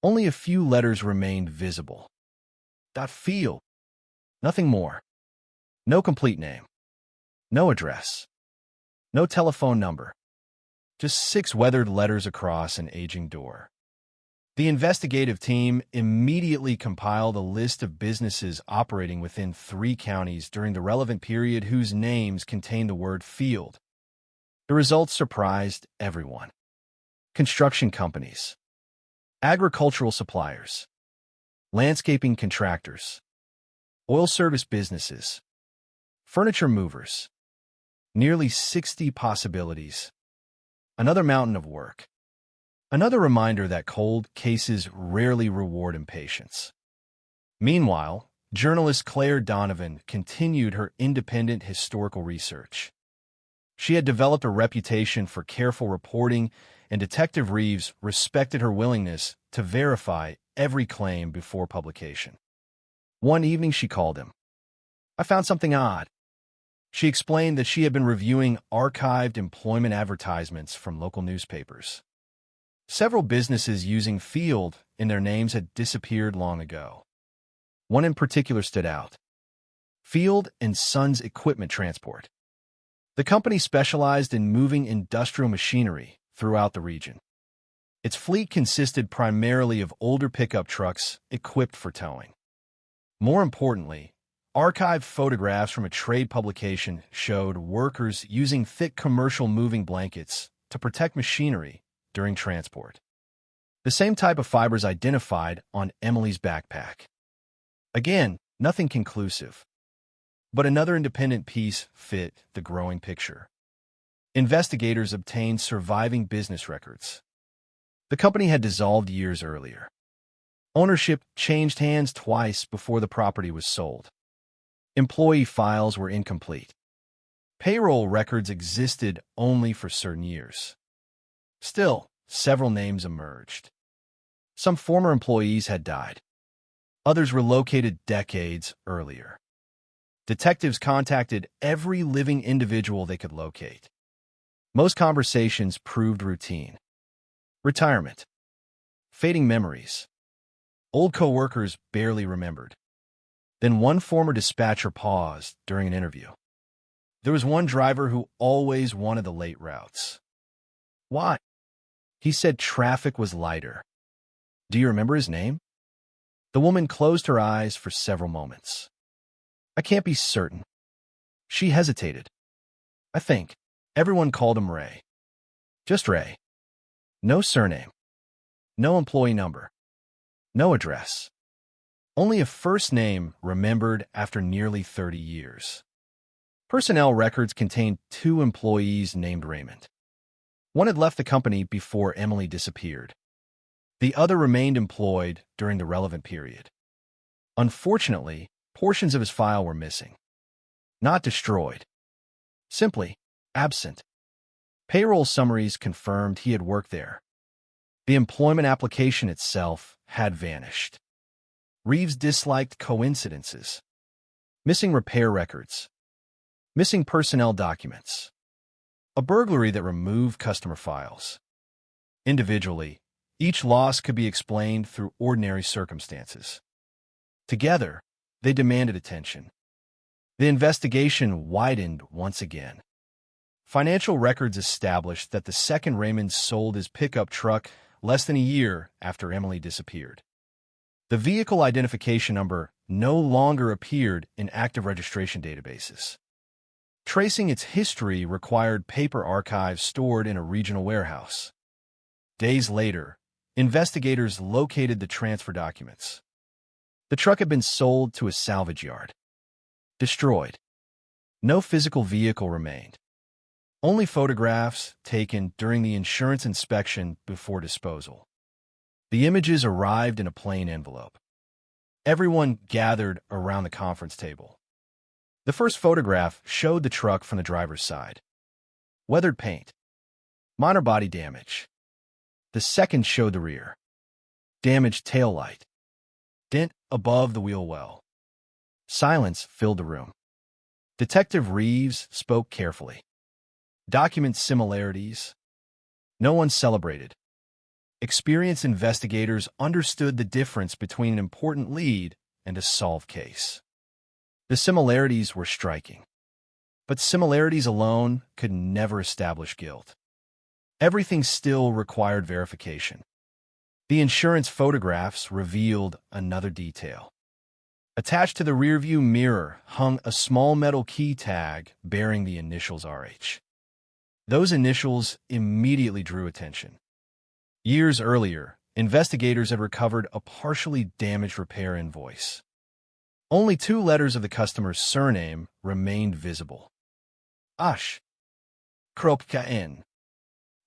Only a few letters remained visible. .field. Nothing more. No complete name. No address. No telephone number. Just 6 weathered letters across an aging door. The investigative team immediately compiled a list of businesses operating within 3 counties during the relevant period whose names contained the word field. The results surprised everyone. Construction companies, agricultural suppliers, landscaping contractors, oil service businesses, furniture movers. Nearly 60 possibilities. Another mountain of work. Another reminder that cold cases rarely reward impatience. Meanwhile, journalist Claire Donovan continued her independent historical research. She had developed a reputation for careful reporting, and Detective Reeves respected her willingness to verify every claim before publication. One evening she called him. I found something odd. She explained that she had been reviewing archived employment advertisements from local newspapers. Several businesses using Field in their names had disappeared long ago. One in particular stood out: Field and Sons Equipment Transport. The company specialized in moving industrial machinery throughout the region. Its fleet consisted primarily of older pickup trucks equipped for towing. More importantly, archived photographs from a trade publication showed workers using thick commercial moving blankets to protect machinery during transport. The same type of fibers identified on Emily's backpack. Again, nothing conclusive. But another independent piece fit the growing picture. Investigators obtained surviving business records. The company had dissolved years earlier. Ownership changed hands twice before the property was sold. Employee files were incomplete. Payroll records existed only for certain years. Still, several names emerged. Some former employees had died. Others were located decades earlier. Detectives contacted every living individual they could locate. Most conversations proved routine. Retirement. Fading memories. Old coworkers barely remembered. Then one former dispatcher paused during an interview. There was one driver who always wanted the late routes. Why? He said traffic was lighter. Do you remember his name? The woman closed her eyes for several moments. I can't be certain. She hesitated. I think everyone called him Ray. Just Ray. No surname. No employee number. No address. Only a first name remembered after nearly 30 years. Personnel records contained 2 employees named Raymond. One had left the company before Emily disappeared. The other remained employed during the relevant period. Unfortunately, portions of his file were missing. Not destroyed. Simply absent. Payroll summaries confirmed he had worked there. The employment application itself had vanished. Reeves disliked coincidences. Missing repair records. Missing personnel documents. A burglary that removed customer files. Individually, each loss could be explained through ordinary circumstances. Together, they demanded attention. The investigation widened once again. Financial records established that the second Raymond sold his pickup truck less than a year after Emily disappeared. The vehicle identification number no longer appeared in active registration databases. Tracing its history required paper archives stored in a regional warehouse. Days later, investigators located the transfer documents. The truck had been sold to a salvage yard. Destroyed. No physical vehicle remained. Only photographs taken during the insurance inspection before disposal. The images arrived in a plain envelope. Everyone gathered around the conference table. The first photograph showed the truck from the driver's side. Weathered paint. Minor body damage. The second showed the rear. Damaged taillight. Dent above the wheel well. Silence filled the room. Detective Reeves spoke carefully. Document similarities. No one celebrated. Experienced investigators understood the difference between an important lead and a solved case. The similarities were striking. But similarities alone could never establish guilt. Everything still required verification. The insurance photographs revealed another detail. Attached to the rearview mirror hung a small metal key tag bearing the initials RH. Those initials immediately drew attention. Years earlier, investigators had recovered a partially damaged repair invoice. Only 2 letters of the customer's surname remained visible. Ash. Kropka N.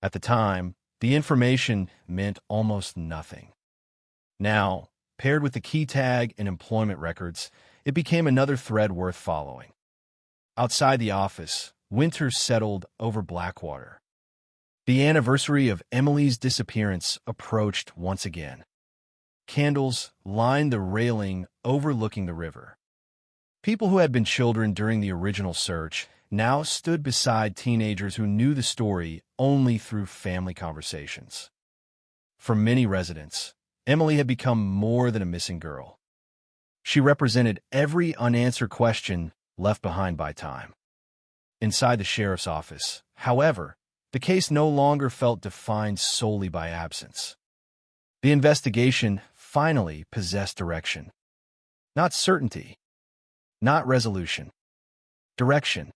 At the time, the information meant almost nothing. Now, paired with the key tag and employment records, it became another thread worth following. Outside the office, winter settled over Blackwater. The anniversary of Emily's disappearance approached once again. Candles lined the railing overlooking the river. People who had been children during the original search now stood beside teenagers who knew the story only through family conversations. For many residents, Emily had become more than a missing girl. She represented every unanswered question left behind by time. Inside the sheriff's office, however, the case no longer felt defined solely by absence. The investigation finally possessed direction. Not certainty, not resolution. Direction.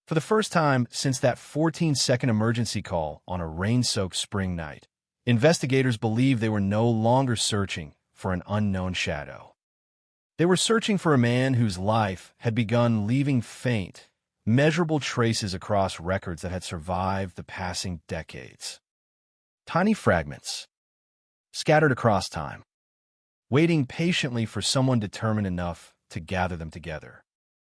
For the first time since that 14-second emergency call on a rain-soaked spring night, investigators believed they were no longer searching for an unknown shadow. They were searching for a man whose life had begun leaving faint, measurable traces across records that had survived the passing decades. Tiny fragments, scattered across time, waiting patiently for someone determined enough to gather them together.